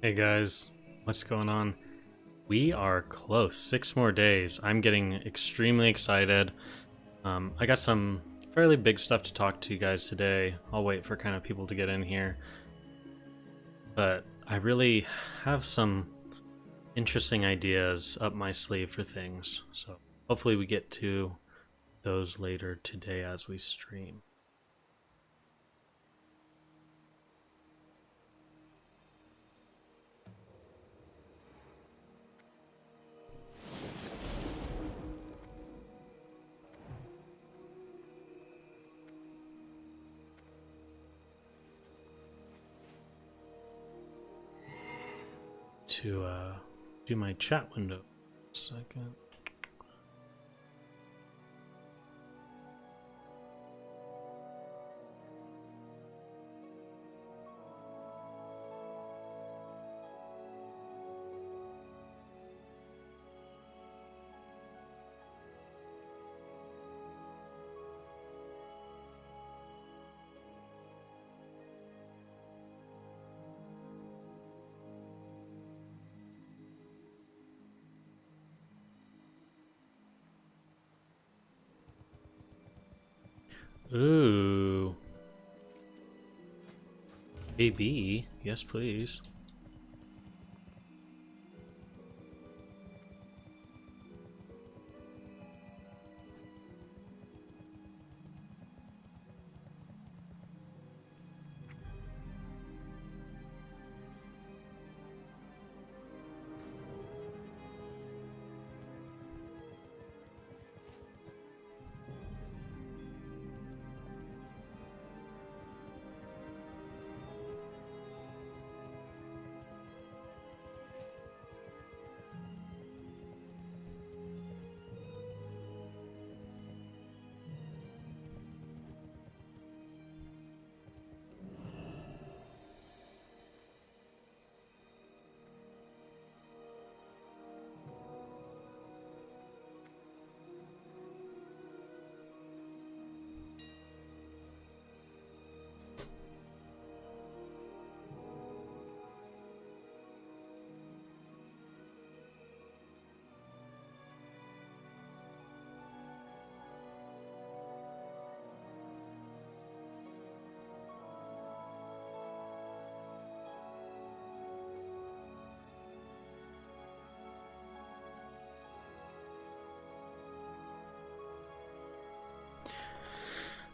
Hey guys, what's going on? We are close. 6 more days. I'm getting extremely excited. I got some fairly big stuff to talk to you guys today. I'll wait for kind of people to get in here. But I really have some interesting ideas up my sleeve for things. So hopefully we get to those later today as we stream. To do my chat window. A second. Ooh. AB, yes please.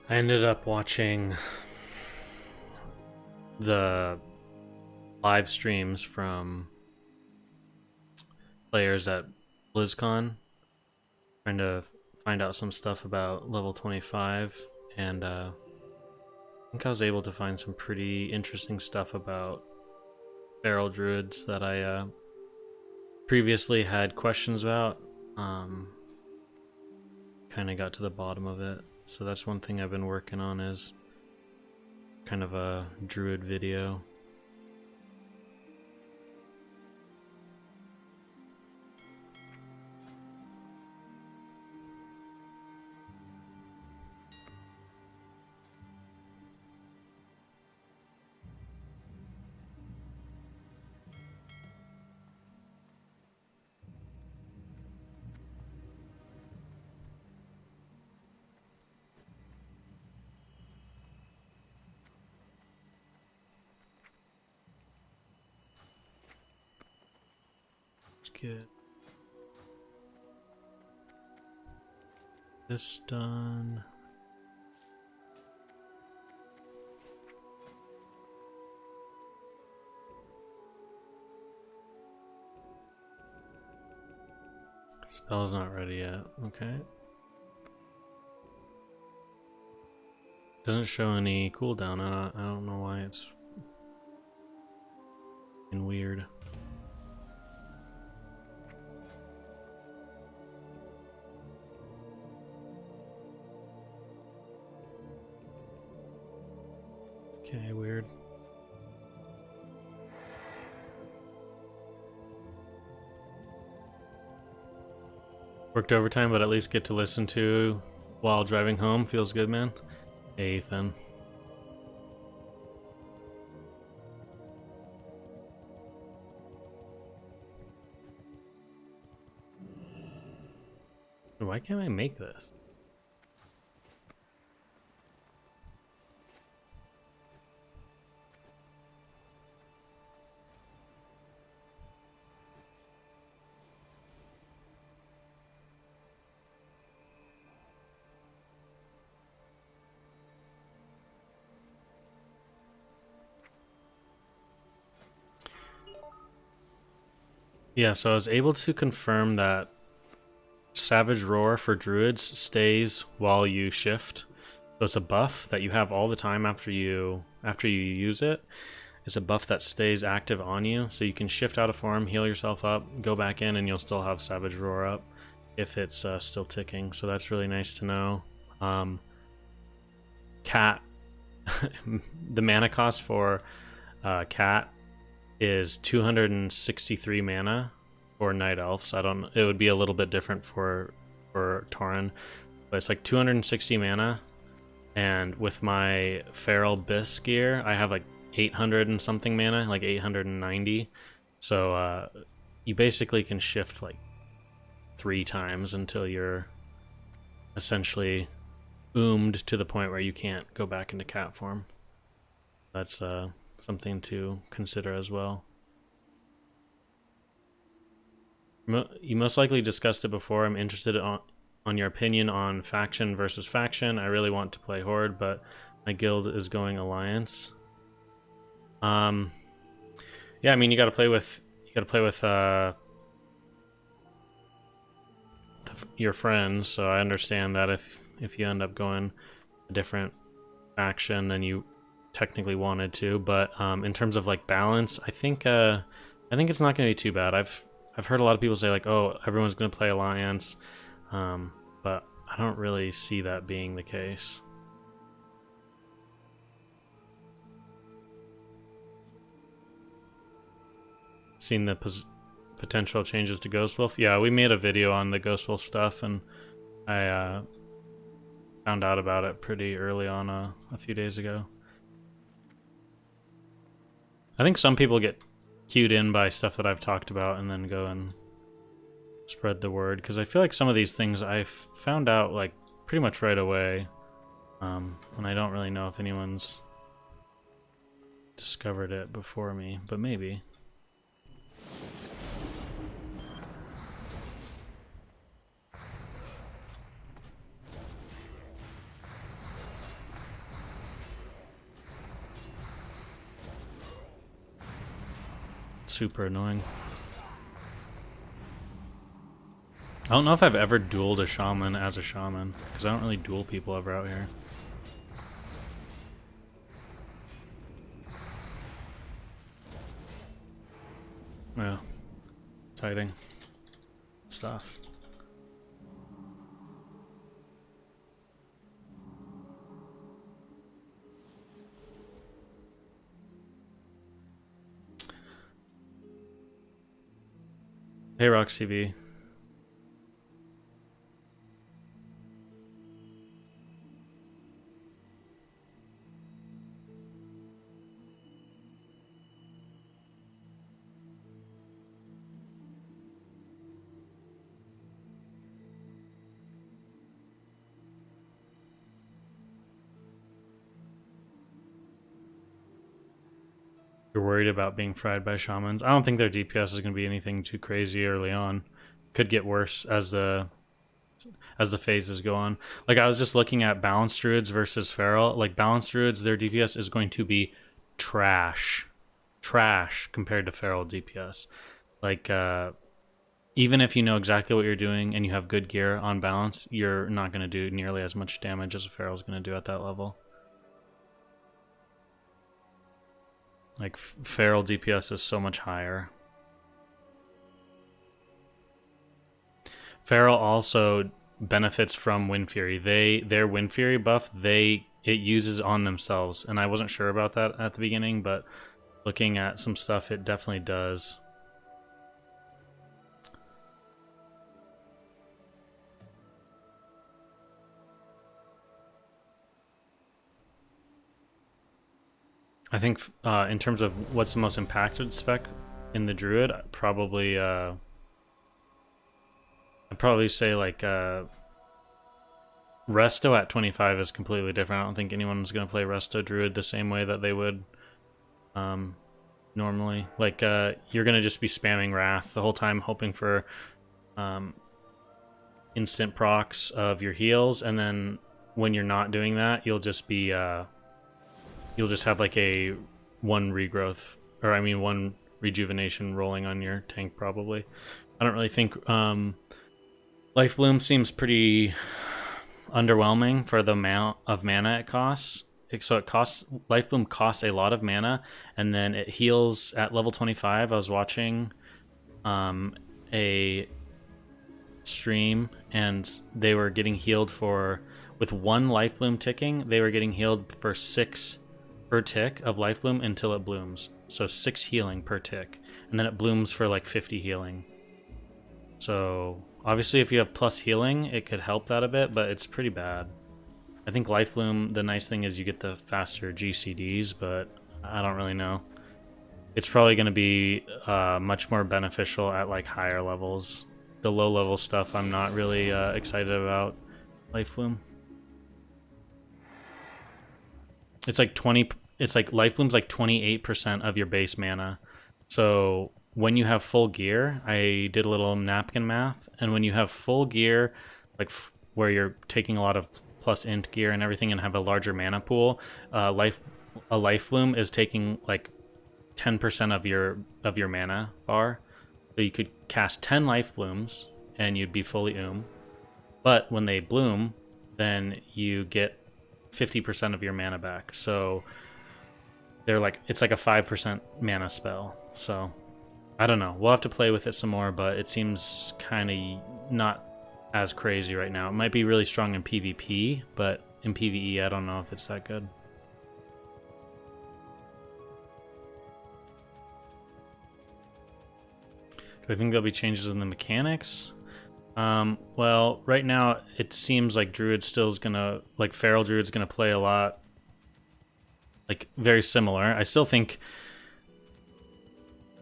I ended up watching the live streams from players at BlizzCon, trying to find out some stuff about level 25, and I think I was able to find some pretty interesting stuff about feral druids that I previously had questions about. Kind of got to the bottom of it. So that's one thing I've been working on, is kind of a druid video. Let's get this done. Spell's not ready yet. Okay. Doesn't show any cooldown. I don't know why it's weird. Okay, weird. Worked overtime, but at least get to listen to while driving home. Feels good, man. Hey, Ethan. Why can't I make this? Yeah, so I was able to confirm that Savage Roar for druids stays while you shift. So it's a buff that you have all the time after you use it. It's a buff that stays active on you, so you can shift out of form, heal yourself up, go back in, and you'll still have Savage Roar up if it's still ticking. So that's really nice to know. Cat, the mana cost for Cat is 263 mana for Night Elves. It would be a little bit different for Tauren, but it's like 260 mana, and with my Feral Bis gear, I have like 800 and something mana, like 890. So you basically can shift like 3 times until you're essentially oomed to the point where you can't go back into cat form. That's something to consider as well. You most likely discussed it before. I'm interested on your opinion on faction versus faction. I really want to play Horde, but my guild is going Alliance. Yeah, I mean, you got to play with your friends. So I understand that if you end up going a different faction than you technically wanted to, but in terms of like balance, I think it's not going to be too bad. I've heard a lot of people say like, oh, everyone's going to play Alliance, but I don't really see that being the case. Seen the potential changes to Ghost Wolf? Yeah, we made a video on the Ghost Wolf stuff, and I found out about it pretty early on a few days ago. I think some people get cued in by stuff that I've talked about and then go and spread the word, because I feel like some of these things I found out like pretty much right away, and I don't really know if anyone's discovered it before me, but maybe. Super annoying. I don't know if I've ever dueled a shaman as a shaman, because I don't really duel people ever out here. Yeah, exciting stuff. Hey, Rox TV. You're worried about being fried by shamans? I don't think their DPS is going to be anything too crazy early on. Could get worse as the phases go on. Like, I was just looking at balanced druids versus feral. Like, balanced druids, their DPS is going to be trash compared to feral DPS. Like, even if you know exactly what you're doing and you have good gear on balance, you're not going to do nearly as much damage as a feral is going to do at that level. Like, feral DPS is so much higher. Feral also benefits from Wind Fury. Their Wind Fury buff, it uses on themselves, and I wasn't sure about that at the beginning, but looking at some stuff, it definitely does. I think in terms of what's the most impacted spec in the Druid, I'd probably say like Resto at 25 is completely different. I don't think anyone's going to play Resto Druid the same way that they would normally. Like, you're going to just be spamming Wrath the whole time, hoping for instant procs of your heals, and then when you're not doing that, you'll just be you'll just have like a one regrowth, or I mean one rejuvenation rolling on your tank probably. I don't really think Life Bloom seems pretty underwhelming for the amount of mana it costs. So it costs, Life Bloom costs a lot of mana, and then it heals at level 25. I was watching a stream, and they were getting healed for, with one Life Bloom ticking, they were getting healed for 6 per tick of Life Bloom until it blooms. So 6 healing per tick, and then it blooms for like 50 healing. So obviously if you have plus healing, it could help that a bit, but it's pretty bad. I think Life Bloom, the nice thing is you get the faster GCDs, but I don't really know. It's probably going to be much more beneficial at like higher levels. The low level stuff I'm not really excited about Life Bloom. It's like Life Bloom's like 28% of your base mana. So when you have full gear, I did a little napkin math, and when you have full gear, like where you're taking a lot of plus int gear and everything and have a larger mana pool, a Life Bloom is taking like 10% of your mana bar. So you could cast 10 Life Blooms and you'd be fully But when they bloom, then you get 50% of your mana back. So they're like, it's like a 5% mana spell. So I don't know. We'll have to play with it some more, but it seems kind of not as crazy right now. It might be really strong in PvP, but in PvE, I don't know if it's that good. Do I think there'll be changes in the mechanics? Well, right now it seems like Druid still is gonna, like Feral Druid's gonna play a lot, like very similar. I still think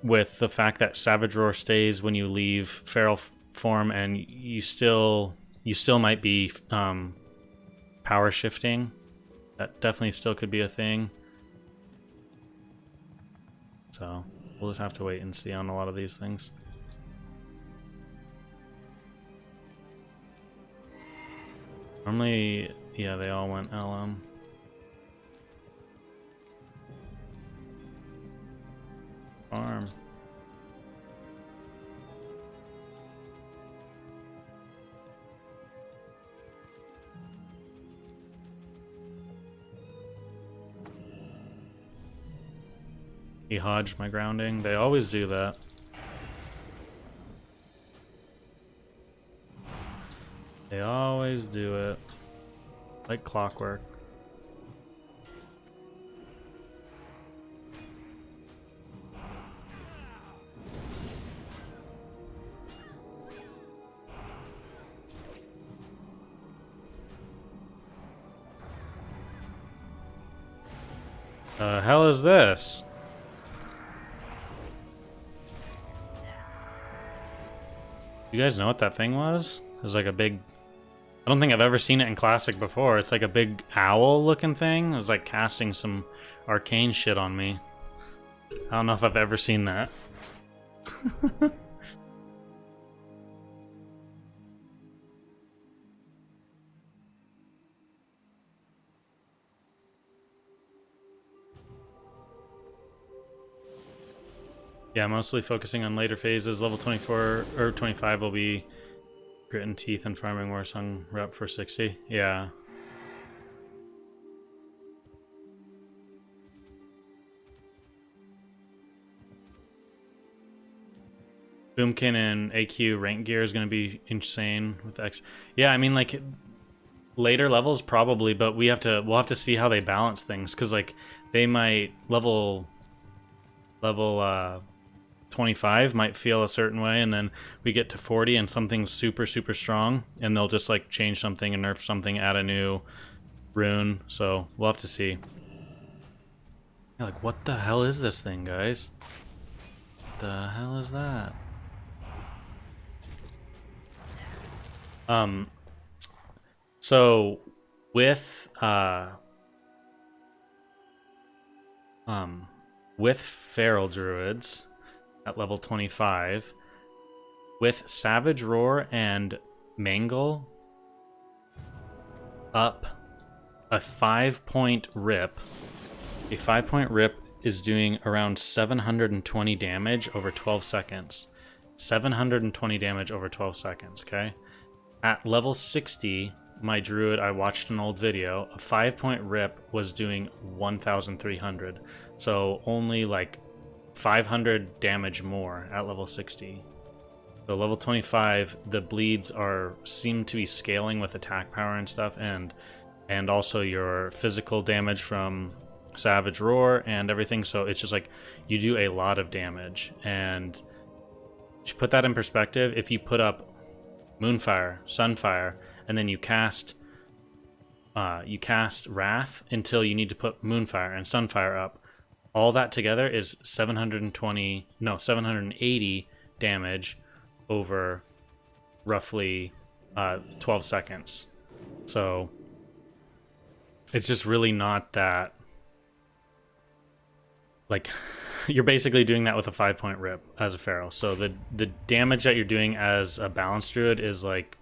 with the fact that Savage Roar stays when you leave Feral form, and you still might be power shifting. That definitely still could be a thing. So we'll just have to wait and see on a lot of these things. Normally, yeah, they all went LM. Farm. He hodged my grounding. They always do that. They always do it. Like clockwork. The hell is this? You guys know what that thing was? It was like a big... I don't think I've ever seen it in Classic before. It's like a big owl-looking thing. It was like casting some arcane shit on me. I don't know if I've ever seen that. Yeah, mostly focusing on later phases. Level 24 or 25 will be Grit and Teeth and Farming Warsong rep for 60. Yeah. Boomkin and AQ rank gear is going to be insane with X. Yeah, I mean, like later levels probably, but we'll have to see how they balance things, because like they might level 25 might feel a certain way, and then we get to 40 and something's super strong, and they'll just like change something and nerf something, add a new rune. So we'll have to see. Yeah, like what the hell is this thing, guys? What the hell is that? So with with feral druids at level 25, with Savage Roar and Mangle up a 5-point rip. A 5-point rip is doing around 720 damage over 12 seconds. 720 damage over 12 seconds, okay? At level 60, my druid, I watched an old video, a 5-point rip was doing 1,300. So only like 500 damage more at level 60. So level 25, the bleeds seem to be scaling with attack power and stuff, and also your physical damage from Savage Roar and everything. So it's just like you do a lot of damage. And to put that in perspective, if you put up Moonfire, Sunfire, and then you cast Wrath until you need to put Moonfire and Sunfire up, all that together is 780 damage over roughly 12 seconds. So it's just really not that, like, you're basically doing that with a 5-point rip as a feral. So the damage that you're doing as a balanced druid is like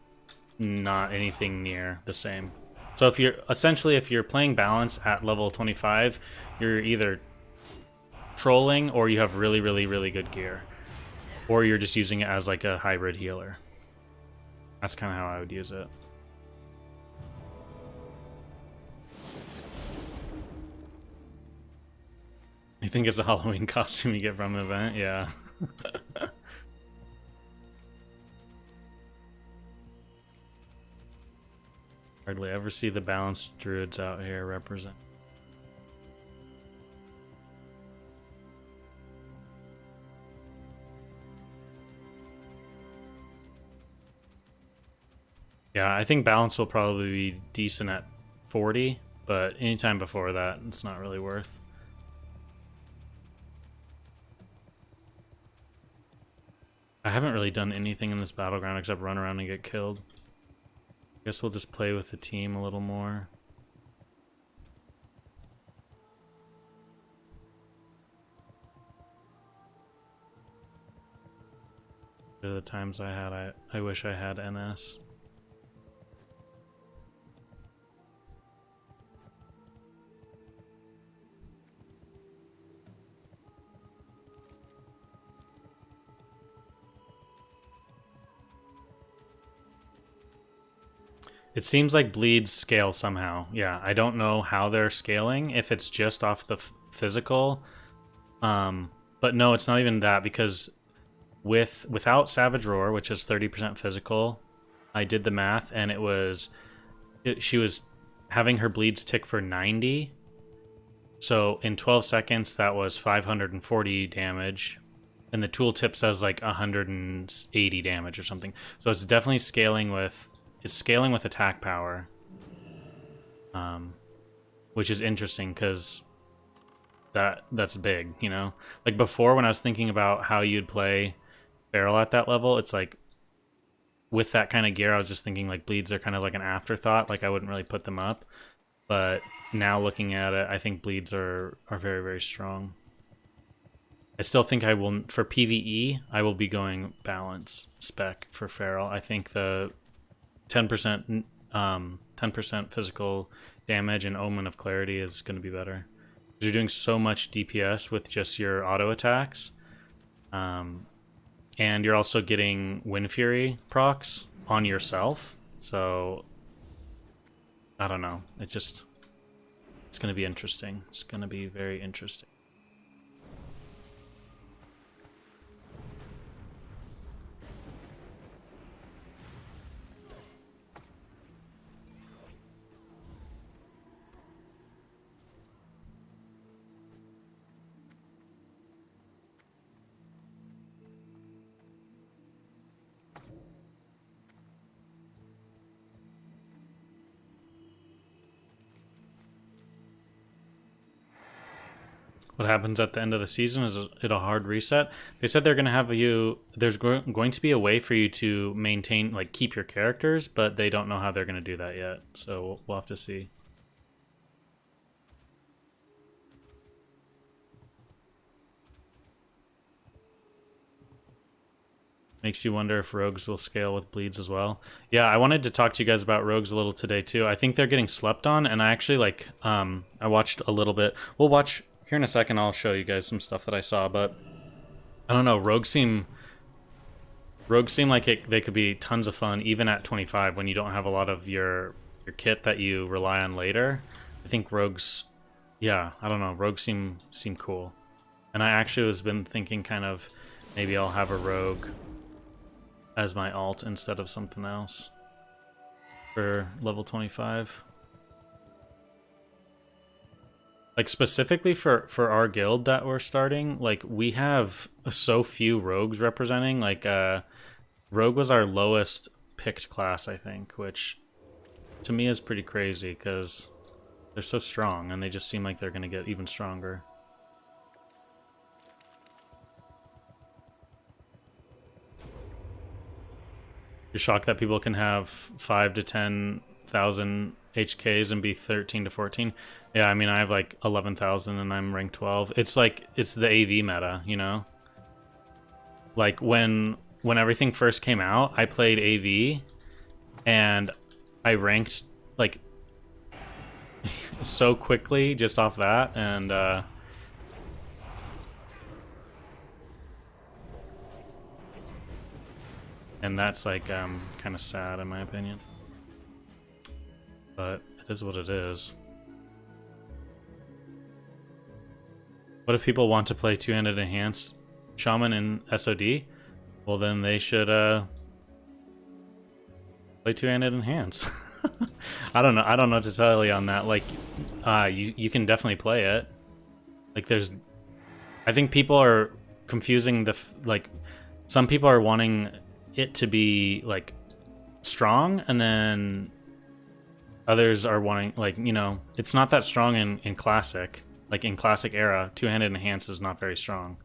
not anything near the same. So if you're playing balance at level 25, you're either trolling or you have really, really, really good gear, or you're just using it as like a hybrid healer. That's kind of how I would use it. You think it's a Halloween costume you get from an event? Yeah. Hardly ever see the balanced druids out here represent. Yeah, I think balance will probably be decent at 40, but anytime before that, it's not really worth. I haven't really done anything in this battleground except run around and get killed. I guess we'll just play with the team a little more. The times I wish I had NS. It seems like bleeds scale somehow. Yeah, I don't know how they're scaling, if it's just off the physical. But no, it's not even that, because without Savage Roar, which is 30% physical, I did the math, and she was having her bleeds tick for 90. So in 12 seconds, that was 540 damage. And the tooltip says like 180 damage or something. So it's definitely scaling with attack power, which is interesting because that's big, you know. Like before, when I was thinking about how you'd play Feral at that level, it's like with that kind of gear, I was just thinking like bleeds are kind of like an afterthought. Like I wouldn't really put them up, but now looking at it, I think bleeds are very, very strong. I still think I will, for PvE, I will be going balance spec for Feral. I think the 10% physical damage and Omen of Clarity is going to be better. You're doing so much DPS with just your auto attacks, and you're also getting Wind Fury procs on yourself. So I don't know. It's going to be interesting. It's going to be very interesting. What happens at the end of the season is it a hard reset? They said they're going to have you. There's going to be a way for you to maintain, like, keep your characters, but they don't know how they're going to do that yet. So we'll have to see. Makes you wonder if rogues will scale with bleeds as well. Yeah, I wanted to talk to you guys about rogues a little today too. I think they're getting slept on, and I actually like. I watched a little bit. We'll watch here in a second. I'll show you guys some stuff that I saw, but I don't know. Rogues seem like they could be tons of fun, even at 25 when you don't have a lot of your kit that you rely on later. I think rogues, yeah, I don't know. Rogues seem cool, and I actually was been thinking kind of maybe I'll have a rogue as my alt instead of something else for level 25. Like specifically for our guild that we're starting, like we have so few rogues representing. Like rogue was our lowest picked class, I think, which to me is pretty crazy because they're so strong and they just seem like they're going to get even stronger. You're shocked that people can have 5 to 10,000 HKs and be 13 to 14. Yeah, I mean, I have like 11,000 and I'm rank 12. It's like, it's the AV meta, you know? Like when everything first came out, I played AV and I ranked like so quickly just off that, and that's like kind of sad in my opinion, but it is what it is. What if people want to play two-handed enhanced shaman in SOD? Well, then they should play two-handed enhanced. I don't know what to tell you on that. Like you can definitely play it. Like I think people are confusing like some people are wanting it to be like strong, and then others are wanting, like, you know, it's not that strong in classic. Like in classic era, two-handed enhance is not very strong.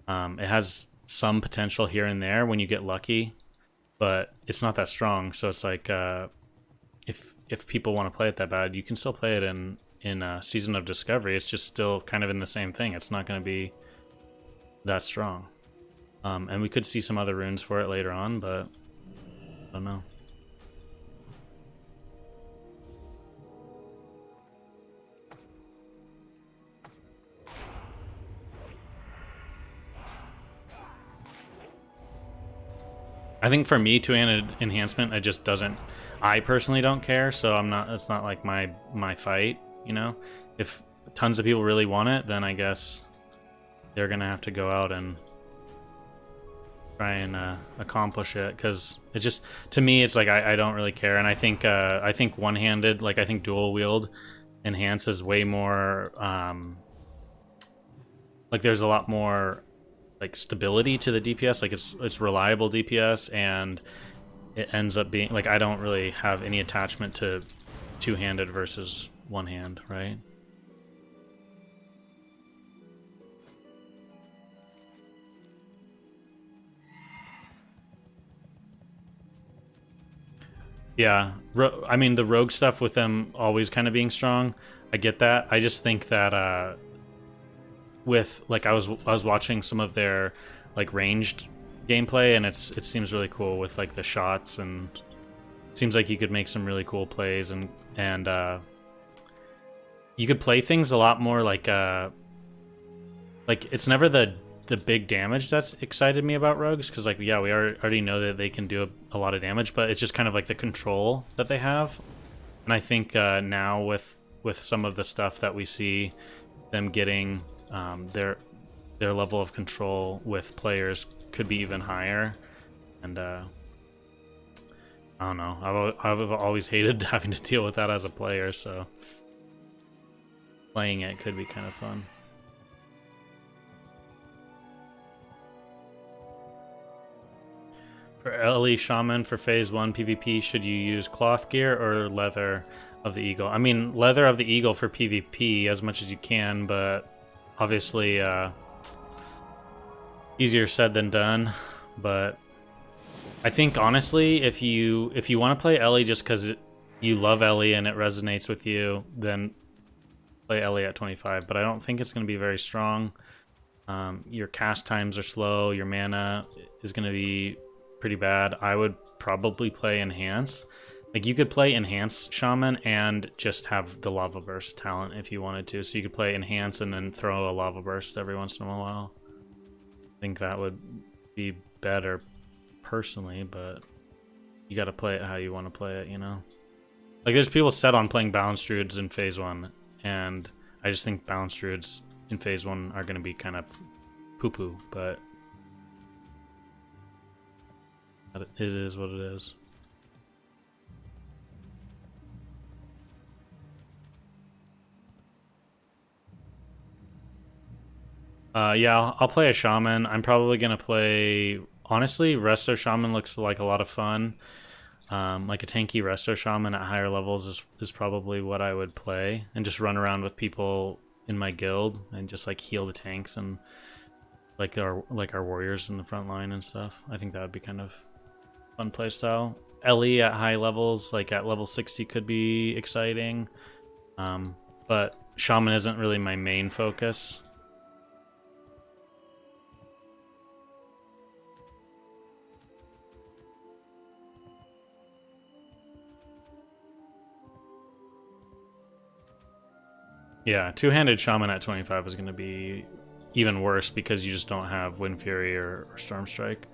It has some potential here and there when you get lucky, but it's not that strong. So it's like if people want to play it that bad, you can still play it in Season of Discovery. It's just still kind of in the same thing. It's not going to be that strong. And we could see some other runes for it later on, but I don't know. I think for me, two-handed enhancement, it just doesn't. I personally don't care, so I'm not. It's not like my fight, you know. If tons of people really want it, then I guess they're gonna have to go out and try and accomplish it, because it just, to me, it's like I don't really care. And I think one-handed, like I think dual wield enhance is way more like there's a lot more like stability to the DPS. Like it's reliable DPS, and it ends up being like I don't really have any attachment to two-handed versus one hand, right? Yeah, I mean the rogue stuff with them always kind of being strong, I get that. I just think that with like I was watching some of their like ranged gameplay, and it seems really cool with like the shots, and it seems like you could make some really cool plays, and you could play things a lot more like it's never the big damage that's excited me about rogues, because like, yeah, we already know that they can do a lot of damage, but it's just kind of like the control that they have. And I think now with some of the stuff that we see them getting, their level of control with players could be even higher. And I don't know, I've always hated having to deal with that as a player, so playing it could be kind of fun. For Ellie Shaman for Phase 1 PvP, should you use cloth gear or leather of the eagle? I mean, leather of the eagle for PvP as much as you can, but Obviously, easier said than done, but I think honestly, if you want to play Ellie just because you love Ellie and it resonates with you, then play Ellie at 25. But I don't think it's going to be very strong. Your cast times are slow. Your mana is going to be pretty bad. I would probably play Enhance. Like, you could play Enhance Shaman and just have the Lava Burst talent if you wanted to. So you could play Enhance and then throw a Lava Burst every once in a while. I think that would be better personally, but you got to play it how you want to play it, you know? Like, there's people set on playing Balanced Druids in Phase 1, and I just think Balanced Druids in Phase 1 are going to be kind of poo-poo, but it is what it is. Yeah, I'll play a Shaman. I'm probably going to play... Honestly, Resto Shaman looks like a lot of fun. Like a tanky Resto Shaman at higher levels is probably what I would play. And just run around with people in my guild and just like heal the tanks and like our warriors in the front line and stuff. I think that would be kind of fun playstyle. Ellie at high levels, like at level 60, could be exciting. But Shaman isn't really my main focus. Yeah, two-handed Shaman at 25 is going to be even worse because you just don't have Wind Fury or Storm Strike.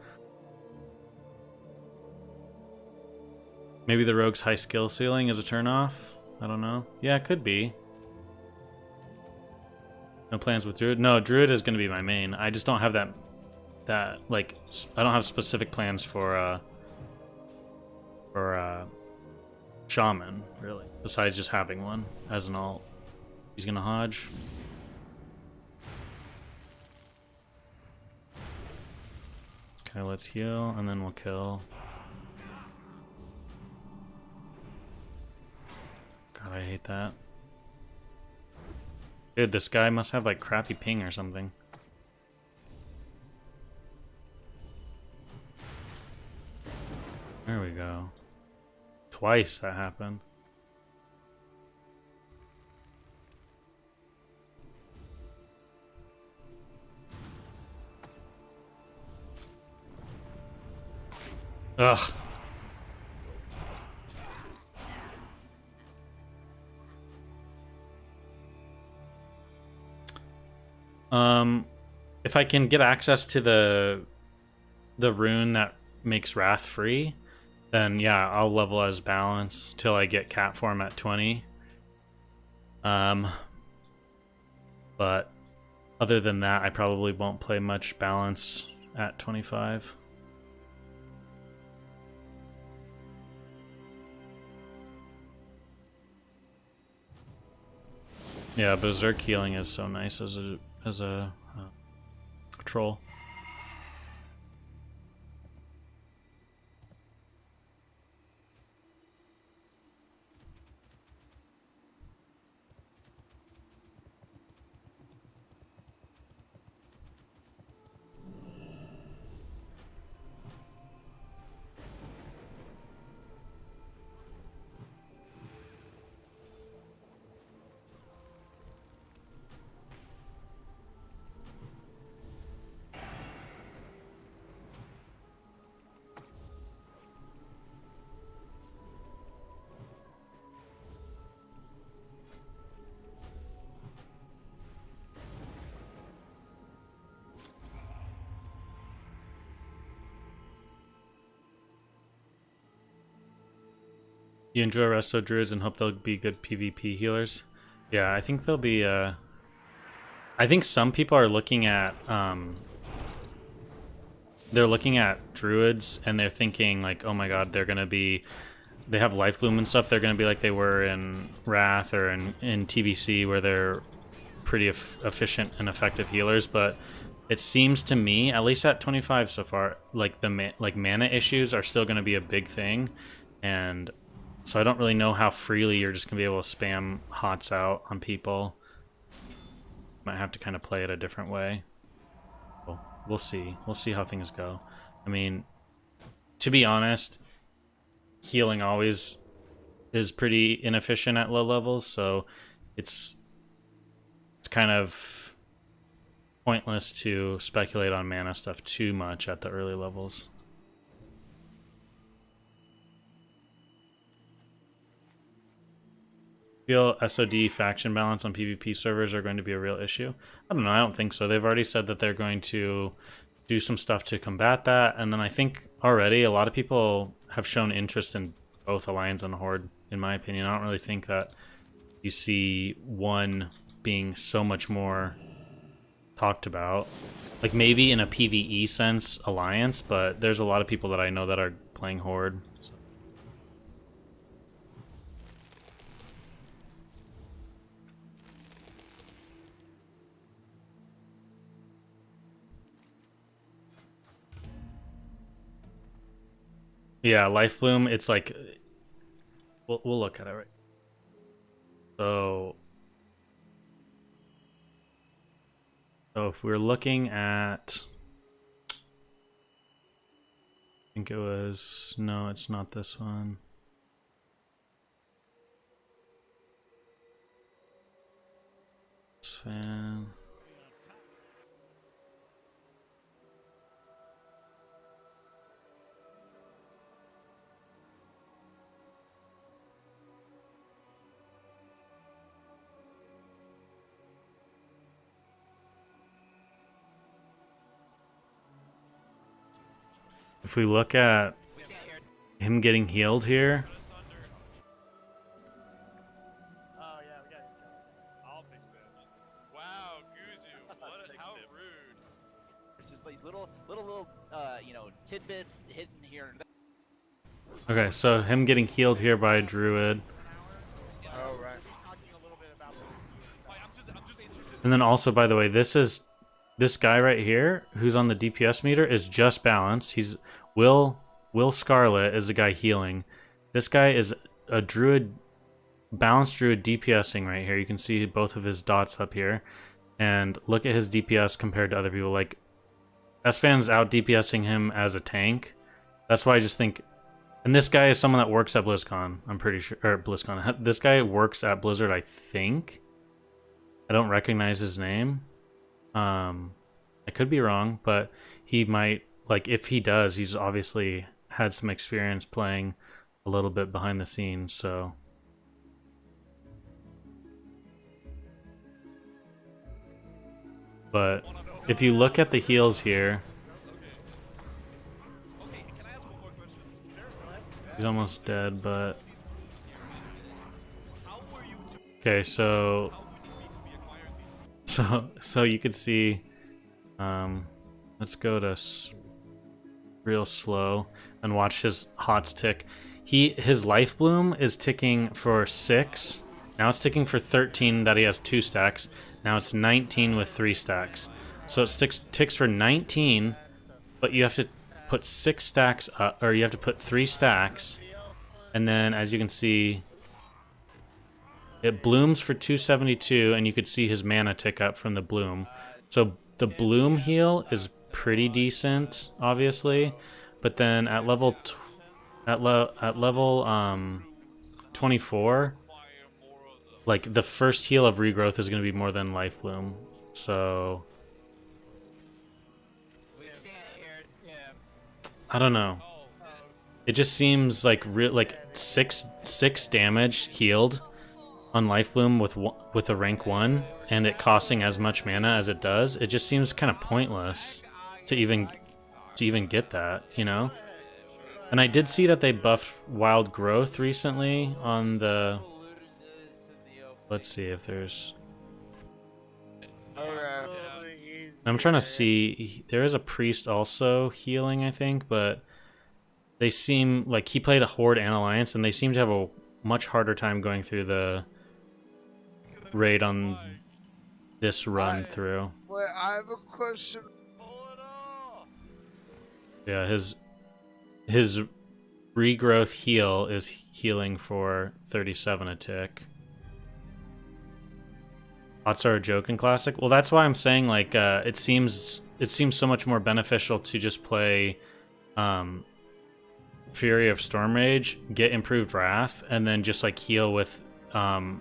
Maybe the Rogue's high skill ceiling is a turnoff? I don't know. Yeah, it could be. No plans with Druid? No, Druid is going to be my main. I just don't have that like, I don't have specific plans for Shaman, really, besides just having one as an alt. He's gonna Hodge. Okay, let's heal, and then we'll kill. God, I hate that. Dude, this guy must have like crappy ping or something. There we go. Twice that happened. Ugh. If I can get access to the rune that makes Wrath free, then yeah, I'll level as balance till I get cat form at 20. But other than that, I probably won't play much balance at 25. Yeah, Berserk healing is so nice as a troll. You enjoy Resto Druids and hope they'll be good PvP healers. Yeah, I think they'll be, I think some people are looking at, they're looking at Druids and they're thinking like, oh my god, they're gonna be, they have Life Bloom and stuff, they're gonna be like they were in Wrath or in TBC where they're pretty efficient and effective healers, but it seems to me, at least at 25 so far, like the mana issues are still gonna be a big thing, and so I don't really know how freely you're just going to be able to spam HOTS out on people. Might have to kind of play it a different way. Well, we'll see. We'll see how things go. I mean, to be honest, healing always is pretty inefficient at low levels, so it's kind of pointless to speculate on mana stuff too much at the early levels. Feel SOD faction balance on PvP servers are going to be a real issue? I don't know, I don't think so. They've already said that they're going to do some stuff to combat that, and then I think already a lot of people have shown interest in both Alliance and Horde, in my opinion. I don't really think that you see one being so much more talked about. Like maybe in a PvE sense, Alliance, but there's a lot of people that I know that are playing Horde. So. Yeah, Life Bloom, it's like we'll look at it right. So if we're looking at, I think it was, no, it's not this one. Fan. If we look at him getting healed here, oh yeah, we got it. I'll fix that. Wow, Guzu, how rude! It's just these little, you know, tidbits hidden here. okay, so him getting healed here by a druid. Oh right. And then also, by the way, this guy right here who's on the DPS meter is just balanced. He's Will Scarlet is the guy healing. This guy is a druid, balanced druid DPSing right here. You can see both of his dots up here. And look at his DPS compared to other people. Like, S-Fan's out DPSing him as a tank. That's why I just think... And this guy is someone that works at BlizzCon, I'm pretty sure. Or BlizzCon. This guy works at Blizzard, I think. I don't recognize his name. I could be wrong, but he might... Like, if he does, he's obviously had some experience playing a little bit behind the scenes, so... But if you look at the heals here... He's almost dead, but... Okay, so you could see... let's go to... real slow and watch his hots tick. His life bloom is ticking for 6. Now it's ticking for 13 that he has 2 stacks. Now it's 19 with 3 stacks. So it ticks for 19, but you have to put 6 stacks up, or you have to put 3 stacks, and then as you can see, it blooms for 272, and you could see his mana tick up from the bloom. So the bloom heal is pretty decent, obviously, but then at level 24, like the first heal of regrowth is going to be more than life bloom. So I don't know. It just seems like six damage healed on life bloom with a rank 1, and it costing as much mana as it does. It just seems kind of pointless to even get that, you know? And I did see that they buffed wild growth recently on the... Let's see if there's... I'm trying to see... There is a priest also healing, I think, but they seem like he played a Horde and Alliance, and they seem to have a much harder time going through the raid on this run through. Wait, I have a question. Yeah, his regrowth heal is healing for 37 a tick. bots are a joke in Classic. Well, that's why I'm saying like it seems so much more beneficial to just play Fury of Storm Rage, get improved Wrath, and then just like heal with like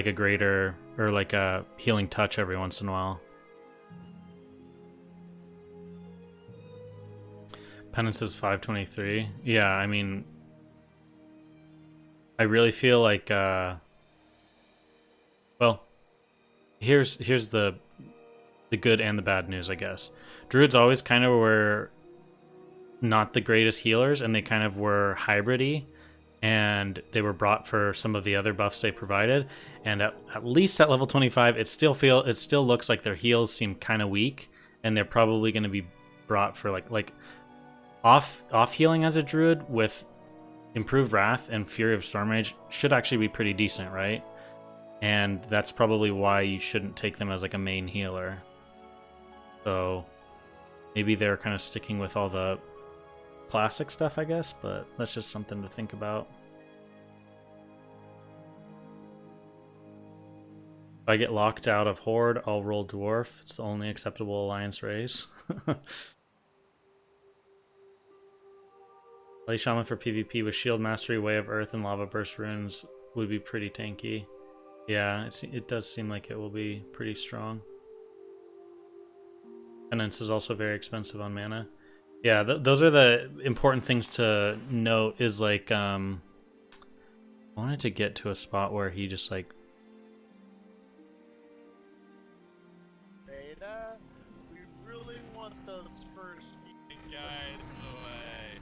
a greater or like a healing touch every once in a while. Penance is 523. Yeah, I mean, I really feel like well, here's the good and the bad news, I guess. Druids always kind of were not the greatest healers, and they kind of were hybrid-y, and they were brought for some of the other buffs they provided. And at least at level 25, it still looks like their heals seem kind of weak, and they're probably going to be brought for like off healing as a druid with improved Wrath and Fury of Storm Rage should actually be pretty decent, right? And that's probably why you shouldn't take them as like a main healer. So maybe they're kind of sticking with all the classic stuff, I guess, but that's just something to think about. If I get locked out of Horde, I'll roll Dwarf. It's the only acceptable alliance race. Play Shaman for PvP with Shield Mastery, Way of Earth, and Lava Burst runes would be pretty tanky. Yeah, it does seem like it will be pretty strong. Penance is also very expensive on mana. Yeah, those are the important things to note, is like, I wanted to get to a spot where he just like... Beta, we really want those first Guys, away.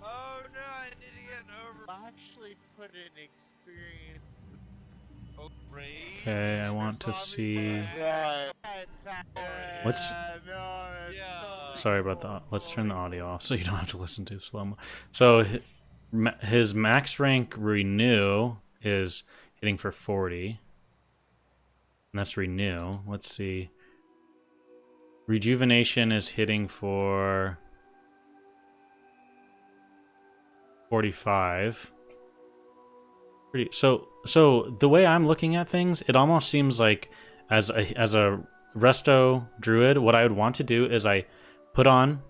Oh no, I need to get over. actually put in experience. Okay, I want to see... What's... Sorry about that. Let's turn the audio off so you don't have to listen to slow-mo. So his max rank renew is hitting for 40. And that's renew. Let's see. Rejuvenation is hitting for 45. Pretty so the way I'm looking at things, it almost seems like as a resto druid, what I would want to do is I put on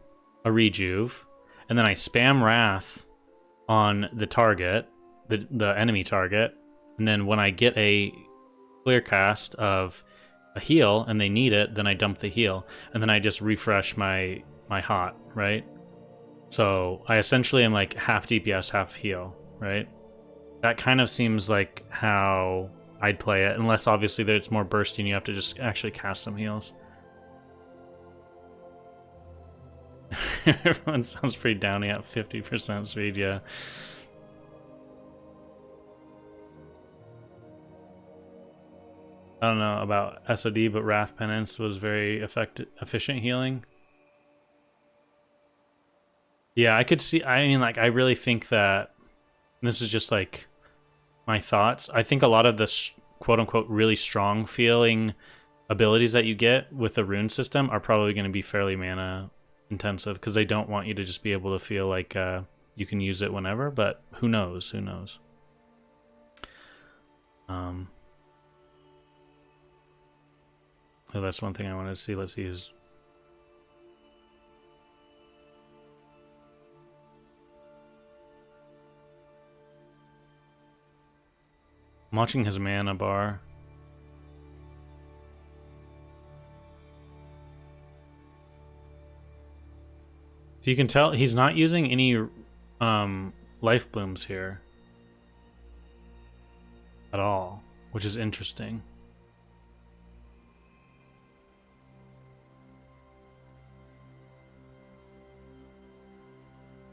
a rejuve, and then I spam Wrath on the target, the enemy target, and then when I get a clear cast of a heal and they need it, then I dump the heal, and then I just refresh my hot, right? So I essentially am like half DPS, half heal, right? That kind of seems like how I'd play it, unless obviously there's more bursting, you have to just actually cast some heals. Everyone sounds pretty downy at 50% speed, yeah. I don't know about SOD, but Wrath Penance was very efficient healing. Yeah, I could see, I mean, like, I really think that, and this is just like my thoughts, I think a lot of the quote-unquote really strong feeling abilities that you get with the rune system are probably going to be fairly mana intensive, because they don't want you to just be able to feel like you can use it whenever, but who knows, who knows. Oh, that's one thing I wanted to see. Let's see his... I'm watching his mana bar. So you can tell he's not using any life blooms here at all, which is interesting.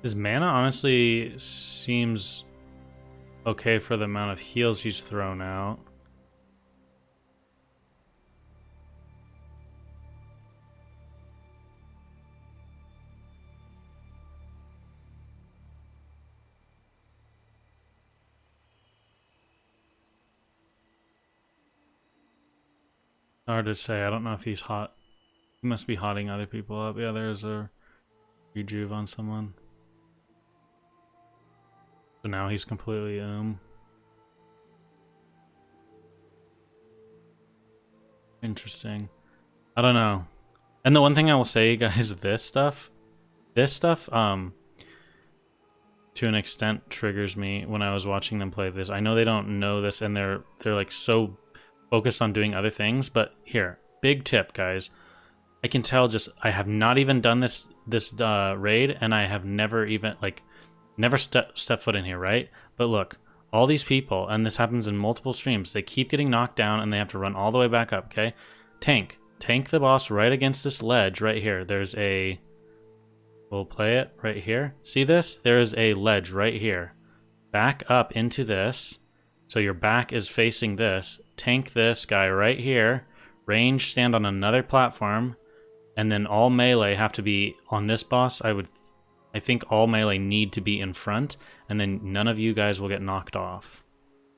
His mana honestly seems okay for the amount of heals he's thrown out. Hard to say. I don't know if he's hot. He must be hotting other people up. Yeah, there's a rejuve on someone. So now he's completely Interesting. I don't know. And the one thing I will say, guys, this stuff, to an extent triggers me when I was watching them play this. I know they don't know this and they're like so focused on doing other things, but here, big tip, guys. I can tell I have not even done this raid, and I have never even never step foot in here, right? But look, all these people, and this happens in multiple streams, they keep getting knocked down and they have to run all the way back up, okay? Tank the boss right against this ledge right here. We'll play it right here. See this? There is a ledge right here. Back up into this. So your back is facing this. Tank this guy right here. Range, stand on another platform. And then all melee have to be on this boss. I think all melee need to be in front. And then none of you guys will get knocked off.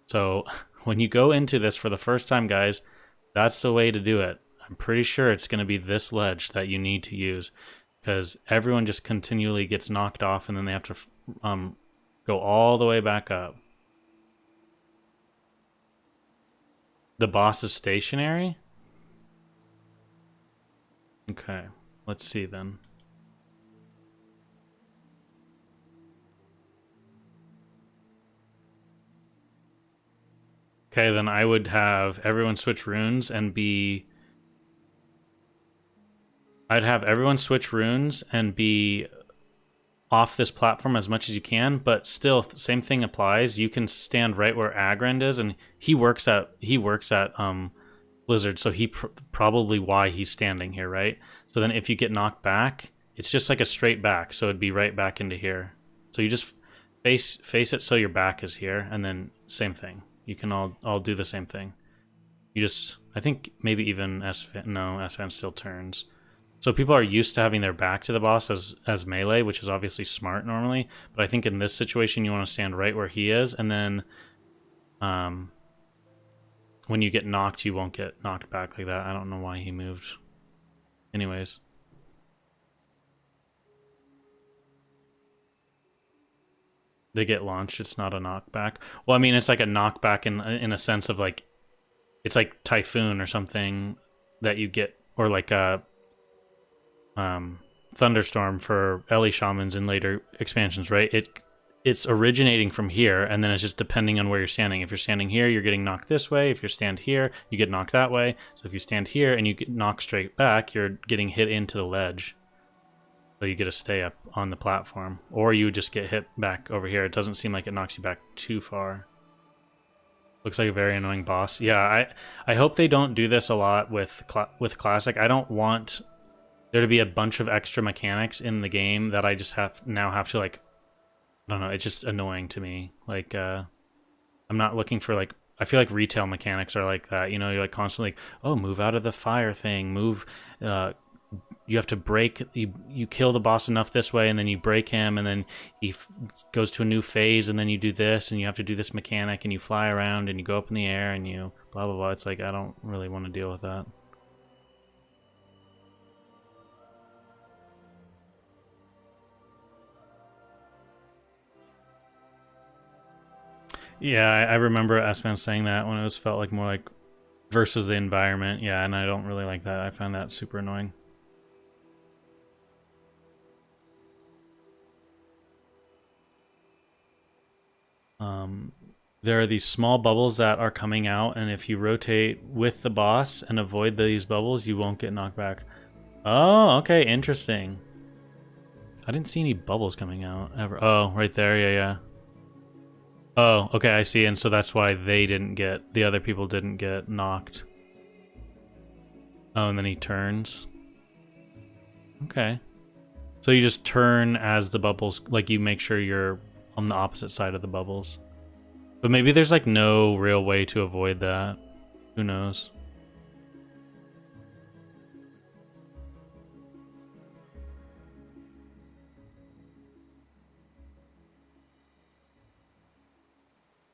So when you go into this for the first time, guys, that's the way to do it. I'm pretty sure it's going to be this ledge that you need to use. Because everyone just continually gets knocked off and then they have to go all the way back up. The boss is stationary? Okay, let's see then. Okay, then I would have everyone switch runes and be... I'd have everyone switch runes and be off this platform as much as you can, but still, same thing applies. You can stand right where Agrand is, and he works at Blizzard, so probably why he's standing here, right? So then if you get knocked back, it's just like a straight back, so it'd be right back into here. So you just face it so your back is here, and then same thing. You can all do the same thing. You just, I think maybe even S-Fan still turns. So people are used to having their back to the boss as melee, which is obviously smart normally. But I think in this situation, you want to stand right where he is. And then when you get knocked, you won't get knocked back like that. I don't know why he moved. Anyways. They get launched. It's not a knockback. Well, I mean, it's like a knockback in a sense of like, it's like Typhoon or something that you get, or like a... Thunderstorm for Ellie Shamans in later expansions, right? It's originating from here, and then it's just depending on where you're standing. If you're standing here, you're getting knocked this way. If you stand here, you get knocked that way. So if you stand here and you get knocked straight back, you're getting hit into the ledge. So you get to stay up on the platform. Or you just get hit back over here. It doesn't seem like it knocks you back too far. Looks like a very annoying boss. Yeah, I hope they don't do this a lot with Classic. I don't want there to be a bunch of extra mechanics in the game that I just have to like, I don't know, it's just annoying to me. Like, I'm not looking for like, I feel like retail mechanics are like that, you know, you're like constantly, oh, move out of the fire thing, move, you have to break, you kill the boss enough this way, and then you break him, and then he goes to a new phase, and then you do this, and you have to do this mechanic, and you fly around, and you go up in the air, and you blah, blah, blah. It's like, I don't really want to deal with that. Yeah, I remember S-Fan saying that when it felt like more like versus the environment. Yeah, and I don't really like that. I find that super annoying. There are these small bubbles that are coming out, and if you rotate with the boss and avoid these bubbles, you won't get knocked back. Oh, okay, interesting. I didn't see any bubbles coming out ever. Oh, right there, yeah. Oh, okay, I see, and so that's why the other people didn't get knocked. Oh, and then he turns. Okay. So you just turn as the bubbles, like you make sure you're on the opposite side of the bubbles. But maybe there's like no real way to avoid that. Who knows?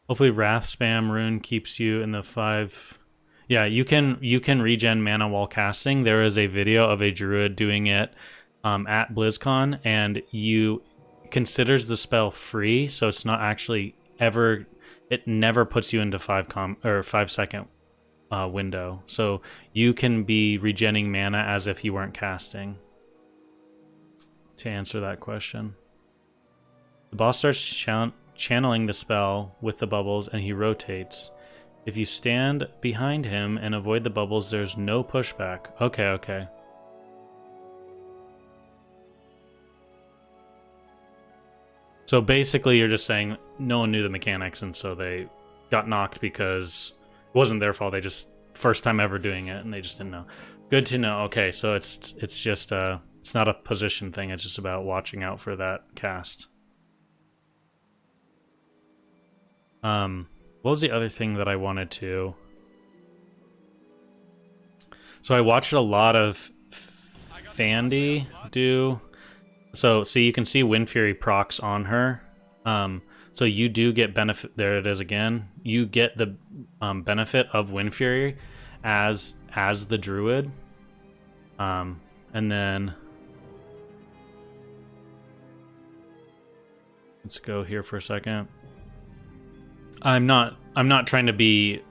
Hopefully Wrath Spam Rune keeps you in the 5... Yeah, you can regen mana while casting. There is a video of a druid doing it at BlizzCon, and considers the spell free, so it's not actually ever... It never puts you into 5 second window. So you can be regenning mana as if you weren't casting. To answer that question. The boss starts channeling the spell with the bubbles and he rotates. If you stand behind him and avoid the bubbles, there's no pushback. Okay, okay. So basically you're just saying no one knew the mechanics and so they got knocked because it wasn't their fault. They just first time ever doing it and they just didn't know. Good to know. Okay, so it's just it's not a position thing. It's just about watching out for that cast. What was the other thing that I wanted to? So I watched a lot of Fandy do. So see, you can see Wind Fury procs on her. So you do get benefit. There it is again. You get the benefit of Wind Fury as the druid. And then let's go here for a second. I'm not trying to be.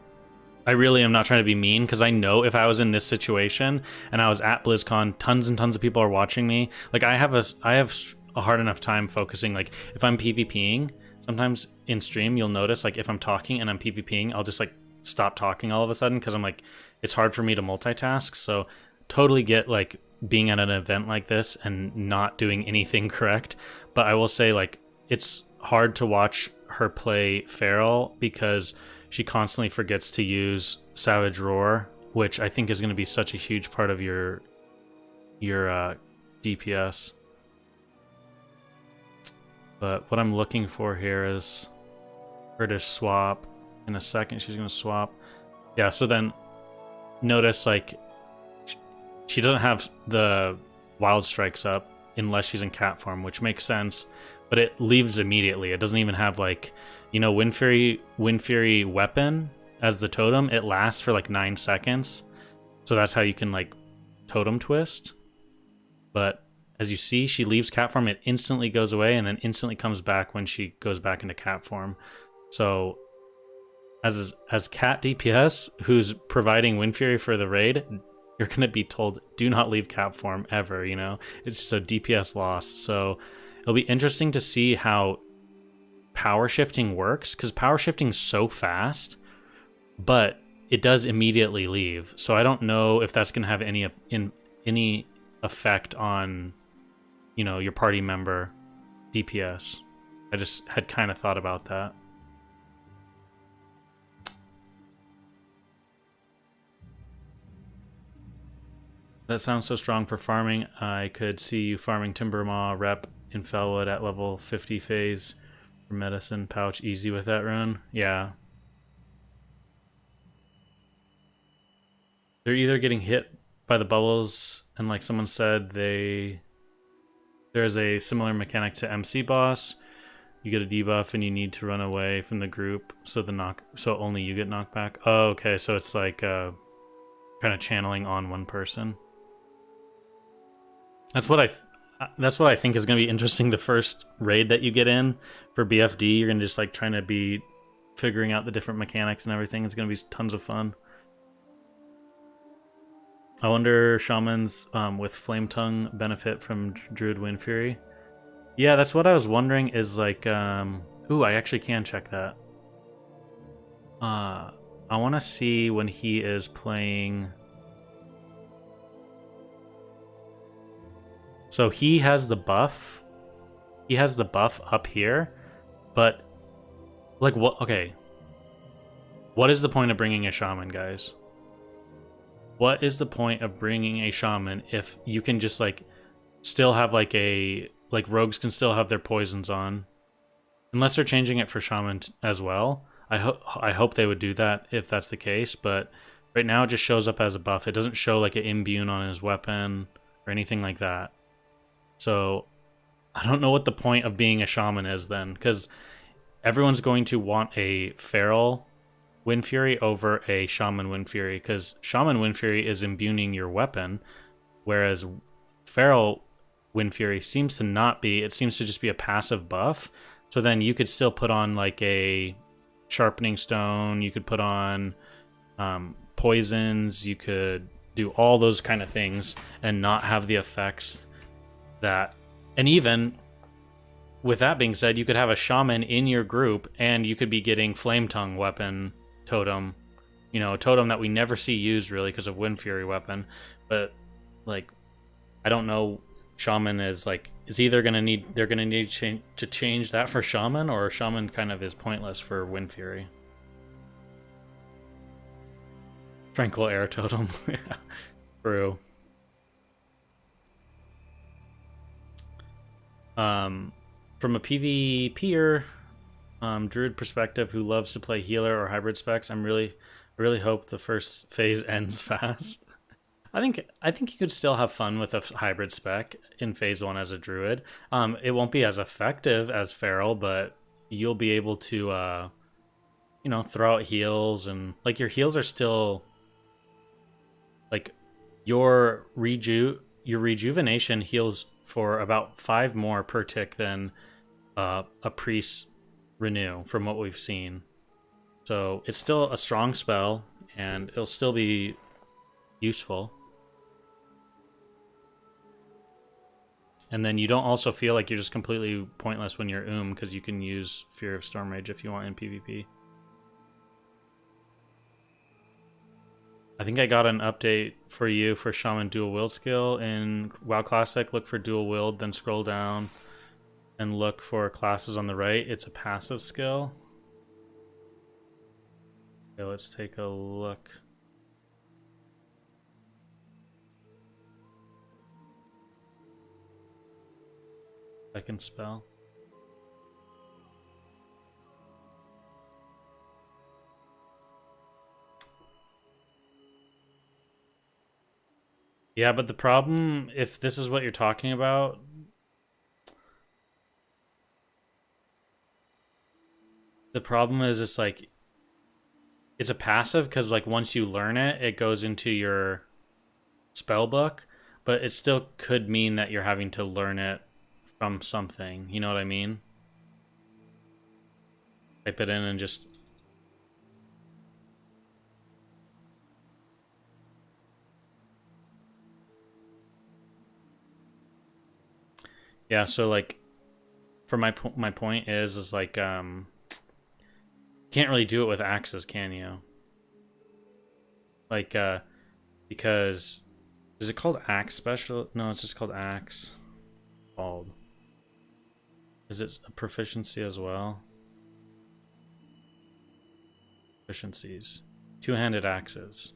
I really am not trying to be mean, because I know if I was in this situation and I was at BlizzCon, tons and tons of people are watching me. Like I have a hard enough time focusing. Like if I'm PvPing, sometimes in stream you'll notice like if I'm talking and I'm PvPing, I'll just like stop talking all of a sudden because I'm like it's hard for me to multitask. So totally get like being at an event like this and not doing anything correct. But I will say like it's hard to watch her play Feral because she constantly forgets to use Savage Roar, which I think is going to be such a huge part of your DPS. But what I'm looking for here is her to swap. In a second, she's going to swap. Yeah, so then notice like she doesn't have the Wild Strikes up unless she's in cat form, which makes sense. But it leaves immediately. It doesn't even have like, you know, Wind Fury weapon as the totem. It lasts for like 9 seconds. So that's how you can like totem twist. But as you see, she leaves cat form. It instantly goes away and then instantly comes back when she goes back into cat form. So as cat DPS who's providing Wind Fury for the raid, you're going to be told do not leave cat form ever, you know. It's just a DPS loss. So it'll be interesting to see how power shifting works, because power shifting's so fast, but it does immediately leave. So I don't know if that's going to have any effect on, you know, your party member DPS. I just had kind of thought about that. That sounds so strong for farming. I could see you farming Timbermaw rep in Felwood at level 50 phase for medicine pouch easy with that rune. Yeah. They're either getting hit by the bubbles and like someone said there's a similar mechanic to MC boss. You get a debuff and you need to run away from the group so only you get knocked back. Oh, okay, so it's like kind of channeling on one person. That's what I think is going to be interesting. The first raid that you get in for BFD, you're going to just like trying to be figuring out the different mechanics and everything. It's going to be tons of fun. I wonder shamans with Flame Tongue benefit from Druid Wind Fury. Yeah, that's what I was wondering is like, ooh, I actually can check that. I want to see when he is playing. So he has the buff. He has the buff up here, but like what? Okay. What is the point of bringing a shaman, guys? What is the point of bringing a shaman if you can just like still have like rogues can still have their poisons on, unless they're changing it for shaman as well. I hope they would do that if that's the case, but right now it just shows up as a buff. It doesn't show like an imbue on his weapon or anything like that. So I don't know what the point of being a shaman is then, because everyone's going to want a feral Wind Fury over a shaman Wind Fury, because shaman Wind Fury is imbuing your weapon, whereas feral Wind Fury seems to not be. It seems to just be a passive buff. So then you could still put on like a sharpening stone. You could put on poisons, you could do all those kind of things and not have the effects that, and even with that being said, you could have a shaman in your group and you could be getting flame tongue weapon totem, you know, a totem that we never see used really because of Wind Fury weapon. But like, I don't know, shaman is like, is either gonna need, they're gonna need to change that for shaman, or shaman kind of is pointless for Wind Fury. Tranquil air totem. Yeah, true. From a PvPer, druid perspective who loves to play healer or hybrid specs, I really hope the first phase ends fast. I think you could still have fun with a hybrid spec in phase 1 as a druid. It won't be as effective as feral, but you'll be able to you know, throw out heals, and like your heals are still like your rejuvenation heals for about 5 more per tick than a priest renew from what we've seen. So it's still a strong spell and it'll still be useful. And then you don't also feel like you're just completely pointless when you're because you can use Fear of Storm Rage if you want in PvP. I think I got an update for you for Shaman Dual Wield skill in WoW Classic. Look for Dual Wield, then scroll down and look for classes on the right. It's a passive skill. Okay, let's take a look. Second spell. Yeah, but the problem, if this is what you're talking about, the problem is it's like, it's a passive because like once you learn it, it goes into your spell book, but it still could mean that you're having to learn it from something. You know what I mean? Type it in and just... Yeah, so like, for my point is like, can't really do it with axes, can you? Like, because, is it called axe special? No, it's just called axe. Called. Is it a proficiency as well? Proficiencies. Two-handed axes.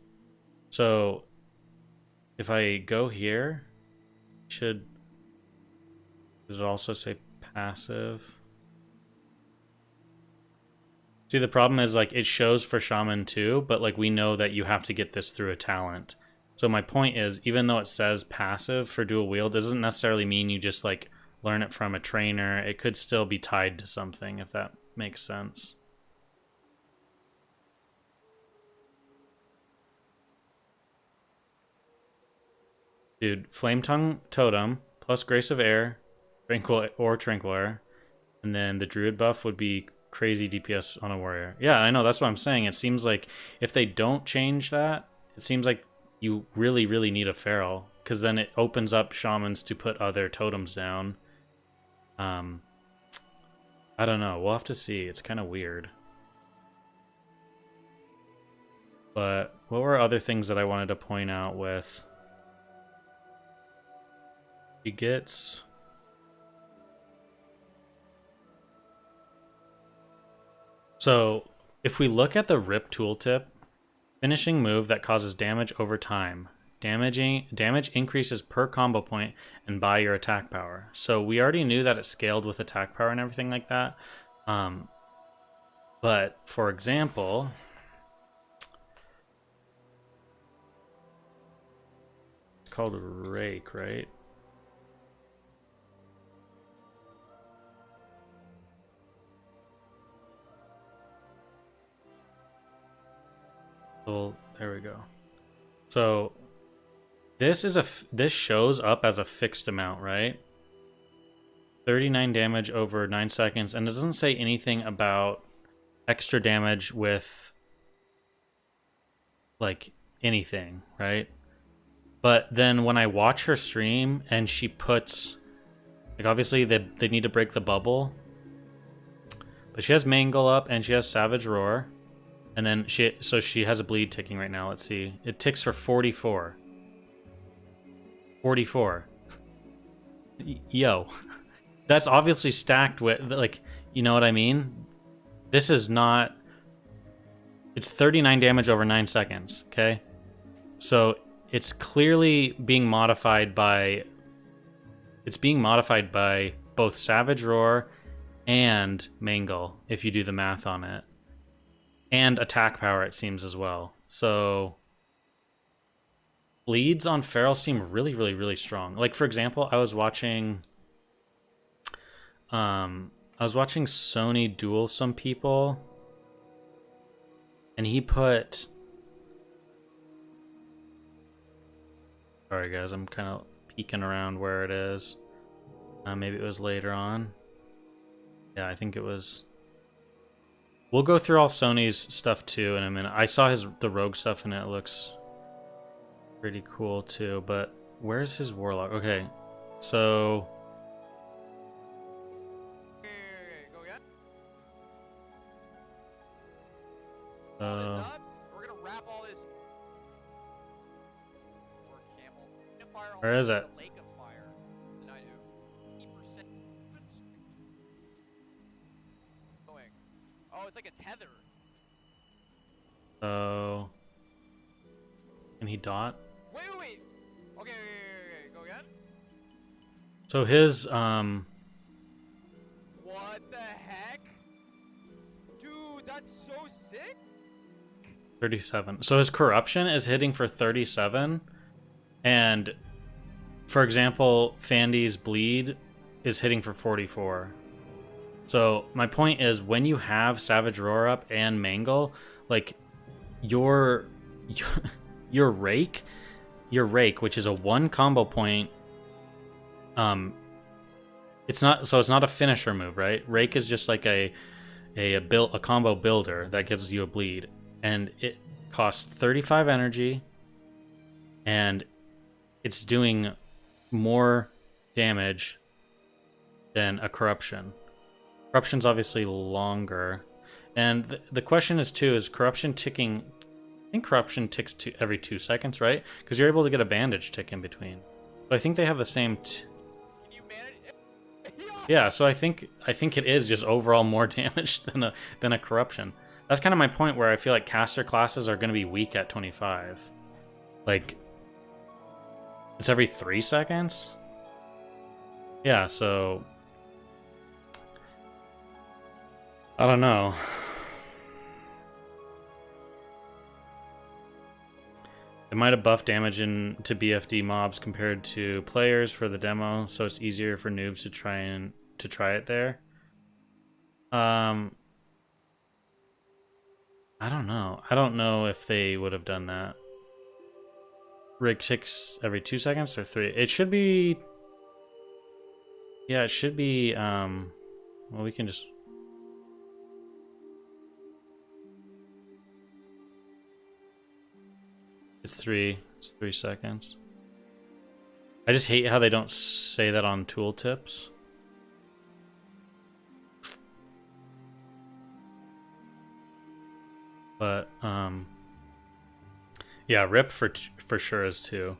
So, if I go here, does it also say passive? See, the problem is like it shows for shaman too, but like we know that you have to get this through a talent. So my point is, even though it says passive for dual wield, doesn't necessarily mean you just like learn it from a trainer. It could still be tied to something, if that makes sense. Dude, Flame Tongue Totem plus Grace of Air, Tranquil Air, and then the Druid buff would be crazy DPS on a warrior. Yeah, I know, that's what I'm saying. It seems like if they don't change that, it seems like you really, really need a feral, because then it opens up shamans to put other totems down. I don't know. We'll have to see. It's kind of weird. But what were other things that I wanted to point out with? He gets... So, if we look at the RIP tooltip, finishing move that causes damage over time. Damage increases per combo point and by your attack power. So we already knew that it scaled with attack power and everything like that. But, for example... It's called Rake, right? Well, there we go. So this shows up as a fixed amount, right? 39 damage over 9 seconds, and it doesn't say anything about extra damage with like anything, right? But then when I watch her stream and she puts, like, obviously they need to break the bubble, but she has Mangle up and she has Savage Roar, and then she has a bleed ticking right now. Let's see, it ticks for 44. 44. Yo, that's obviously stacked with, like, you know what I mean? This is not. It's 39 damage over 9 seconds. Okay, so it's clearly being modified by. It's being modified by both Savage Roar and Mangle, if you do the math on it, and attack power, it seems, as well. So bleeds on Feral seem really, really, really strong. Like, for example, I was watching Sony duel some people, and he put. Sorry guys, I'm kind of peeking around where it is. Maybe it was later on. Yeah, I think it was. We'll go through all Sony's stuff too in a minute. I saw the rogue stuff and it looks pretty cool too, but where's his warlock? Okay, so Go again. All this up. We're gonna wrap all this. Or camel. Fire where is it? a lake of fire. And I do 80% going. Oh, it's like a tether. So can he dot? Wait. Okay, go again. So his What the heck? Dude, that's so sick. 37. So his corruption is hitting for 37, and for example, Fandy's bleed is hitting for 44. So my point is, when you have Savage Roar up and Mangle, like your rake, which is a 1 combo point, it's not a finisher move, right? Rake is just like a combo builder that gives you a bleed, and it costs 35 energy, and it's doing more damage than a corruption. Corruption's obviously longer, and the question is too, is corruption ticking? I think corruption ticks every 2 seconds, right? Because you're able to get a bandage tick in between. So I think they have the same. Can you manage? Yeah, so I think it is just overall more damage than a corruption. That's kind of my point, where I feel like caster classes are going to be weak at 25. Like, it's every 3 seconds? Yeah, so I don't know. It might have buffed damage into BFD mobs compared to players for the demo, so it's easier for noobs to try it there. I don't know. I don't know if they would have done that. Rig ticks every 2 seconds or 3. It should be. Yeah, it should be. Well, we can just. It's 3 seconds. I just hate how they don't say that on tooltips. But yeah, rip for sure is 2.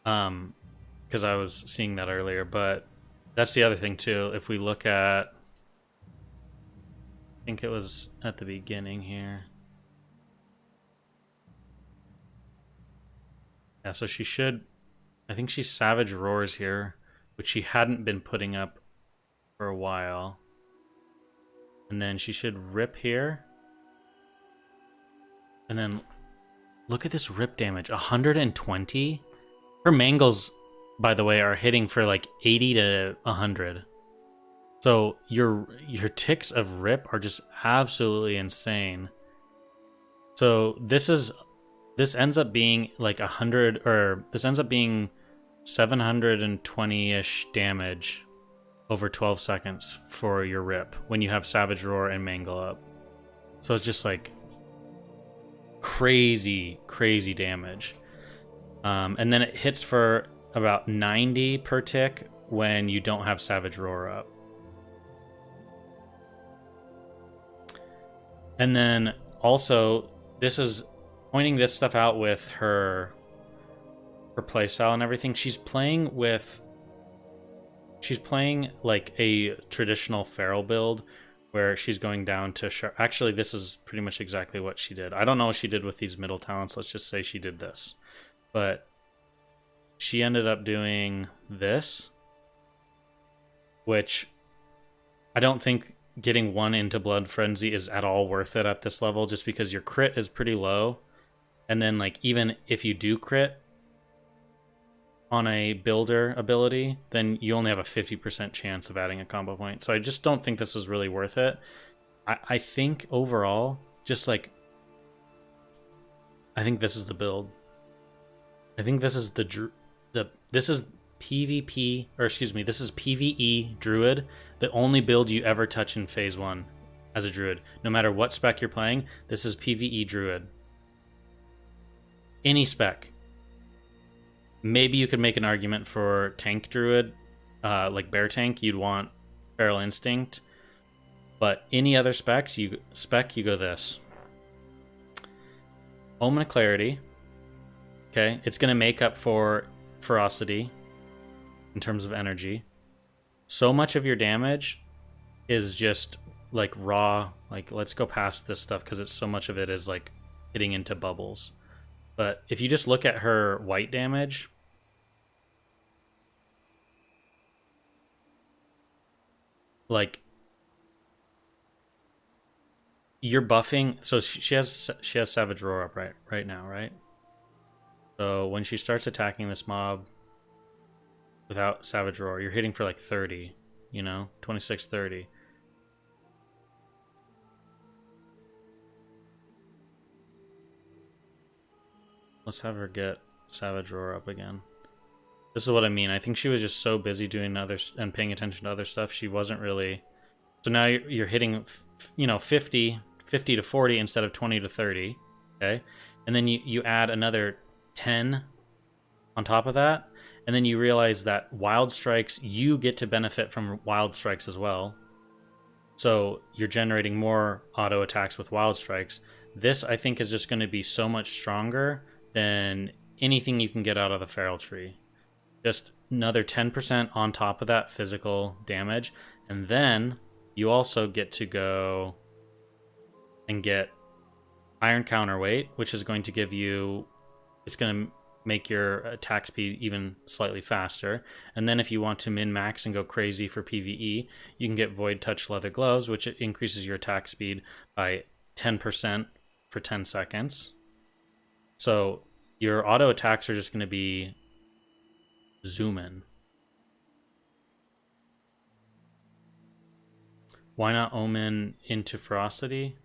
Because I was seeing that earlier. But that's the other thing too. If we look at, I think it was at the beginning here. Yeah, so she should. I think she Savage Roars here, which she hadn't been putting up for a while. And then she should rip here. And then look at this rip damage, 120. Her mangles, by the way, are hitting for like 80 to 100. So your ticks of rip are just absolutely insane. So this ends up being like 100, or this ends up being 720-ish damage over 12 seconds for your rip when you have Savage Roar and Mangle up. So it's just like crazy, crazy damage. And then it hits for about 90 per tick when you don't have Savage Roar up. And then also, this is pointing this stuff out with her playstyle and everything. She's playing like a traditional feral build where she's going down to actually, this is pretty much exactly what she did. I don't know what she did with these middle talents. Let's just say she did this. But she ended up doing this, which I don't think getting 1 into Blood Frenzy is at all worth it at this level, just because your crit is pretty low. And then, like, even if you do crit on a builder ability, then you only have a 50% chance of adding a combo point. So I just don't think this is really worth it. I think overall, just like, I think this is the build. I think this is this is PvP, or excuse me, this is PvE Druid, the only build you ever touch in Phase 1 as a Druid. No matter what spec you're playing, this is PvE Druid. Any spec. Maybe you could make an argument for Tank Druid, like Bear Tank, you'd want Feral Instinct. But any other specs, you go this. Omen of Clarity. Okay, it's going to make up for Ferocity in terms of energy. So much of your damage is just like raw, like let's go past this stuff because it's so much of it is like hitting into bubbles. But if you just look at her white damage, like you're buffing, so she has Savage Roar up right now, right? So when she starts attacking this mob without Savage Roar, you're hitting for like 30, you know, 26, 30. Let's have her get Savage Roar up again. This is what I mean. I think she was just so busy doing other and paying attention to other stuff. She wasn't really. So now you're hitting, you know, 50 to 40 instead of 20 to 30. Okay, and then you add another 10 on top of that, and then you realize that Wild Strikes, you get to benefit from Wild Strikes as well. So you're generating more auto attacks with Wild Strikes. This, I think, is just going to be so much stronger than anything you can get out of the Feral Tree. Just another 10% on top of that physical damage, and then you also get to go and get Iron Counterweight, which is going to give you, it's going to make your attack speed even slightly faster. And then if you want to min-max and go crazy for PvE, you can get Void Touch Leather Gloves, which increases your attack speed by 10% for 10 seconds. So your auto attacks are just going to be zooming. Why not Omen into Ferocity?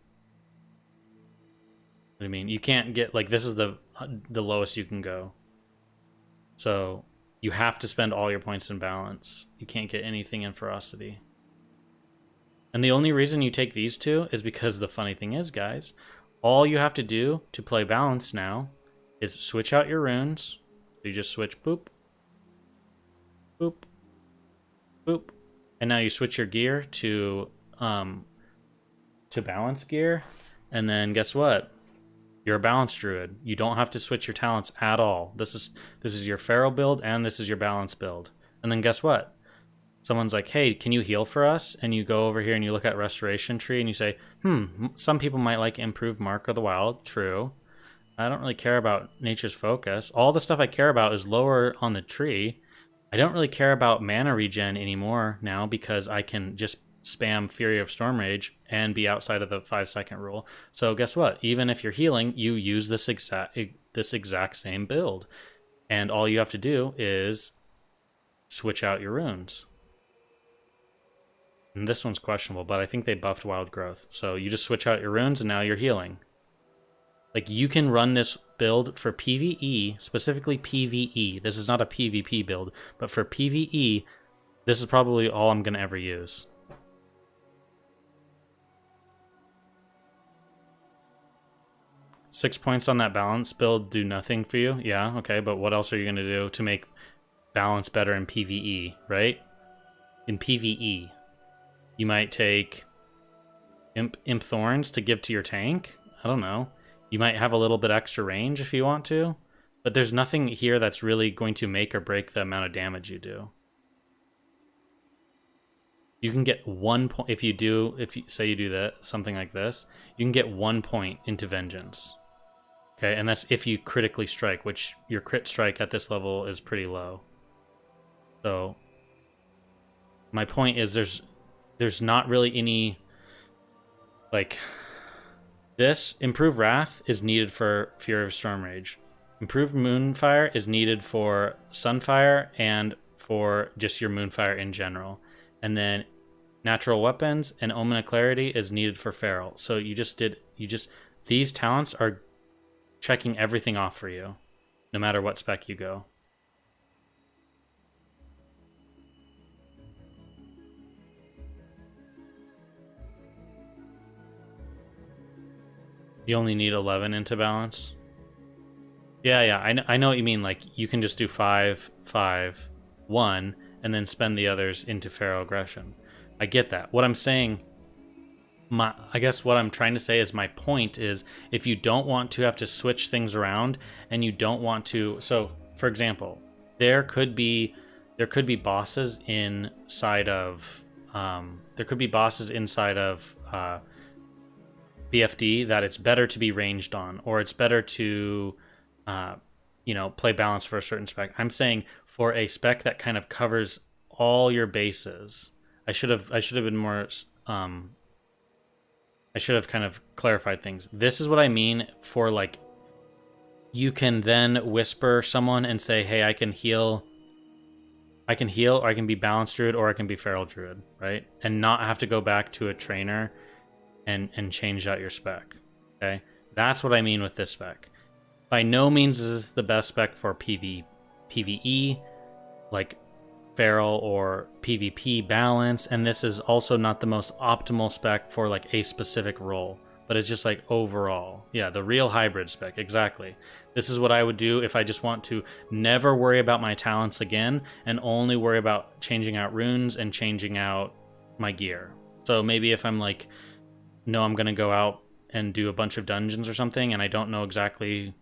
What do you mean? You can't get, like, this is the lowest you can go. So you have to spend all your points in balance. You can't get anything in Ferocity. And the only reason you take these two is because the funny thing is, guys, all you have to do to play balance now is switch out your runes. So you just switch boop, boop, boop. And now you switch your gear to balance gear. And then guess what? You're a balance druid. You don't have to switch your talents at all. This is your feral build and this is your balance build. And then guess what? Someone's like, hey, can you heal for us? And you go over here and you look at Restoration Tree and you say, some people might like Improved Mark of the Wild. True. I don't really care about Nature's Focus. All the stuff I care about is lower on the tree. I don't really care about mana regen anymore now because I can just spam Fury of Storm Rage and be outside of the 5-second rule. So guess what? Even if you're healing, you use this exact same build. And all you have to do is switch out your runes. And this one's questionable, but I think they buffed Wild Growth. So you just switch out your runes and now you're healing. Like, you can run this build for PvE, specifically PvE. This is not a PvP build, but for PvE, this is probably all I'm going to ever use. 6 points on that balance build do nothing for you? Yeah, okay, but what else are you going to do to make balance better in PvE, right? In PvE, you might take Imp Thorns to give to your tank. I don't know. You might have a little bit extra range if you want to, but there's nothing here that's really going to make or break the amount of damage you do. You can get 1 point if you say you do that, something like this, you can get 1 point into Vengeance. Okay, and that's if you critically strike, which your crit strike at this level is pretty low. So my point is there's not really any, like, this improved Wrath is needed for Fury of Storm Rage. Improved Moonfire is needed for Sunfire and for just your Moonfire in general. And then Natural Weapons and Omen of Clarity is needed for Feral. So these talents are checking everything off for you, no matter what spec you go. You only need 11 into balance. Yeah, I know what you mean. Like, you can just do 5, 5, 1, and then spend the others into Feral Aggression. I get that. What I'm saying, I guess what I'm trying to say is, my point is, if you don't want to have to switch things around, and you don't want to, so for example, there could be bosses inside of BFD that it's better to be ranged on, or it's better to play balance for a certain spec. I'm saying for a spec that kind of covers all your bases. I should have been more I should have kind of clarified things. This is what I mean for, like, you can then whisper someone and say, hey, I can heal, or I can be Balanced Druid, or I can be Feral Druid, right? And not have to go back to a trainer and change out your spec, okay? That's what I mean with this spec. By no means is this the best spec for PvE, like Feral or PvP balance, and this is also not the most optimal spec for, like, a specific role, but it's just, like, overall. Yeah, the real hybrid spec, exactly. This is what I would do if I just want to never worry about my talents again and only worry about changing out runes and changing out my gear. So maybe if I'm like, no, I'm going to go out and do a bunch of dungeons or something, and I don't know exactly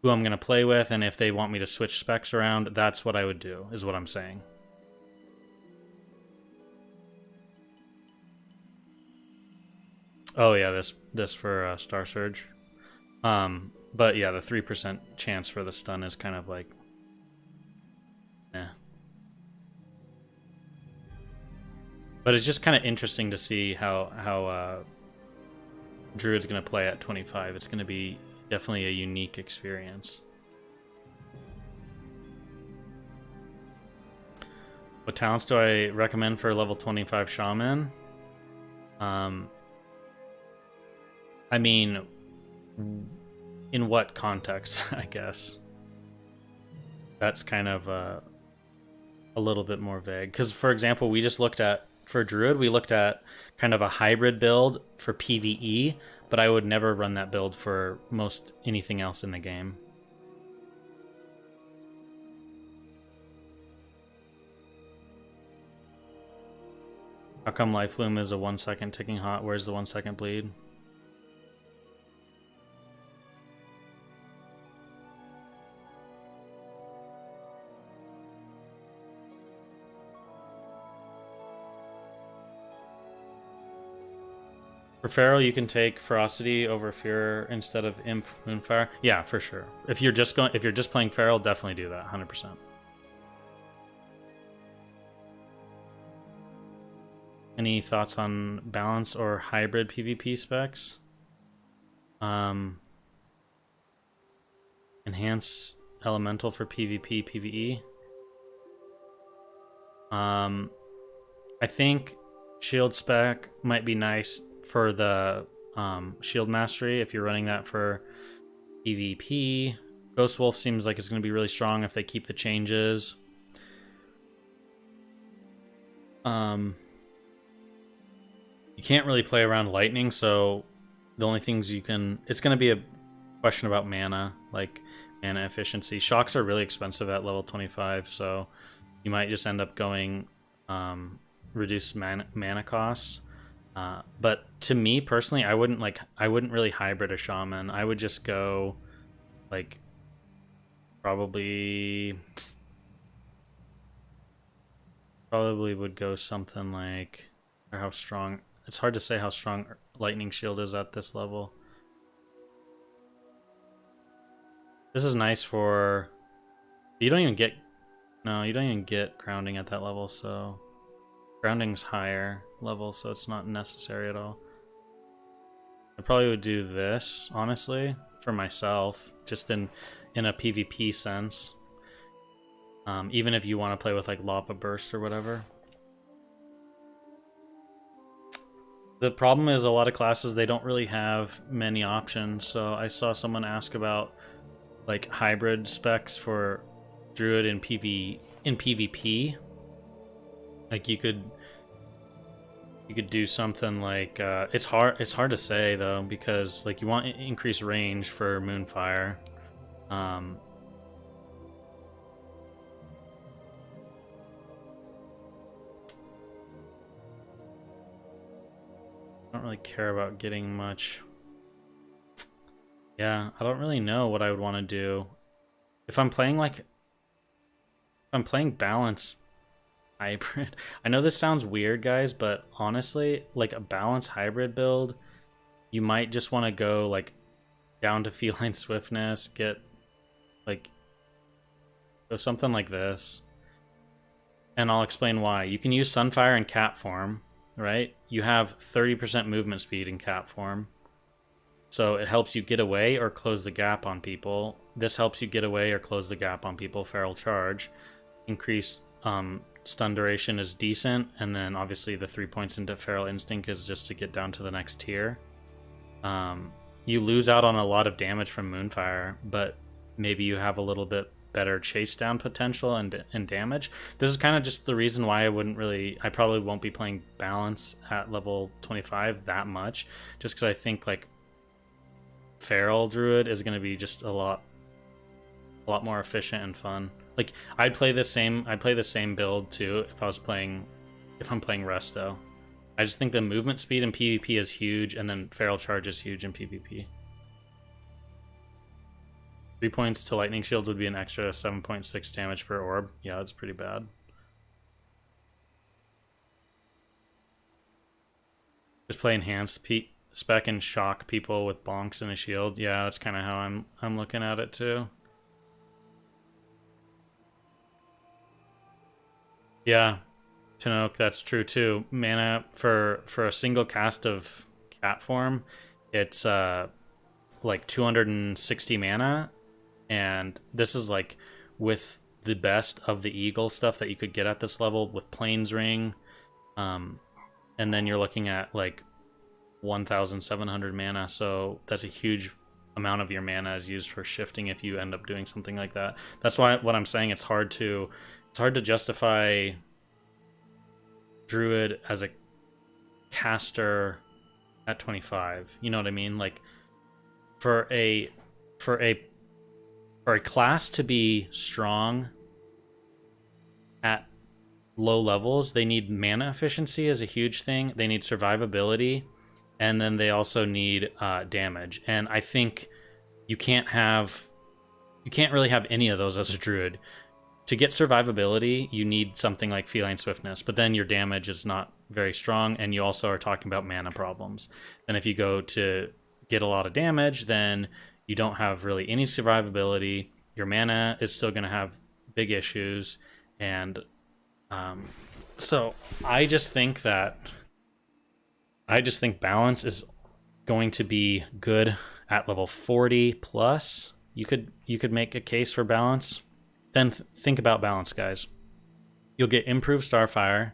who I'm going to play with, and if they want me to switch specs around, that's what I would do, is what I'm saying. Oh yeah, this for Star Surge. But yeah, the 3% chance for the stun is kind of like, eh. But it's just kind of interesting to see how Druid's gonna play at 25. It's gonna be definitely a unique experience. What talents do I recommend for level 25 Shaman? I mean, in what context, I guess? That's kind of a little bit more vague. Because, for example, we just looked at, for Druid, we looked at kind of a hybrid build for PvE, but I would never run that build for most anything else in the game. How come Life Loom is a 1 second ticking hot? Where's the 1 second bleed? For Feral, you can take Ferocity over Fear instead of Imp Moonfire. Yeah, for sure. If you're just playing Feral, definitely do that, 100%. Any thoughts on balance or hybrid PvP specs? Enhance Elemental for PvP, PvE. I think Shield spec might be nice for the Shield Mastery if you're running that for PvP. Ghost Wolf seems like it's going to be really strong if they keep the changes. You can't really play around lightning, so the only things you can... It's going to be question about mana, like mana efficiency. Shocks are really expensive at level 25, so you might just end up going reduced mana costs. But to me personally, I wouldn't really hybrid a shaman. I would just go like probably would go something like, or how strong, it's hard to say how strong lightning shield is at this level. This is nice for, you don't even get grounding at that level, so grounding's higher level, so it's not necessary at all. I probably would do this, honestly, for myself, just in a PvP sense. Even if you want to play with like Lava Burst or whatever. The problem is a lot of classes, they don't really have many options. So I saw someone ask about like hybrid specs for Druid in PvP. Like you could do something like it's hard to say though, because like you want increased range for Moonfire. I don't really care about getting much. Yeah, I don't really know what I would want to do. If I'm playing balance hybrid. I know this sounds weird, guys, but honestly, like a balance hybrid build, you might just want to go like down to feline swiftness, get like go something like this. And I'll explain why. You can use Sunfire in cat form, right? You have 30% movement speed in cat form. So it helps you get away or close the gap on people. This helps you get away or close the gap on people. Feral Charge. Increased stun duration is decent. And then obviously the 3 points into Feral Instinct is just to get down to the next tier. You lose out on a lot of damage from Moonfire, but maybe you have a little bit better chase down potential and damage. This is kind of just the reason why I probably won't be playing balance at level 25 that much, just because I think like Feral Druid is going to be just a lot more efficient and fun. Like I'd play the same build too if I'm playing Resto. I just think the movement speed in PvP is huge, and then Feral Charge is huge in PvP. 3 points to Lightning Shield would be an extra 7.6 damage per orb. Yeah, that's pretty bad. Just play enhanced spec and shock people with bonks and a shield. Yeah, that's kind of how I'm looking at it too. Yeah, Tanoke, that's true too. Mana for a single cast of cat form, it's like 260 mana. And this is like with the best of the Eagle stuff that you could get at this level with Plains Ring. And then you're looking at like 1,700 mana. So that's a huge amount of your mana is used for shifting if you end up doing something like that. That's why what I'm saying, it's hard to justify Druid as a caster at 25. You know what I mean? Like for a class to be strong at low levels, they need mana efficiency as a huge thing. They need survivability, and then they also need damage. And I think you can't really have any of those as a druid. To get survivability, you need something like Feline Swiftness, but then your damage is not very strong, and you also are talking about mana problems. And if you go to get a lot of damage, then you don't have really any survivability. Your mana is still going to have big issues. And so I just think balance is going to be good at level 40 plus. You could make a case for balance. Then think about balance, guys. You'll get improved Starfire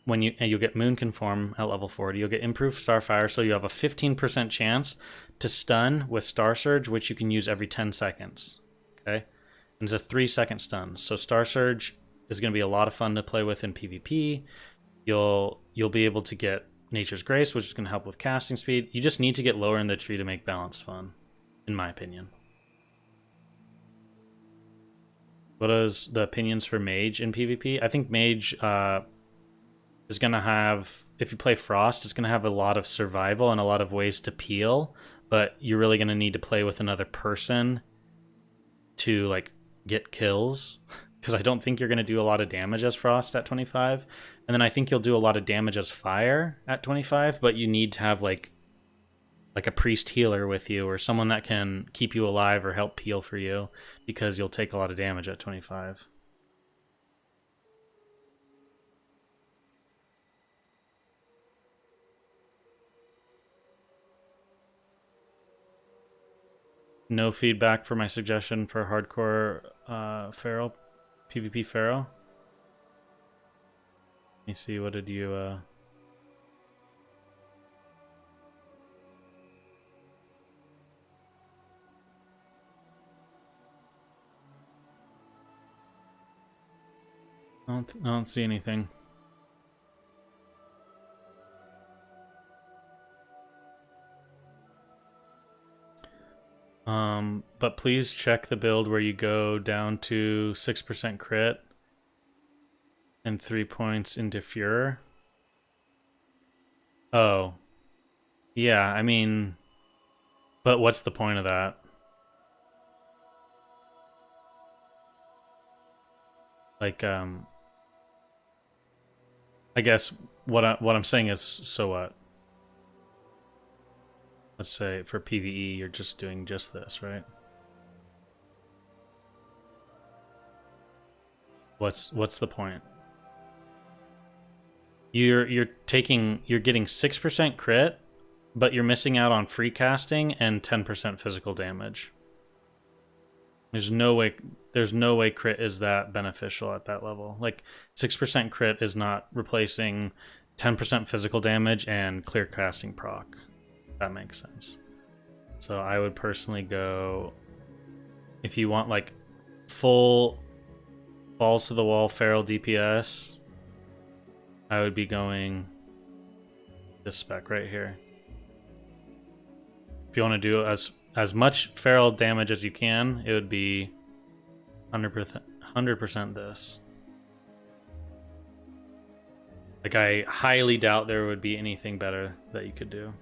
and you'll get Moon Conform at level 40. You'll get improved Starfire, so you have a 15% chance to stun with Star Surge, which you can use every 10 seconds. Okay? And it's a 3-second stun. So Star Surge is going to be a lot of fun to play with in PvP. You'll be able to get Nature's Grace, which is going to help with casting speed. You just need to get lower in the tree to make balance fun. in my opinion. What is the opinions for Mage in PvP? I think Mage is going to have, if you play Frost, it's going to have a lot of survival and a lot of ways to peel, but you're really going to need to play with another person to like get kills, because I don't think you're going to do a lot of damage as Frost at 25, and then I think you'll do a lot of damage as Fire at 25, but you need to have like a priest healer with you, or someone that can keep you alive or help peel for you, because you'll take a lot of damage at 25. No feedback for my suggestion for hardcore Feral, PvP Feral. Let me see, what did you... I don't see anything. But please check the build where you go down to 6% crit and 3 points into Furor. Oh. Yeah, I mean... But what's the point of that? Like, I guess what I'm saying is, so what? Let's say for PvE, you're just doing just this, right? What's the point? You're getting 6% crit, but you're missing out on free casting and 10% physical damage. There's no way crit is that beneficial at that level. Like 6% crit is not replacing 10% physical damage and clear casting proc. That makes sense. So I would personally go, if you want like full balls to the wall feral DPS, I would be going this spec right here. If you want to do as much feral damage as you can, it would be 100% this. Like, I highly doubt there would be anything better that you could do.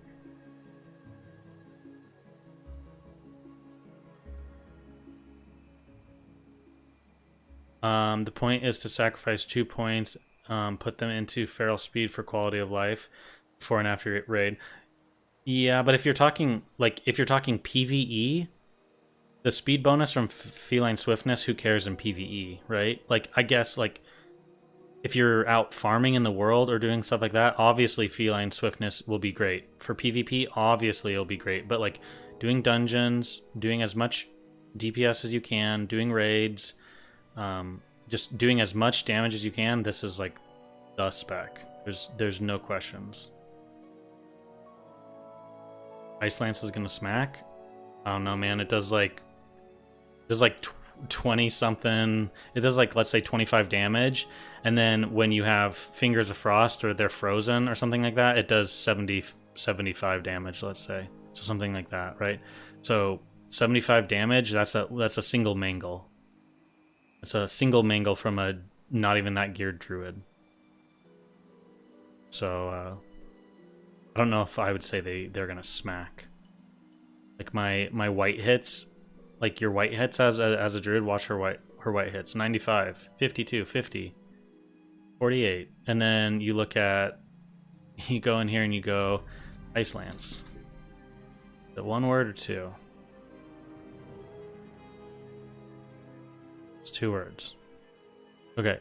The point is to sacrifice 2 points, put them into feral speed for quality of life before and after raid. Yeah, but if you're talking PvE, the speed bonus from feline swiftness, who cares in PvE, right? Like, I guess, like, if you're out farming in the world or doing stuff like that, obviously feline swiftness will be great. For PvP, obviously it'll be great. But, like, doing dungeons, doing as much DPS as you can, doing raids, just doing as much damage as you can, this is, like, the spec. There's no questions. Ice Lance is gonna smack? I don't know, man. It does like 20 something. It does like, let's say 25 damage, and then when you have Fingers of Frost or they're frozen or something like that, it does 75 damage, let's say. So something like that, right? So 75 damage, that's a single mangle. It's a single mangle from a not even that geared druid. So I don't know if I would say they're gonna smack. Like my white hits, like your white hits as a druid, watch her white hits. 95, 52, 50, 48. And then you look at, you go in here and you go Ice Lance. Is it one word or two? It's 2 words. Okay.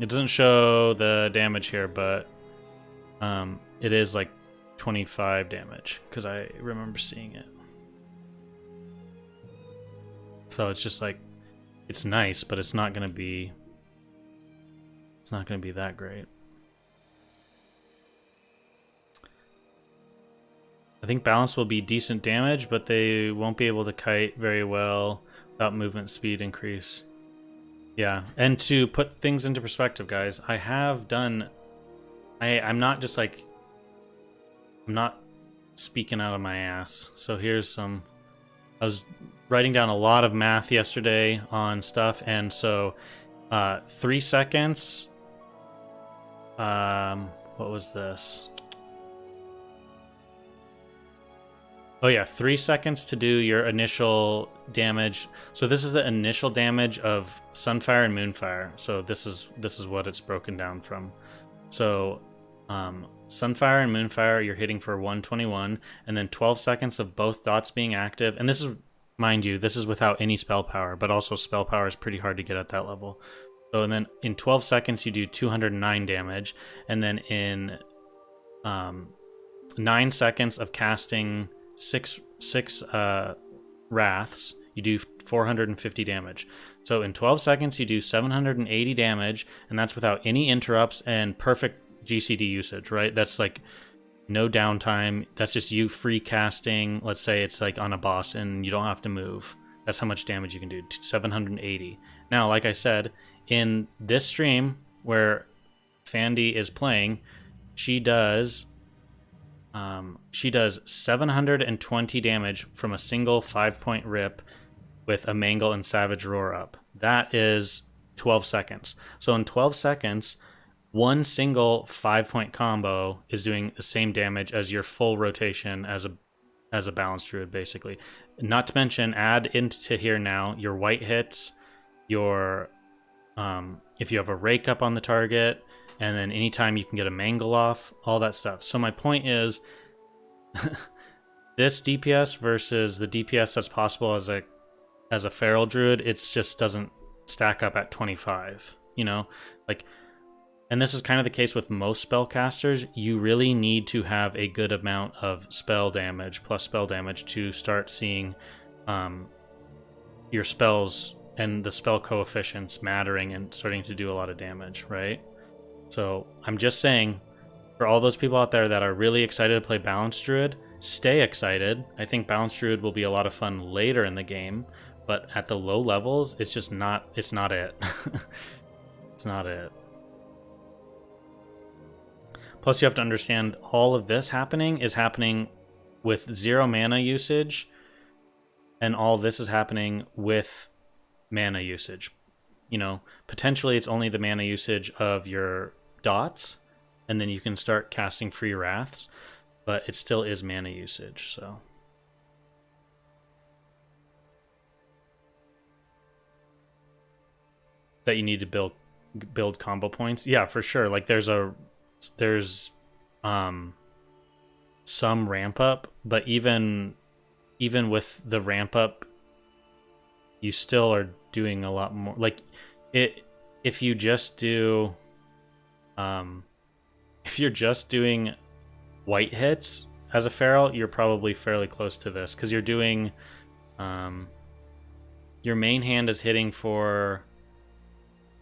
It doesn't show the damage here, but it is like 25 damage because I remember seeing it. So it's just like, it's nice, but it's not gonna be that great. I think balance will be decent damage, but they won't be able to kite very well without movement speed increase. Yeah, and to put things into perspective, guys, I have done... I'm not just like... I'm not speaking out of my ass. So here's some. I was writing down a lot of math yesterday on stuff, and so 3 seconds. What was this? Oh yeah, 3 seconds to do your initial damage. So this is the initial damage of Sunfire and Moonfire. So this is what it's broken down from. So Sunfire and Moonfire, you're hitting for 121, and then 12 seconds of both dots being active. And this is, mind you, this is without any spell power, but also spell power is pretty hard to get at that level. So, and then in 12 seconds, you do 209 damage, and then in 9 seconds of casting six wraths, you do 450 damage. So in 12 seconds, you do 780 damage, and that's without any interrupts and perfect GCD usage, right? That's like no downtime. That's just you free casting. Let's say it's like on a boss and you don't have to move. That's how much damage you can do, 780. Now, like I said, in this stream where Fandy is playing, she does 720 damage from a single 5-point rip with a Mangle and Savage Roar up. That is 12 seconds. So in 12 seconds, one single 5-point combo is doing the same damage as your full rotation as a balanced druid, basically. Not to mention, add into here now your white hits, your if you have a rake up on the target, and then anytime you can get a Mangle off, all that stuff. So my point is, this DPS versus the DPS that's possible as a feral druid, it just doesn't stack up at 25. You know, like, and this is kind of the case with most spellcasters. You really need to have a good amount of spell damage plus spell damage to start seeing your spells and the spell coefficients mattering and starting to do a lot of damage, right? So I'm just saying, for all those people out there that are really excited to play Balanced Druid, stay excited. I think Balanced Druid will be a lot of fun later in the game, but at the low levels, it's just not, it's not it. It's not it. Plus, you have to understand all of this is happening with 0 mana usage, and all this is happening with mana usage. You know, potentially it's only the mana usage of your dots, and then you can start casting free wraths, but it still is mana usage, so. That you need to build combo points. Yeah, for sure. Like there's some ramp up, but even with the ramp up, you still are doing a lot more. Like if you just do if you're just doing white hits as a feral, you're probably fairly close to this, because you're doing your main hand is hitting for,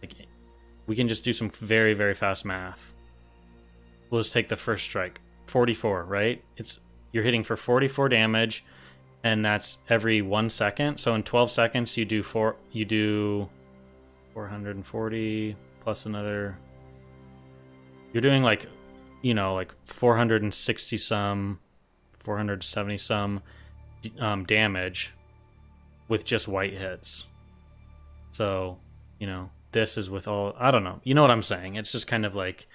like, we can just do some very, very fast math. We'll just take the first strike. 44, right? You're hitting for 44 damage, and that's every 1 second. So in 12 seconds, you do 440 plus another. You're doing like, like 460 some, 470 some damage with just white hits. So, this is with all, I don't know. You know what I'm saying? It's just kind of like,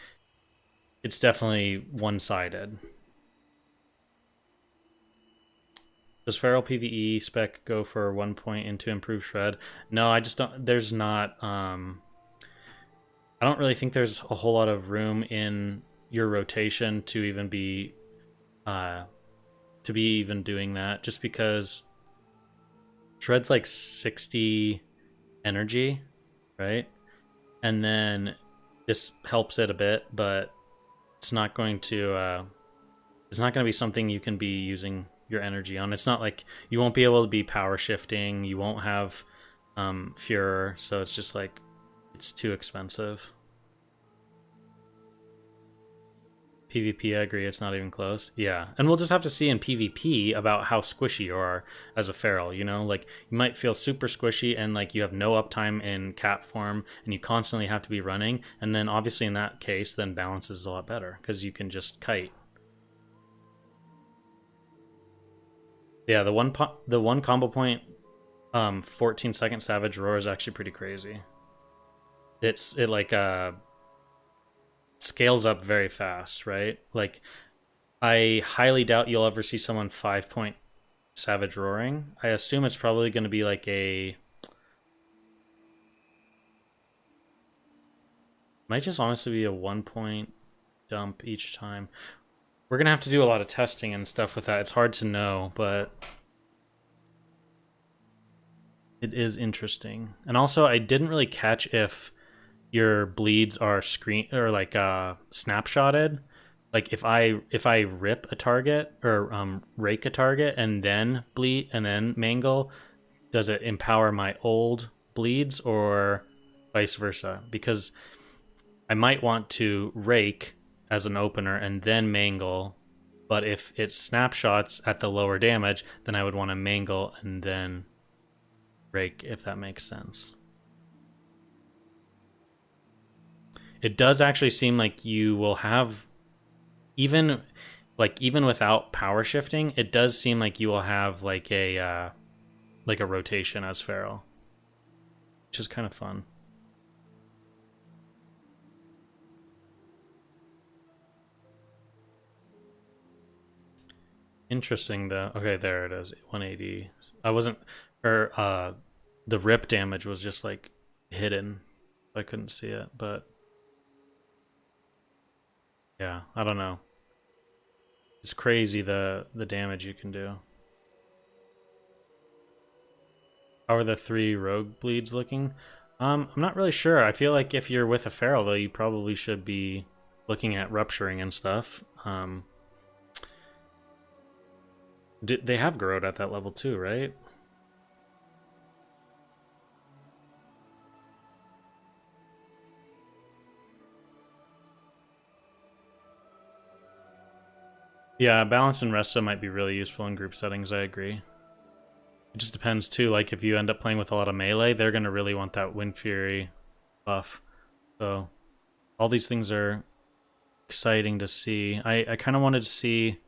it's definitely one-sided. Does Feral PvE spec go for 1 point into improved shred? No, I just don't. There's not. I don't really think there's a whole lot of room in your rotation to even be doing that. Just because shred's like 60 energy, right? And then this helps it a bit, but it's not going to. It's not going to be something you can be using your energy on. It's not like you won't be able to be power shifting, you won't have Furor, so it's just like, it's too expensive. PvP, I agree, it's not even close. Yeah, and we'll just have to see in PvP about how squishy you are as a feral, like you might feel super squishy and like you have no uptime in cat form and you constantly have to be running, and then obviously in that case then balance is a lot better because you can just kite. Yeah, the one combo point 14-second Savage Roar is actually pretty crazy. It like scales up very fast, right? Like I highly doubt you'll ever see someone 5-point Savage Roaring. I assume it's probably going to be like a might just honestly be a 1-point dump each time. We're going to have to do a lot of testing and stuff with that. It's hard to know, but it is interesting. And also I didn't really catch if your bleeds are screen or like snapshotted. Like if I rip a target or rake a target and then bleed and then mangle, does it empower my old bleeds or vice versa? Because I might want to rake as an opener and then mangle, but if it snapshots at the lower damage, then I would want to mangle and then rake, if that makes sense. It does actually seem like you will have, even without power shifting, it does seem like you will have like a rotation as Feral, which is kind of fun. Interesting though. Okay, there it is. 180. I wasn't, or the rip damage was just like hidden. I couldn't see it, but yeah, I don't know. It's crazy the damage you can do. How are the 3 rogue bleeds looking? I'm not really sure. I feel like if you're with a feral though, you probably should be looking at rupturing and stuff. They have Garrod at that level too, right? Yeah, balance and resto might be really useful in group settings, I agree. It just depends too, like if you end up playing with a lot of melee, they're going to really want that Wind Fury buff. So all these things are exciting to see. I kind of wanted to see...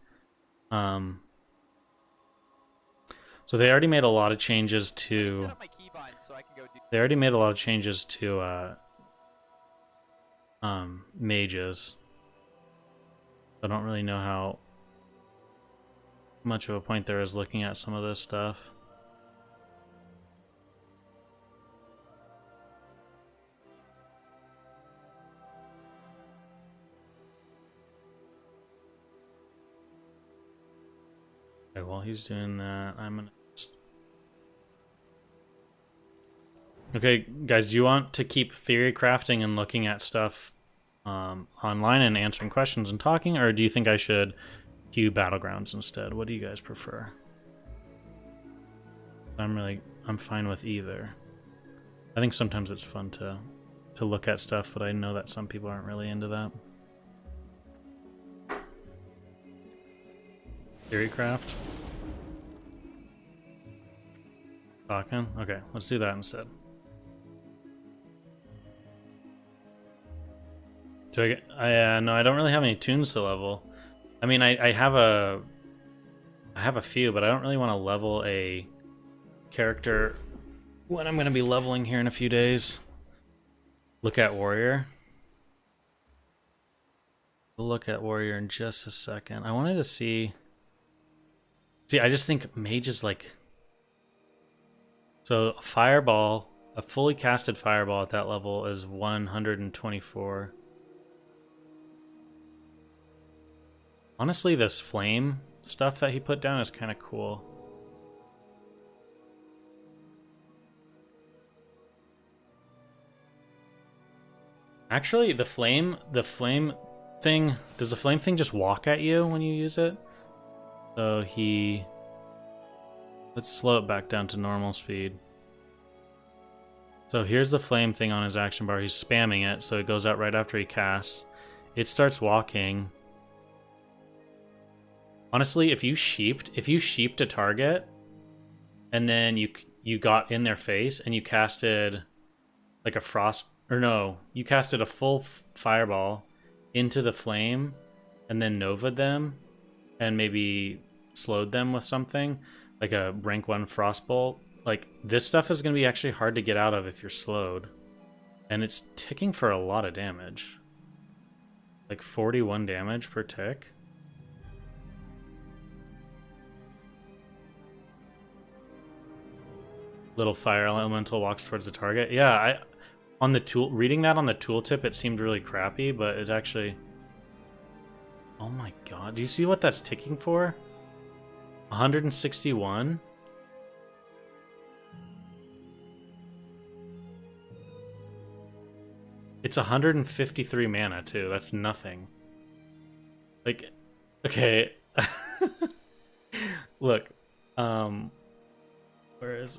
So they already made a lot of changes to... They already made a lot of changes to mages. I don't really know how much of a point there is looking at some of this stuff. Okay, while he's doing that, I'm gonna... Okay, guys, do you want to keep theory crafting and looking at stuff online and answering questions and talking, or do you think I should queue Battlegrounds instead? What do you guys prefer? I'm fine with either. I think sometimes it's fun to look at stuff, but I know that some people aren't really into that. Theorycraft? Talking? Okay, let's do that instead. Do I get... no, I don't really have any tunes to level. I mean, I have a few, but I don't really want to level a character when I'm going to be leveling here in a few days. Look at Warrior. We'll look at Warrior in just a second. I wanted to see... See, I just think Mage is like... So, a Fireball, a fully casted Fireball at that level is 124. Honestly, this flame stuff that he put down is kind of cool. Actually, the flame thing, does the flame thing just walk at you when you use it? So let's slow it back down to normal speed. So here's the flame thing on his action bar. He's spamming it, so it goes out right after he casts. It starts walking. Honestly, if you sheeped a target, and then you got in their face and you casted like a frost, or no, you casted a full fireball into the flame, and then nova'd them, and maybe slowed them with something, like a rank 1 frostbolt, like this stuff is going to be actually hard to get out of if you're slowed. And it's ticking for a lot of damage. Like 41 damage per tick. Little fire elemental walks towards the target. Yeah, on the tool, reading that on the tooltip, it seemed really crappy, but it actually... Oh my god, do you see what that's ticking for? 161? It's 153 mana too, that's nothing. Like, okay. Look,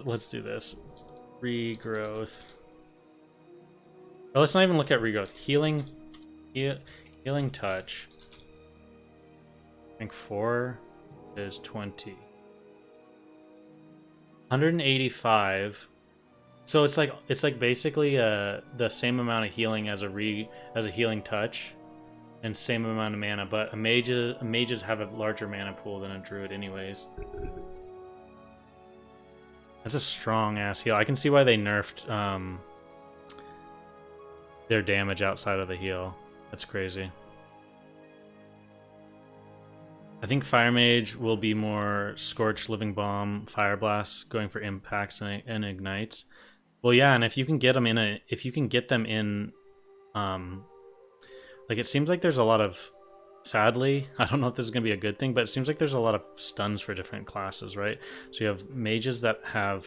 let's do this. Regrowth. Oh, let's not even look at regrowth. Healing touch. Rank 4 is 20. 185. So it's like basically the same amount of healing as a healing touch, and same amount of mana. But mages have a larger mana pool than a druid, anyways. That's a strong ass heal. I can see why they nerfed their damage outside of the heal. That's crazy. I think Fire Mage will be more Scorch, Living Bomb, Fire Blast, going for impacts and ignites. Well, yeah, and if you can get them in, like it seems like there's a lot of, sadly, I don't know if this is gonna be a good thing, but it seems like there's a lot of stuns for different classes, right? So you have mages that have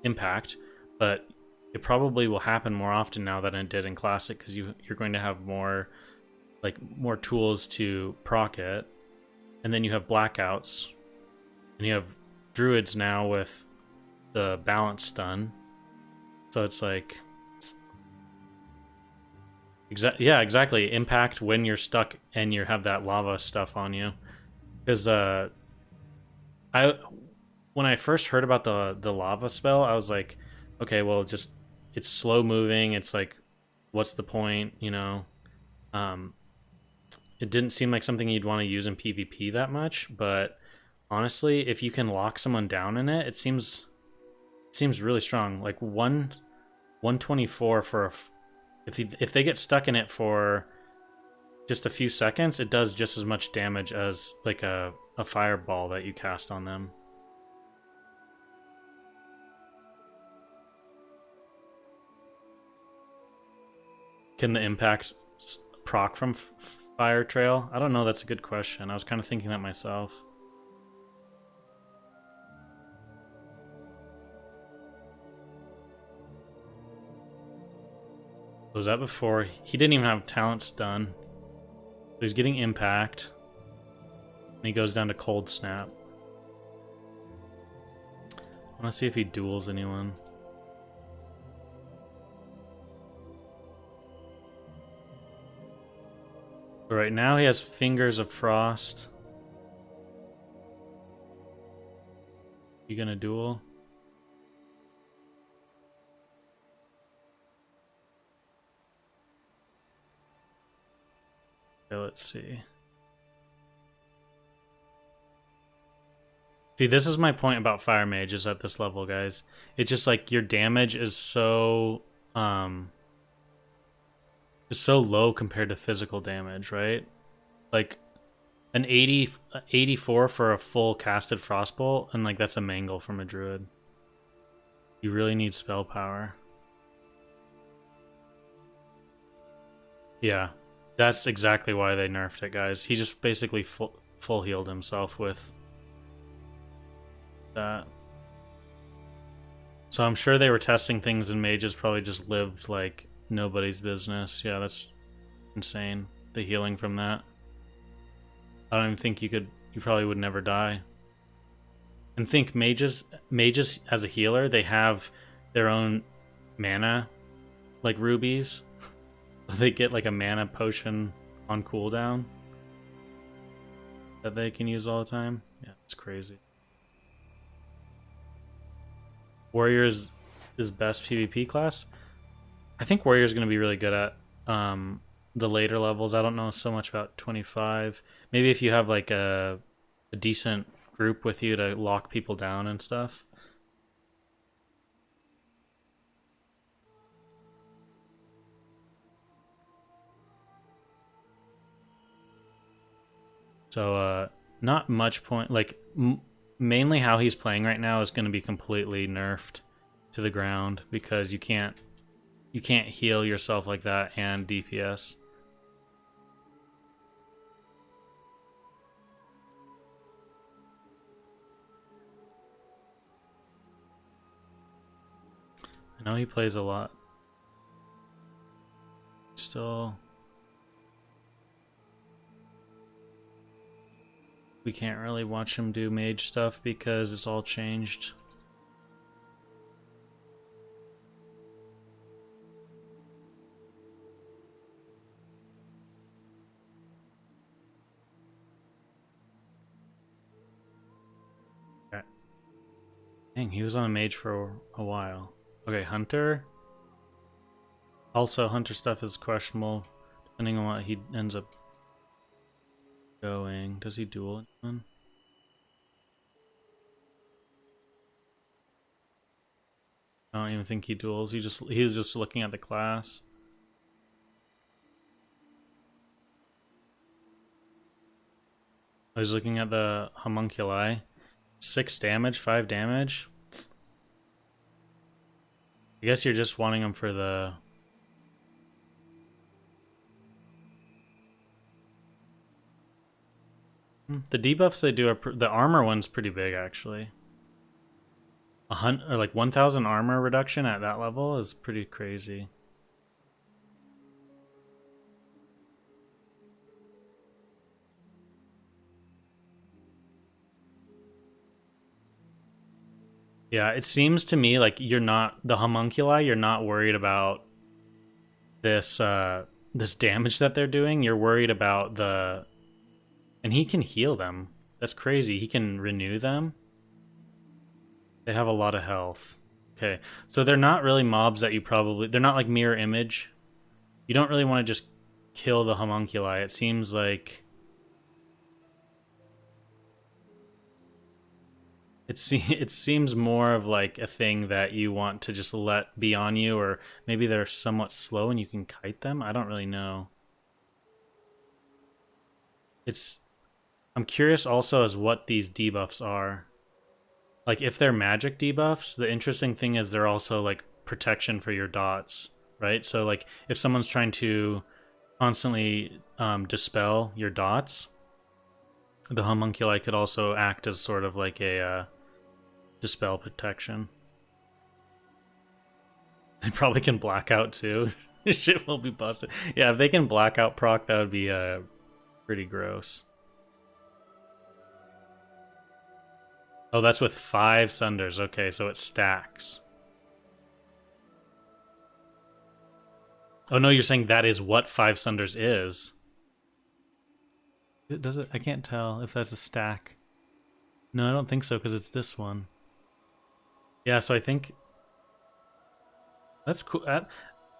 impact, but it probably will happen more often now than it did in Classic, because you're going to have more tools to proc it, and then you have blackouts, and you have druids now with the balance stun, so it's like exactly impact when you're stuck and you have that lava stuff on you. Because when I first heard about the lava spell, I was like, okay, well, it's slow moving, it's like, what's the point, you know? It didn't seem like something you'd want to use in PvP that much, but honestly, if you can lock someone down in it, it seems really strong. Like 124 for if they get stuck in it for just a few seconds, it does just as much damage as like a fireball that you cast on them. Can the impact proc from Fire Trail? I don't know, that's a good question. I was kind of thinking that myself. Was that before? He didn't even have talent stun. So he's getting impact. And he goes down to cold snap. I want to see if he duels anyone. But right now he has Fingers of Frost. You gonna duel? Okay, let's see. See, this is my point about Fire Mages at this level, guys. It's just like your damage is so low compared to physical damage, right? Like an 84 for a full casted Frostbolt, and like that's a mangle from a druid. You really need spell power. Yeah, that's exactly why they nerfed it, guys. He just basically full healed himself with that. So I'm sure they were testing things, and mages probably just lived like nobody's business. Yeah, that's insane. The healing from that. I don't even think you probably would never die. And think mages as a healer, they have their own mana, like rubies. They get like a mana potion on cooldown that they can use all the time. Yeah, it's crazy. Warrior is best PvP class. I think Warrior is going to be really good at the later levels. I don't know so much about 25. Maybe if you have like a decent group with you to lock people down and stuff. So not much point, like mainly how he's playing right now is going to be completely nerfed to the ground because you can't heal yourself like that and DPS. I know he plays a lot. Still, we can't really watch him do mage stuff because it's all changed. Okay. Dang, he was on a mage for a while. Okay, Hunter. Also, Hunter stuff is questionable, depending on what he ends up going. Does he duel anyone? I don't even think he duels. He's just looking at the class. I was looking at the homunculi. 6 damage, 5 damage. I guess you're just wanting them for the... The debuffs they do are... The armor one's pretty big, actually. Or like 1,000 armor reduction at that level is pretty crazy. Yeah, it seems to me like you're not... The homunculi, you're not worried about this this damage that they're doing. You're worried about the... And he can heal them. That's crazy. He can renew them. They have a lot of health. Okay, so they're not really mobs that you probably... They're not like mirror image. You don't really want to just kill the homunculi. It seems like... It seems more of like a thing that you want to just let be on you, or maybe they're somewhat slow and you can kite them. I don't really know. I'm curious also as what these debuffs are. Like if they're magic debuffs, the interesting thing is they're also like protection for your dots, right? So like if someone's trying to constantly dispel your dots, the homunculi could also act as sort of like a dispel protection. They probably can blackout too. Shit will be busted. Yeah, if they can blackout proc, that would be pretty gross. Oh, that's with 5 sunders. Okay, so it stacks. Oh no, you're saying that is what 5 sunders is. Does it? I can't tell if that's a stack. No, I don't think so, because it's this one. Yeah, so I think that's cool.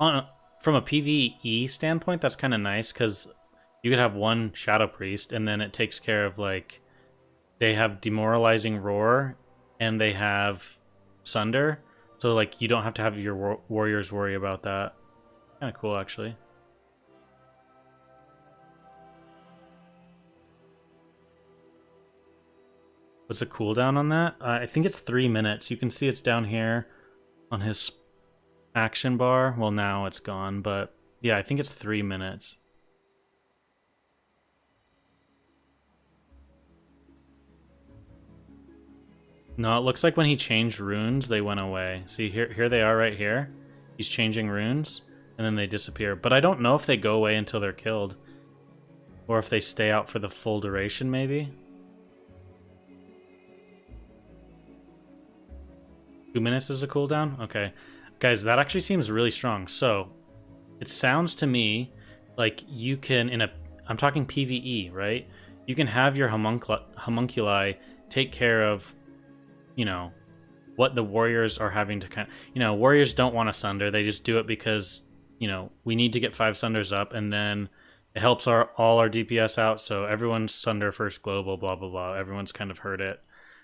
From a PvE standpoint, that's kind of nice, because you could have one Shadow Priest, and then it takes care of, like, they have Demoralizing Roar, and they have Sunder, so, like, you don't have to have your warriors worry about that. Kind of cool, actually. What's the cooldown on that? I think it's 3 minutes. You can see it's down here on his action bar. Well, now it's gone, but yeah, I think it's 3 minutes. No, it looks like when he changed runes, they went away. See, here they are right here. He's changing runes, and then they disappear. But I don't know if they go away until they're killed. Or if they stay out for the full duration, maybe. 2 minutes is a cooldown? Okay. Guys, that actually seems really strong. So, it sounds to me like you can, I'm talking PvE, right? You can have your homunculi take care of, you know, what the warriors are having to kind of... You know, warriors don't want to sunder. They just do it because, you know, we need to get 5 sunders up, and then It helps all our DPS out, so everyone's Sunder first global, blah blah blah. Everyone's kind of heard it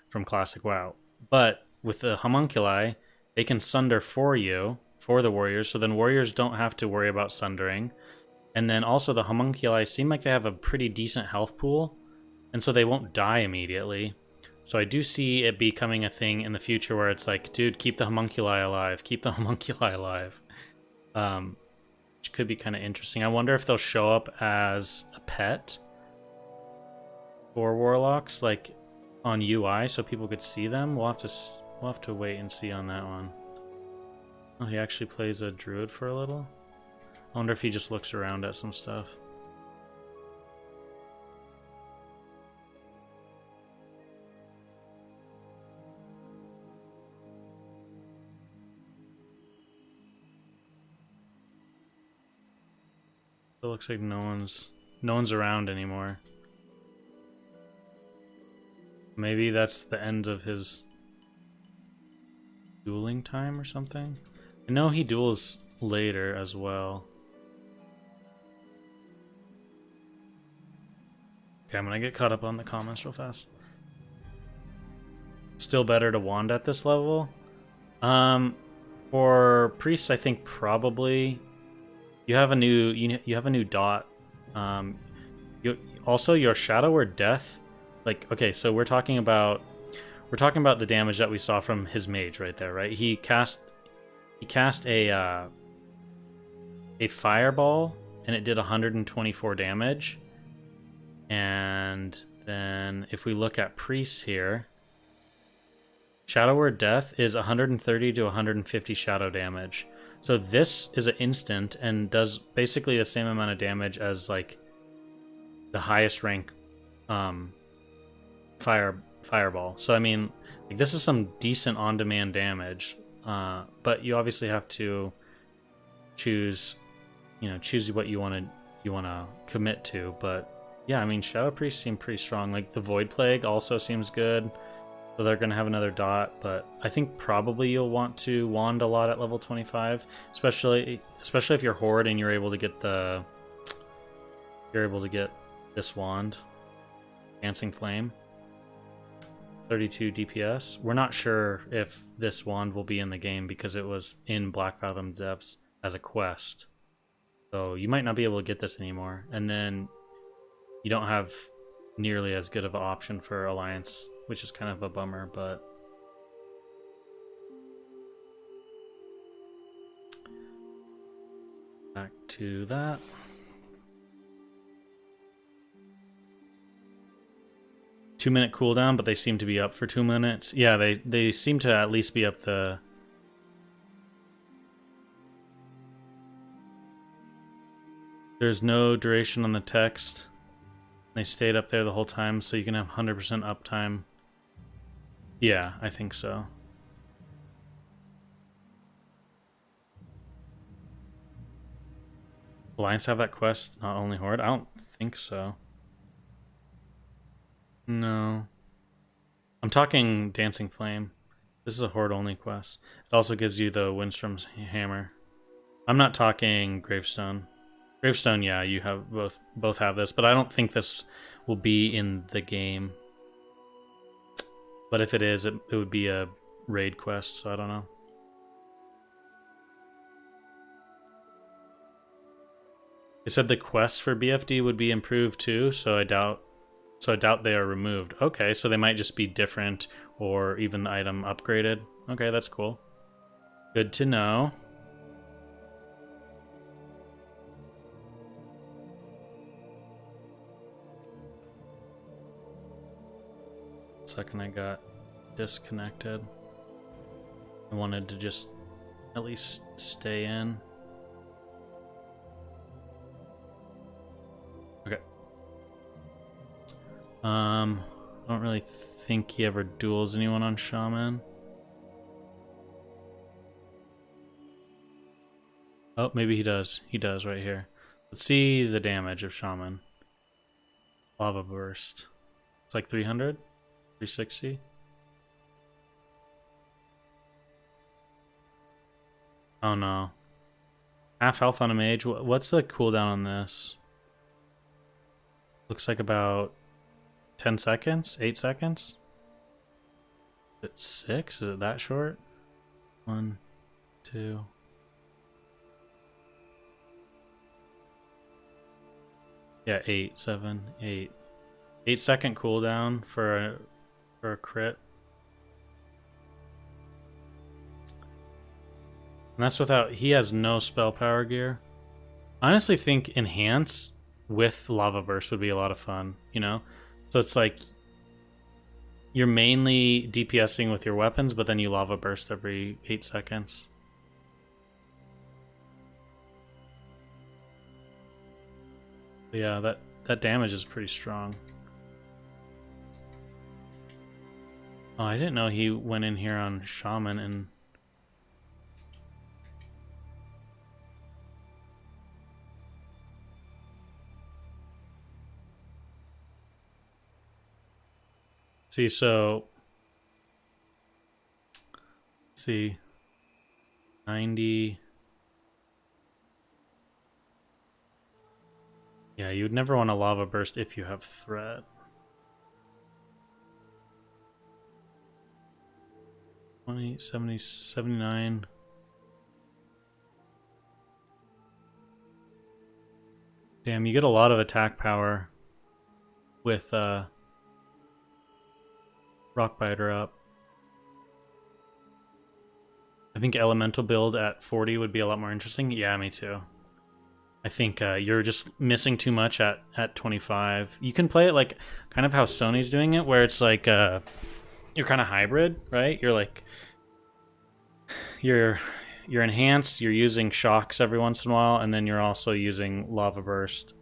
from classic WoW. But with the homunculi, they can sunder for you, for the warriors, so then warriors don't have to worry about sundering. And then also the homunculi seem like they have a pretty decent health pool, and so they won't die immediately. So I do see it becoming a thing in the future where it's like, dude, keep the homunculi alive, keep the homunculi alive. Which could be kind of interesting. I wonder if they'll show up as a pet for warlocks, like on UI, so people could see them. We'll have to wait and see on that one. Oh, he actually plays a druid for a little. I wonder if he just looks around at some stuff. It looks like no one's around anymore. Maybe that's the end of his dueling time or something. I know he duels later as well. Okay, I'm gonna get caught up on the comments real fast. Still better to wand at this level. For priests, I think probably you have a new dot. Also your shadow or death. Like, okay, so we're talking about the damage that we saw from his mage right there, right? He cast a fireball and it did 124 damage. And then if we look at priests here, Shadow Word Death is 130 to 150 shadow damage. So this is an instant and does basically the same amount of damage as like the highest rank fireball. So I mean, like, this is some decent on-demand damage, but you obviously have to choose what you want to commit to. But yeah, I mean, Shadow Priests seem pretty strong. Like the Void Plague also seems good. So they're going to have another dot, but I think probably you'll want to wand a lot at level 25, especially if you're Horde and you're able to get this wand, Dancing Flame, 32 DPS. We're not sure if this wand will be in the game because it was in Black Fathom Depths as a quest. So you might not be able to get this anymore, and then you don't have nearly as good of an option for Alliance, which is kind of a bummer, but back to that. Two-minute cooldown, but they seem to be up for 2 minutes. Yeah, they seem to at least be up the... There's no duration on the text. They stayed up there the whole time, so you can have 100% uptime. Yeah, I think so. Alliance have that quest, not only Horde? I don't think so. No. I'm talking Dancing Flame. This is a Horde-only quest. It also gives you the Windstrom's Hammer. I'm not talking Gravestone. Gravestone, yeah, you have both have this, but I don't think this will be in the game. But if it is, it would be a raid quest, so I don't know. They said the quests for BFD would be improved too, so I doubt they are removed. Okay, so they might just be different or even the item upgraded. Okay, that's cool. Good to know. Second I got disconnected. I wanted to just at least stay in. Okay. I don't really think he ever duels anyone on Shaman. Oh, maybe he does. He does right here. Let's see the damage of Shaman. Lava Burst. It's like 300? 360? Oh no. Half health on a mage. What's the cooldown on this? looks like about 10 seconds, 8 seconds. Is it 6? Is it that short? 1, 2. Yeah, 8, 7, 8. 8-second cooldown for a crit. And that's without, he has no spell power gear. I honestly think enhance with lava burst would be a lot of fun, you know? So it's like you're mainly DPSing with your weapons, but then you lava burst every 8 seconds. But yeah, that damage is pretty strong. Oh, I didn't know he went in here on Shaman and... See, so... Let's see... 90... Yeah, you would never want to lava burst if you have threat. 20, 70, 79. Damn, you get a lot of attack power with Rockbiter up. I think elemental build at 40 would be a lot more interesting. Yeah, me too. I think you're just missing too much at 25. You can play it like kind of how Sony's doing it, where it's like you're kind of hybrid, right? You're like you're enhanced. You're using shocks every once in a while, and then you're also using lava burst.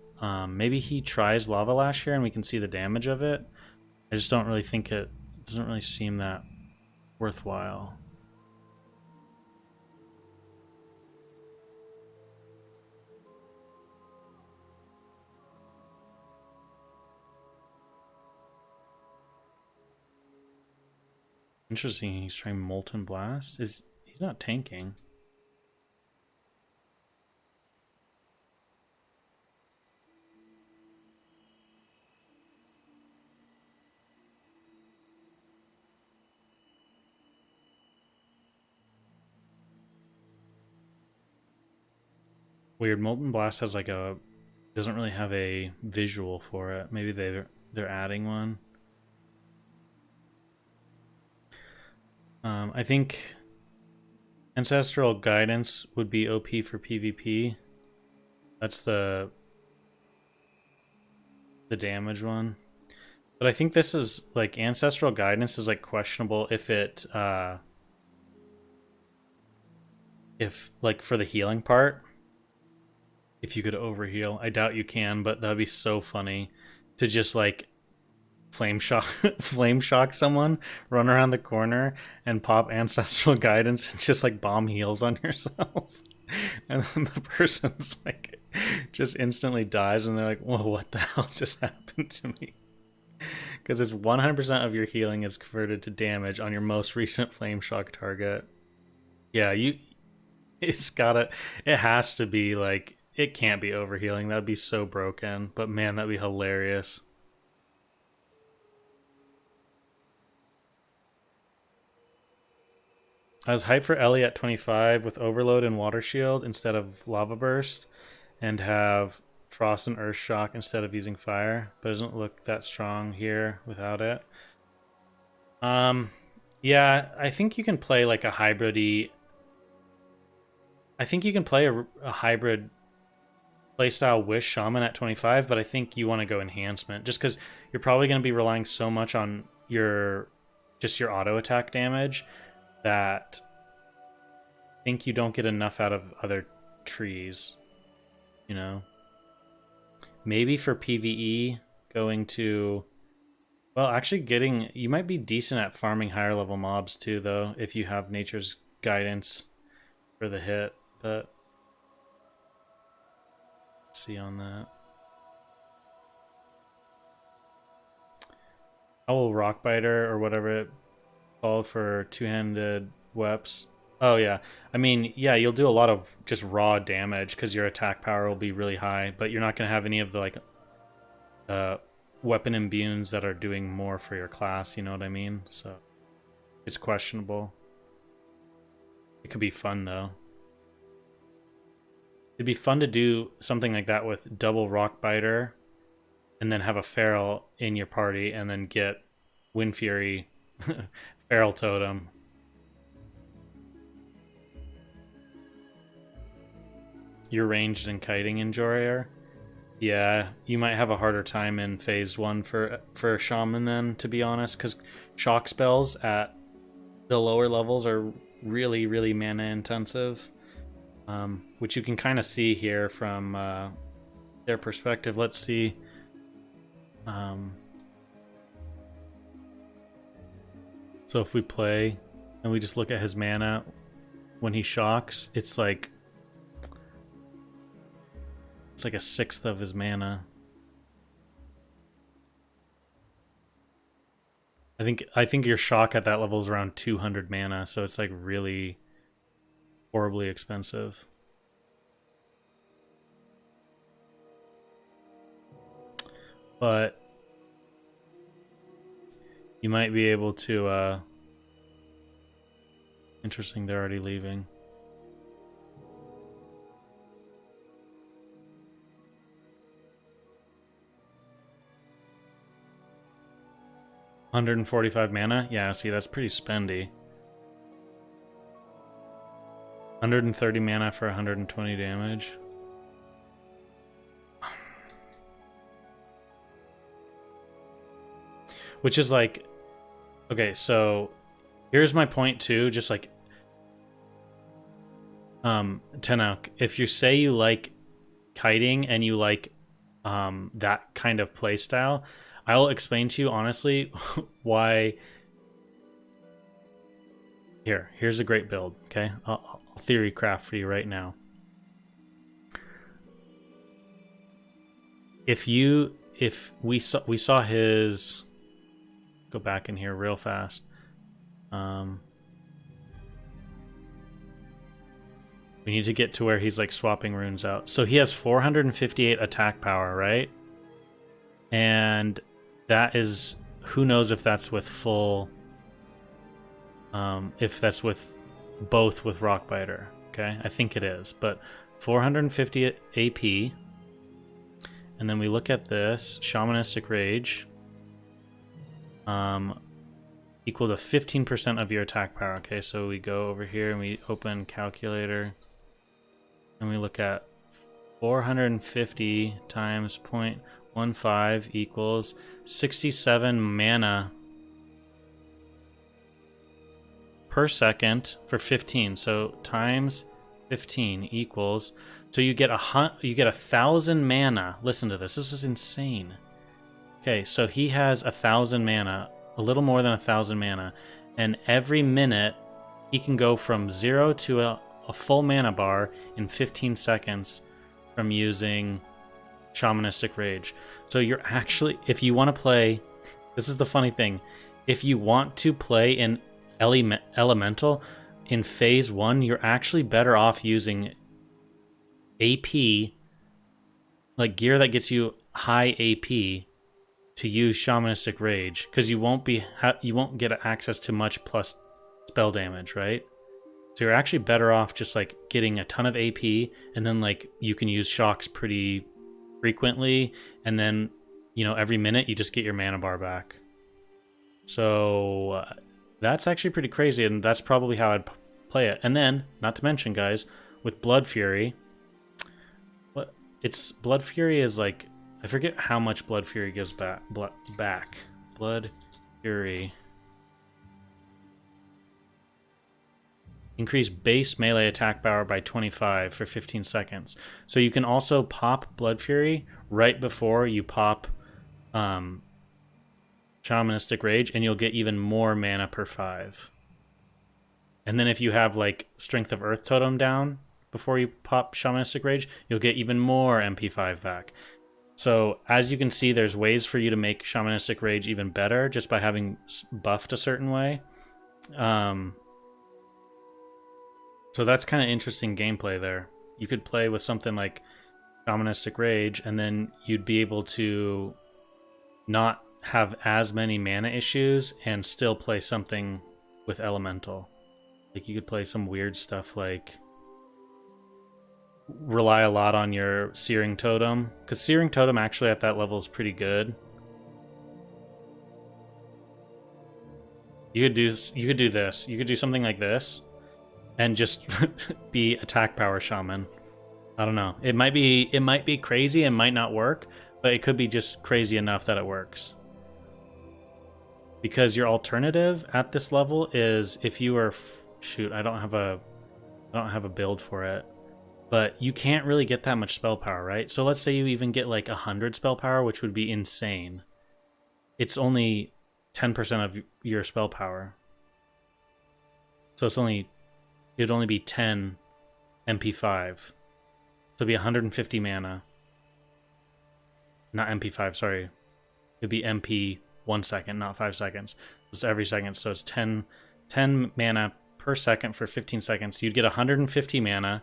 Maybe he tries lava lash here, and we can see the damage of it. I just don't really think it doesn't really seem that worthwhile. Interesting, he's trying Molten Blast. He's not tanking. Weird, Molten Blast has like a doesn't really have a visual for it. Maybe they're adding one. I think Ancestral Guidance would be OP for PvP. That's the damage one. But I think this is like Ancestral Guidance is like questionable if it if like for the healing part, if you could overheal. I doubt you can, but that'd be so funny to just like flame shock someone, run around the corner and pop Ancestral Guidance and just like bomb heals on yourself. And then the person's like just instantly dies and they're like, whoa, what the hell just happened to me? Because it's 100% of your healing is converted to damage on your most recent flame shock target. Yeah, it has to be like, it can't be overhealing. That'd be so broken. But man, that'd be hilarious. I was hyped for Ellie at 25 with Overload and Water Shield instead of Lava Burst, and have Frost and Earth Shock instead of using Fire, but it doesn't look that strong here without it. Yeah, I think you can play like a hybrid-y... I think you can play a hybrid playstyle with Shaman at 25, but I think you want to go Enhancement, just because you're probably going to be relying so much on your auto attack damage that I think you don't get enough out of other trees, you know? Maybe for PvE, going to... Well, actually you might be decent at farming higher level mobs too, though, if you have Nature's Guidance for the hit, but... Let's see on that. How will Rockbiter, or whatever it called for two-handed weps? Oh yeah, I mean, yeah, you'll do a lot of just raw damage because your attack power will be really high, but you're not going to have any of the like weapon imbues that are doing more for your class, you know what I mean? So it's questionable. It could be fun though. It'd be fun to do something like that with double Rock Biter and then have a Feral in your party and then get Wind Fury Feral Totem. You're ranged and kiting in Jorrier? Yeah, you might have a harder time in phase 1 for a shaman then, to be honest, because shock spells at the lower levels are really, really mana intensive, which you can kind of see here from their perspective. Let's see. So if we play and we just look at his mana when he shocks, it's like a sixth of his mana. I think your shock at that level is around 200 mana, so it's like really horribly expensive. But you might be able to interesting, they're already leaving. $145 mana? Yeah, see, that's pretty spendy. 130 mana for 120 damage. Which is like... Okay, so... Here's my point too, just like... Tenok, if you say you like kiting and you like that kind of playstyle, I'll explain to you honestly why. Here's a great build, okay? I'll theory craft for you right now. If we saw his, go back in here real fast. We need to get to where he's like swapping runes out. So he has 458 attack power, right? And that is, who knows if that's with full, if that's with both with Rock Biter. Okay, I think it is, but 450 AP. And then we look at this Shamanistic Rage, equal to 15% of your attack power. Okay, so we go over here and we open calculator, and we look at 450 times 0.15 equals 67 mana per second for 15. So times 15 equals, so you get 1,000 mana. Listen to this. This is insane. Okay, so he has 1,000 mana, a little more than 1,000 mana, and every minute he can go from 0 to a full mana bar in 15 seconds from using Shamanistic Rage. So you're actually, if you want to play, this is the funny thing, if you want to play in Elemental in phase 1, you're actually better off using AP, like gear that gets you high AP, to use Shamanistic Rage, because you won't get access to much plus spell damage, right? So you're actually better off just like getting a ton of AP, and then like you can use shocks pretty frequently, and then, you know, every minute you just get your mana bar back. So that's actually pretty crazy, and that's probably how I'd play it. And then, not to mention, guys, with Blood Fury, Blood Fury is like, I forget how much Blood Fury gives back. Blood Fury. Increase base melee attack power by 25 for 15 seconds. So you can also pop Blood Fury right before you pop Shamanistic Rage, and you'll get even more mana per 5. And then if you have like Strength of Earth Totem down before you pop Shamanistic Rage, you'll get even more MP5 back. So as you can see, there's ways for you to make Shamanistic Rage even better just by having buffed a certain way. So that's kind of interesting gameplay there. You could play with something like Shamanistic Rage, and then you'd be able to not have as many mana issues and still play something with elemental. Like you could play some weird stuff like rely a lot on your Searing Totem, because Searing Totem actually at that level is pretty good. You could do this. You could do something like this, and just be attack power shaman. I don't know. It might be crazy and might not work, but it could be just crazy enough that it works. Because your alternative at this level is if you were shoot, I don't have a build for it. But you can't really get that much spell power, right? So let's say you even get like 100 spell power, which would be insane. It's only 10% of your spell power. So it'd only be 10 MP5. So it'd be 150 mana. Not MP5, sorry. It'd be MP 1 second, not 5 seconds. It's every second, so it's 10 mana per second for 15 seconds. You'd get 150 mana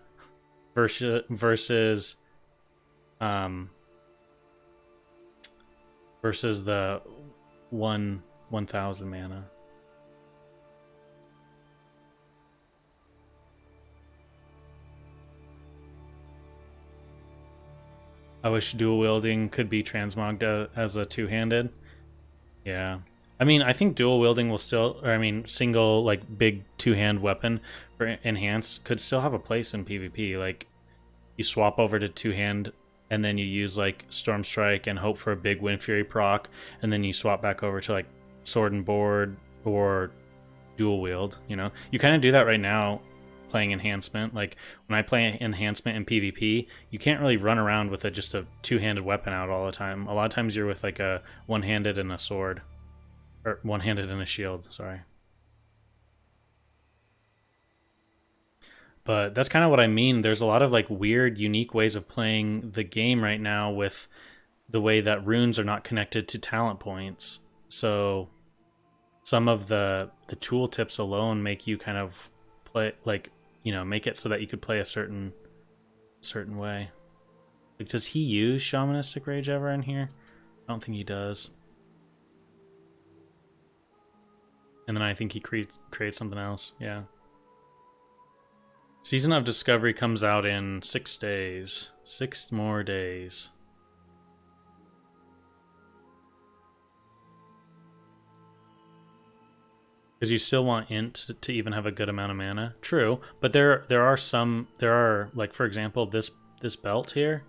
versus the 1,000 mana. I wish dual wielding could be transmogged as a two-handed. Yeah. I mean, I think dual wielding will still, or I mean, single, like, big two-hand weapon for enhance could still have a place in PvP. Like, you swap over to two-hand, and then you use, like, Storm Strike and hope for a big Wind Fury proc, and then you swap back over to, like, Sword and Board or dual wield, you know? You kind of do that right now playing Enhancement. Like, when I play Enhancement in PvP, you can't really run around with just a two-handed weapon out all the time. A lot of times you're with, like, a one-handed and a sword. Or one-handed and a shield, sorry. But that's kind of what I mean. There's a lot of like weird, unique ways of playing the game right now with the way that runes are not connected to talent points. So some of the tool tips alone make you kind of play, like, you know, make it so that you could play a certain way. Like, does he use Shamanistic Rage ever in here? I don't think he does. And then I think he creates something else. Yeah. Season of Discovery comes out in 6 days. 6 more days. Because you still want Int to even have a good amount of mana. True, but there are like, for example, this belt here.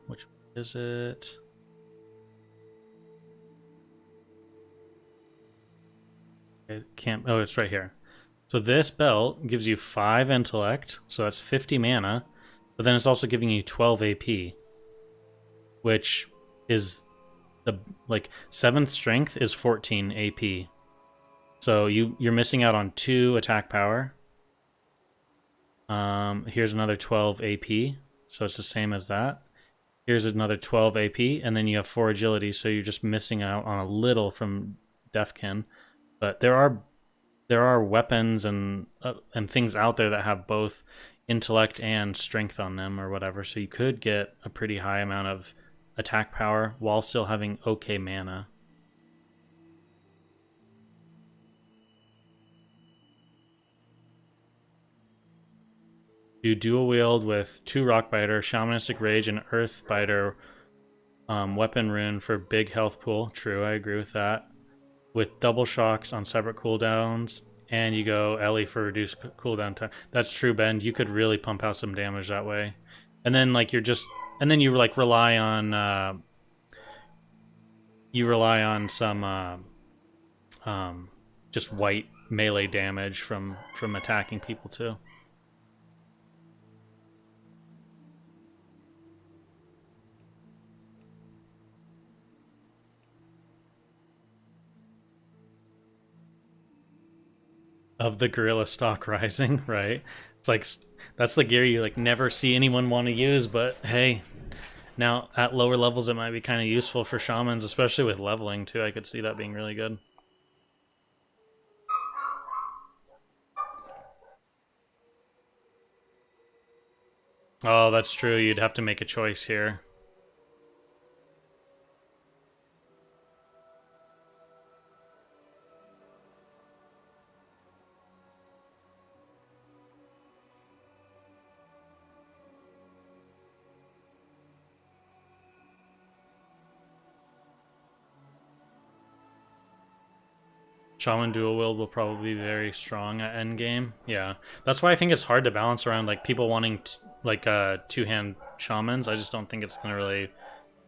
Which is it? It can't. Oh, it's right here. So this belt gives you 5 intellect, so that's 50 mana, but then it's also giving you 12 AP, which is the, like, 7th strength is 14 AP. So you're missing out on 2 attack power. Here's another 12 AP, so it's the same as that. Here's another 12 AP, and then you have 4 agility, so you're just missing out on a little from Deathkin. But there are weapons and things out there that have both intellect and strength on them or whatever, so you could get a pretty high amount of attack power while still having okay mana. Do dual wield with 2 Rockbiter, Shamanistic Rage, and Earthbiter weapon rune for big health pool. True, I agree with that. With double shocks on separate cooldowns, and you go Ellie for reduced cooldown time. That's true, Ben. You could really pump out some damage that way. And then, like, you like rely on some just white melee damage from attacking people too. Of the gorilla stock rising, right? It's like, that's the gear you like never see anyone want to use, but hey, now at lower levels it might be kind of useful for shamans, especially with leveling too. I could see that being really good. Oh, that's true. You'd have to make a choice here. Shaman dual wield will probably be very strong at endgame. Yeah, that's why I think it's hard to balance around like people wanting two-hand shamans. I just don't think it's gonna really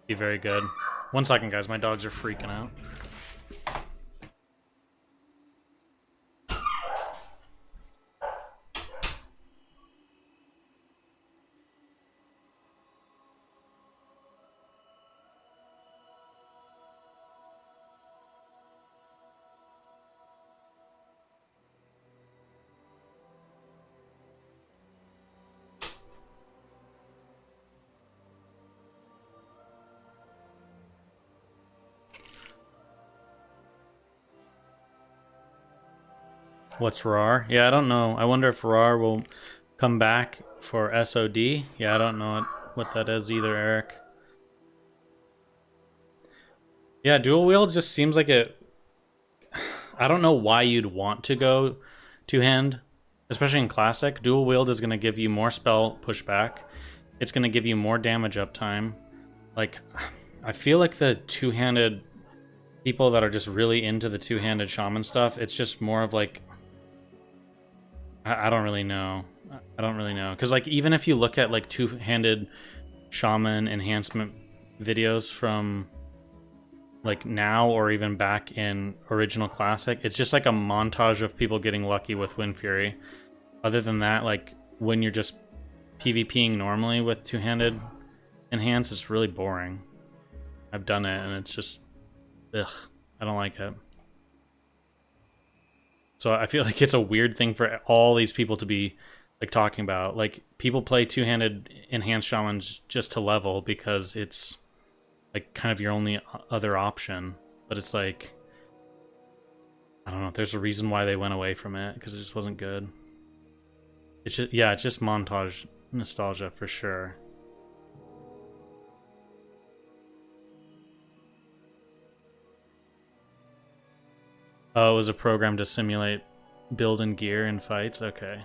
be very good. 1 second, guys. My dogs are freaking out. What's RAR? Yeah, I don't know. I wonder if RAR will come back for SOD. Yeah, I don't know what that is either, Eric. Yeah, dual wield just seems like it. I don't know why you'd want to go two-hand, especially in Classic. Dual wield is going to give you more spell pushback. It's going to give you more damage uptime. Like, I feel like the two-handed people that are just really into the two-handed shaman stuff, it's just more of like, I don't really know. I don't really know. Because, like, even if you look at, like, two-handed shaman enhancement videos from, like, now or even back in original Classic, it's just, like, a montage of people getting lucky with Wind Fury. Other than that, like, when you're just PvPing normally with two-handed enhance, it's really boring. I've done it, and it's just... ugh. I don't like it. So I feel like it's a weird thing for all these people to be like talking about. Like, people play two-handed enhanced shamans just to level because it's like kind of your only other option. But it's like, I don't know. There's a reason why they went away from it, because it just wasn't good. It's just, yeah, it's just montage nostalgia for sure. Oh, it was a program to simulate build and gear in fights? Okay.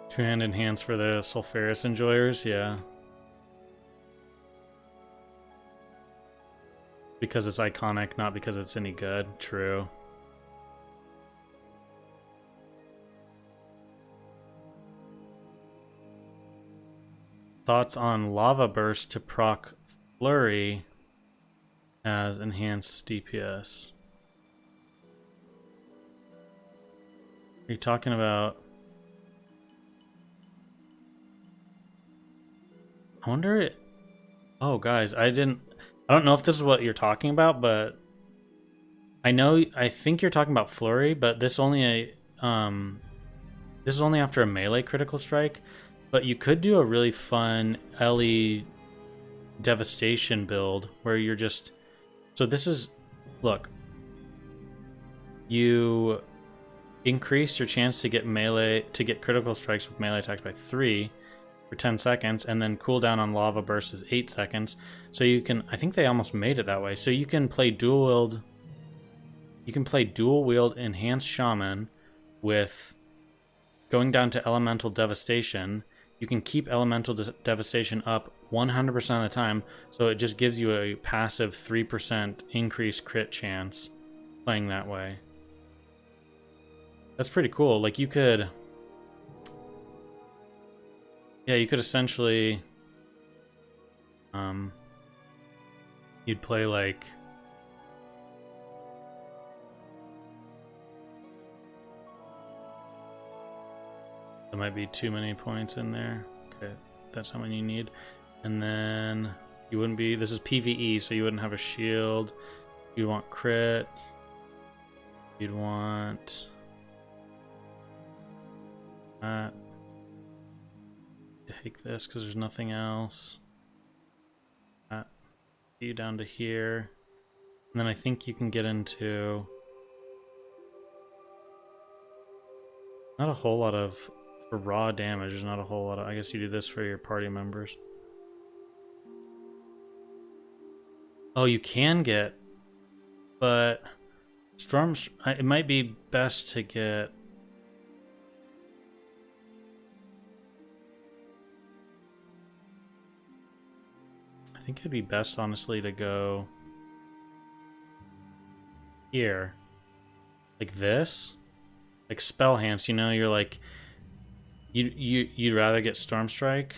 Two-hand enhance for the Sulfuris enjoyers? Yeah. Because it's iconic, not because it's any good. True. Thoughts on Lava Burst to proc Flurry as enhanced DPS? Are you talking about... I wonder it... Oh, guys, I don't know if this is what you're talking about, but I think you're talking about Flurry, but this is only after a melee critical strike. But you could do a really fun LE devastation build where you're just... So this is... Look. You increase your chance to get critical strikes with melee attacks by 3 for 10 seconds, and then cooldown on Lava Burst is 8 seconds. So you can... I think they almost made it that way. So you can play dual wield... You can play dual wield enhanced shaman with going down to elemental devastation. You can keep elemental devastation up 100% of the time, so it just gives you a passive 3% increased crit chance playing that way. That's pretty cool. Like, you could... Yeah, you could essentially... You'd play, like... There might be too many points in there. Okay, that's how many you need. And then you wouldn't be... This is PvE, so you wouldn't have a shield. You'd want crit. You'd want... Take this, because there's nothing else. You down to here. And then I think you can get into... Not a whole lot of... For raw damage, there's not a whole lot of... I guess you do this for your party members. Oh, you can get... But... Storms... It might be best to get... I think it'd be best, honestly, to go... here, like this, like spell hands, you know, you're like, you'd rather get Storm Strike.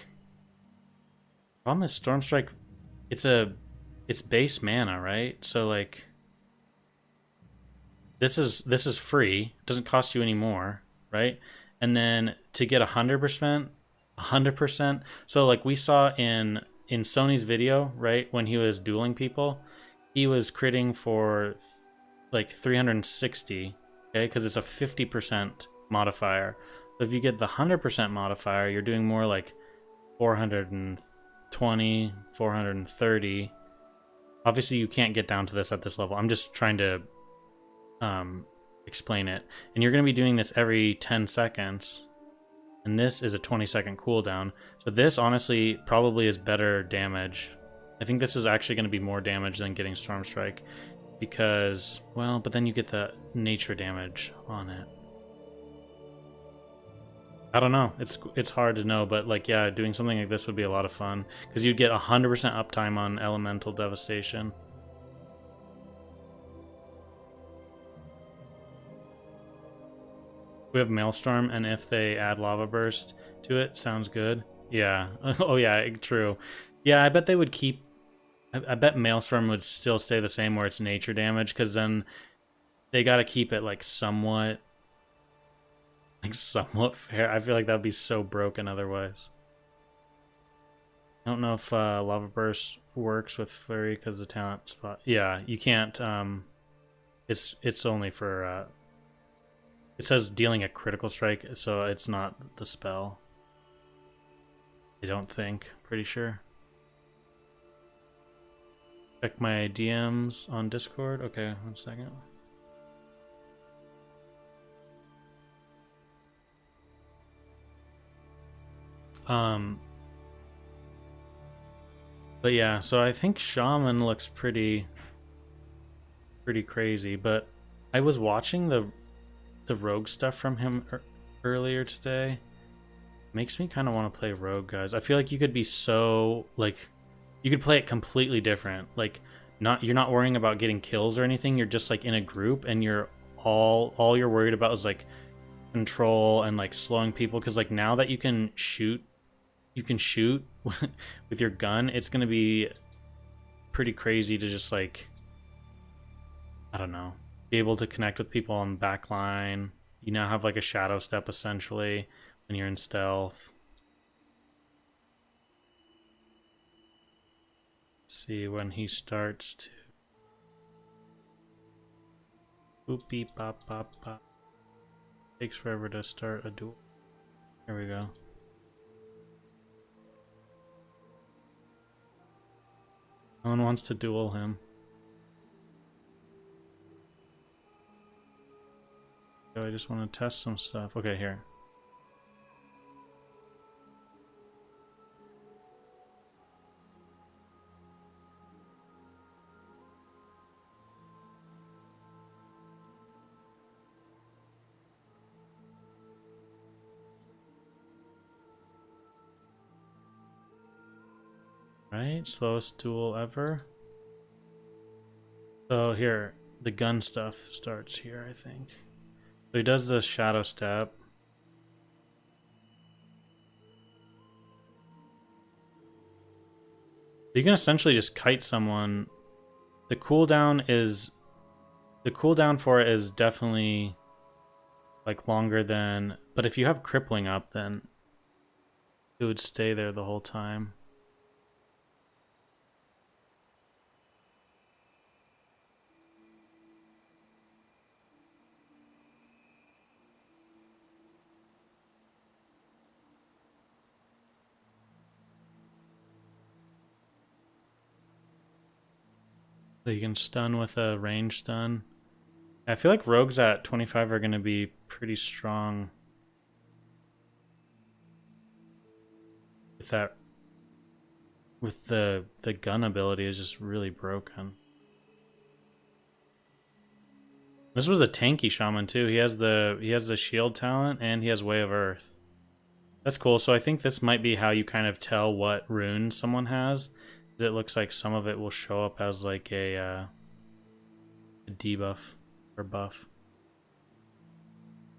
Problem is Storm Strike, it's base mana, right? So like, this is free, doesn't cost you any more, right? And then to get 100%. So like we saw in Sony's video, right, when he was dueling people, he was critting for like 360, okay, because it's a 50% modifier. So if you get the 100% modifier, you're doing more like 420, 430. Obviously, you can't get down to this at this level. I'm just trying to explain it. And you're going to be doing this every 10 seconds. And this is a 20-second cooldown. So this, honestly, probably is better damage. I think this is actually going to be more damage than getting Storm Strike. Because, well, but then you get the nature damage on it. I don't know. It's hard to know, but like, yeah, doing something like this would be a lot of fun. Because you'd get 100% uptime on Elemental Devastation. We have Maelstrom, and if they add Lava Burst to it, sounds good. Yeah. Oh yeah, true. Yeah, I bet they would keep... I bet Maelstrom would still stay the same where it's nature damage, because then they gotta keep it like somewhat fair. I feel like that would be so broken otherwise. I don't know if Lava Burst works with Flurry because the talent spot. Yeah, you can't. It's only for... it says dealing a critical strike, so it's not the spell. I don't think. Pretty sure. Check my DMs on Discord. Okay, 1 second. But yeah, so I think Shaman looks pretty crazy, but I was watching the rogue stuff from him earlier today. Makes me kind of want to play rogue, guys. I feel like you could be so, like, you could play it completely different. Like, you're not worrying about getting kills or anything. You're just like in a group, and you're all you're worried about is like control and like slowing people, because like now that you can shoot with your gun, it's gonna be pretty crazy to just like, I don't know, be able to connect with people on the back line. You now have like a shadow step essentially when you're in stealth. Let's see when he starts to boop beep pop pop pop. Takes forever to start a duel. Here we go. No one wants to duel him. So I just want to test some stuff. Okay, here. Right, slowest duel ever. So here, the gun stuff starts here, I think. So he does the shadow step. You can essentially just kite someone. The cooldown for it is definitely like longer than, but if you have crippling up, then it would stay there the whole time. So you can stun with a range stun. I feel like rogues at 25 are going to be pretty strong with that. With the gun ability is just really broken. This was a tanky shaman too. He has the shield talent and he has Way of Earth. That's cool. So I think this might be how you kind of tell what rune someone has. It looks like some of it will show up as like a debuff. or buff.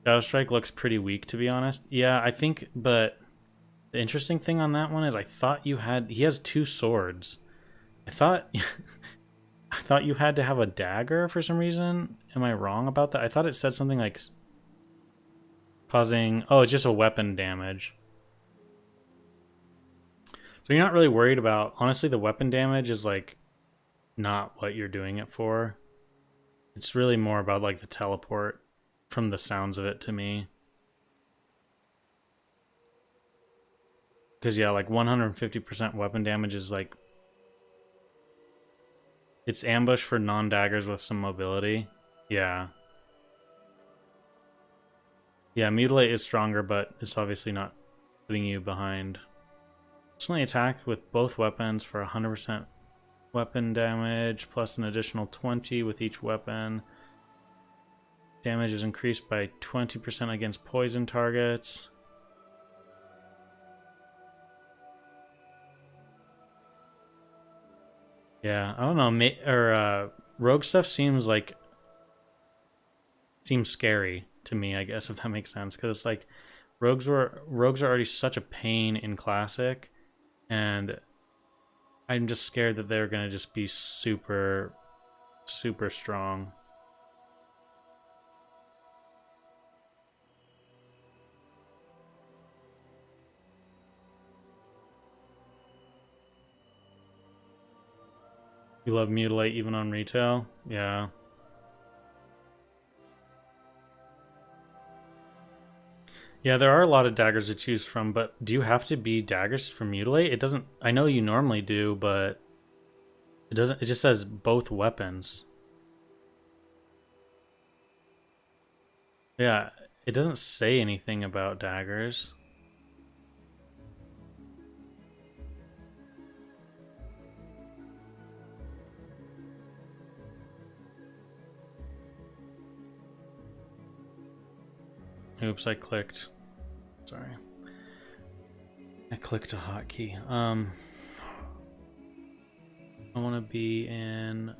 Shadow Strike looks pretty weak, to be honest. Yeah, I think, but the interesting thing on that one is I thought he has 2 swords. I thought I thought you had to have a dagger for some reason. Am I wrong about that? I thought it said something like causing, oh, it's just a weapon damage. So you're not really worried about, honestly, the weapon damage is like not what you're doing it for. It's really more about like the teleport from the sounds of it to me. Because yeah, like 150% weapon damage is like, it's ambush for non-daggers with some mobility. Yeah. Yeah, mutilate is stronger, but it's obviously not putting you behind. Instantly attack with both weapons for 100% weapon damage, plus an additional 20 with each weapon. Damage is increased by 20% against poison targets. Yeah, I don't know. Rogue stuff seems scary to me, I guess, if that makes sense. Because it's like rogues are already such a pain in Classic, and I'm just scared that they're gonna just be super, super strong. You love Mutilate even on retail? Yeah. Yeah, there are a lot of daggers to choose from, but do you have to be daggers for Mutilate? It doesn't, I know you normally do, but it doesn't, it just says both weapons. Yeah, it doesn't say anything about daggers. Oops, I clicked. Sorry. I clicked a hotkey. I want to be in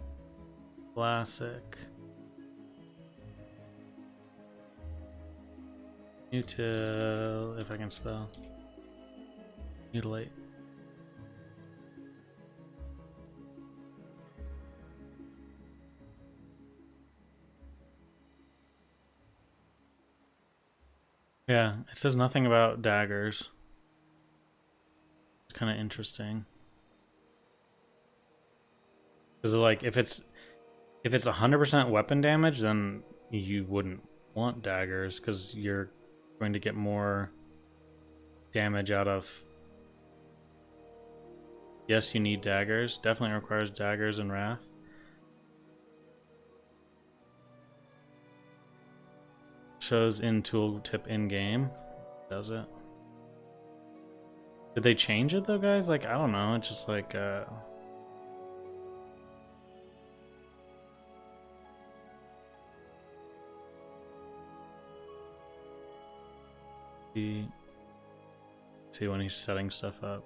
Classic. Mutil, if I can spell. Mutilate. Yeah, it says nothing about daggers. It's kind of interesting. Because like if it's 100% weapon damage, then you wouldn't want daggers because you're going to get more damage out of. Yes, you need daggers. Definitely requires daggers and Wrath. Shows in tooltip in game. Does it? Did they change it though, guys? Like, I don't know. It's just like see when he's setting stuff up.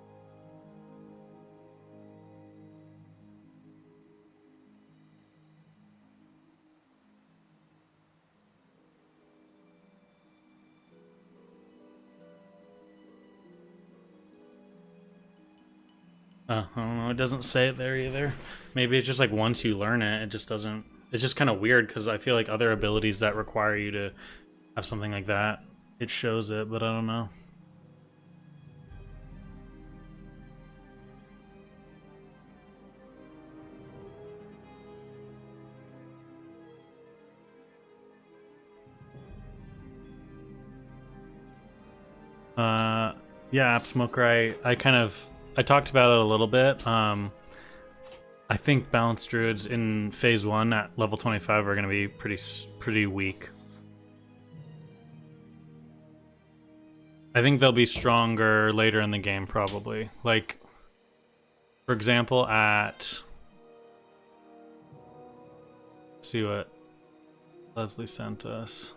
I don't know, it doesn't say it there either. Maybe it's just like once you learn it, it just doesn't... It's just kind of weird because I feel like other abilities that require you to have something like that, it shows it, but I don't know. Yeah, App Smoker, I talked about it a little bit. I think Balanced Druids in Phase 1 at level 25 are going to be pretty weak. I think they'll be stronger later in the game, probably. Like, for example, let's see what Leslie sent us.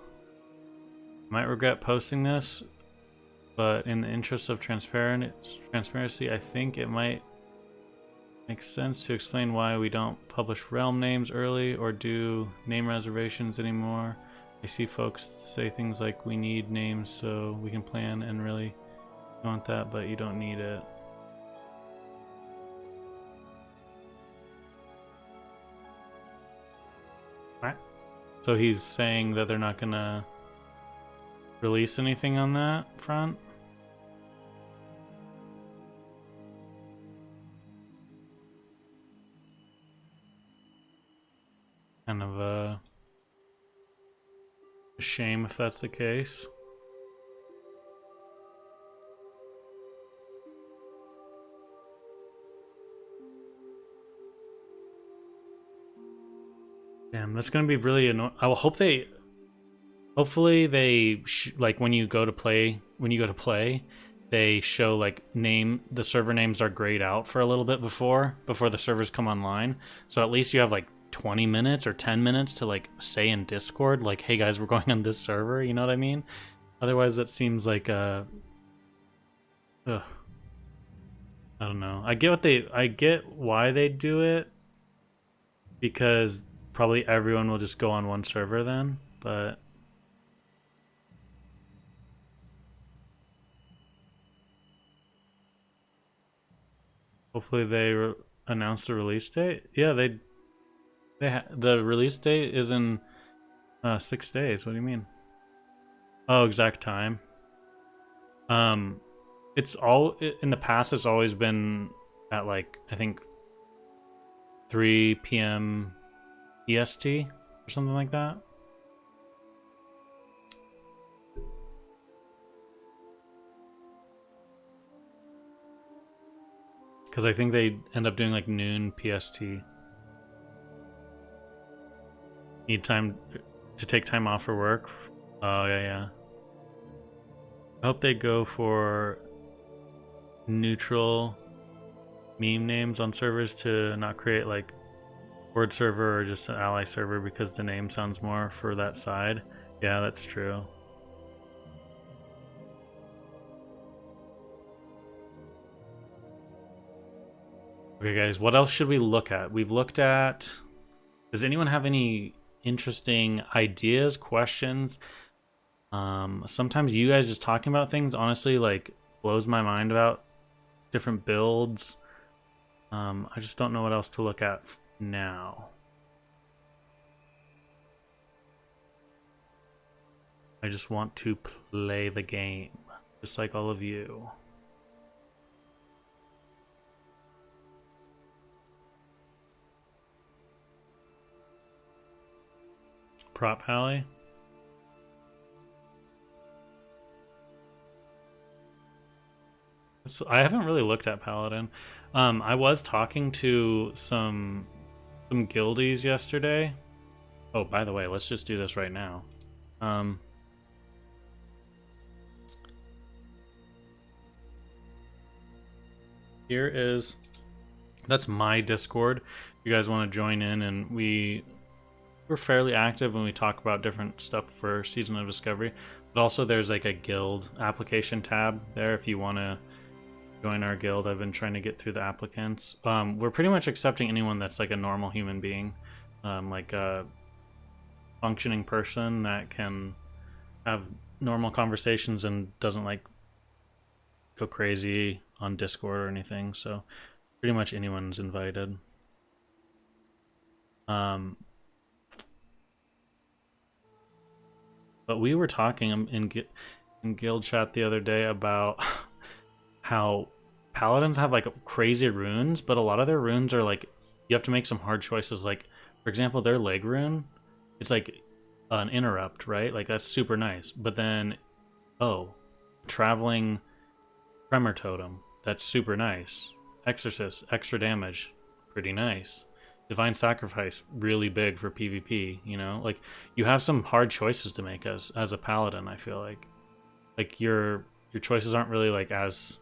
Might regret posting this, but in the interest of transparency, I think it might Makes sense to explain why we don't publish realm names early or do name reservations anymore. I see folks say things like we need names so we can plan and really want that, but you don't need it. So he's saying that they're not gonna release anything on that front? Kind of a shame if that's the case. Damn, that's gonna be really annoying. I will hope they, hopefully they like when you go to play, they show like the server names are grayed out for a little bit before the servers come online. So at least you have like 20 minutes or 10 minutes to like say in Discord like, hey guys, we're going on this server, you know what I mean? Otherwise that seems like I don't know. I get why they do it, because probably everyone will just go on one server then, but hopefully they announce the release date. Yeah, the release date is in 6 days. What do you mean? Oh, exact time. It's all in the past. It's always been at like I think 3 p.m. EST or something like that. Because I think they end up doing like noon PST. Need time to take time off for work. Oh, yeah. I hope they go for neutral meme names on servers to not create like word server or just an ally server, because the name sounds more for that side. Yeah, that's true. Okay, guys, what else should we look at? We've looked at... Does anyone have any interesting ideas, questions? Sometimes you guys just talking about things, honestly, like, blows my mind about different builds. I just don't know what else to look at now. I just want to play the game, just like all of you. Prop Alley. I haven't really looked at Paladin. I was talking to some guildies yesterday. Oh, by the way, let's just do this right now. Here is... That's my Discord. If you guys want to join in, and we're fairly active when we talk about different stuff for Season of Discovery. But also there's like a guild application tab there if you want to join our guild. I've been trying to get through the applicants. We're pretty much accepting anyone that's like a normal human being, like a functioning person that can have normal conversations and doesn't like go crazy on Discord or anything. So pretty much anyone's invited. But we were talking in guild chat the other day about how paladins have like crazy runes, but a lot of their runes are like, you have to make some hard choices. Like, for example, their leg rune, it's like an interrupt, right? Like, that's super nice. But then, oh, traveling tremor totem, that's super nice. Exorcist, extra damage, pretty nice. Divine Sacrifice, really big for PvP, you know? Like, you have some hard choices to make as a paladin, I feel like. Like, your choices aren't really, like, as...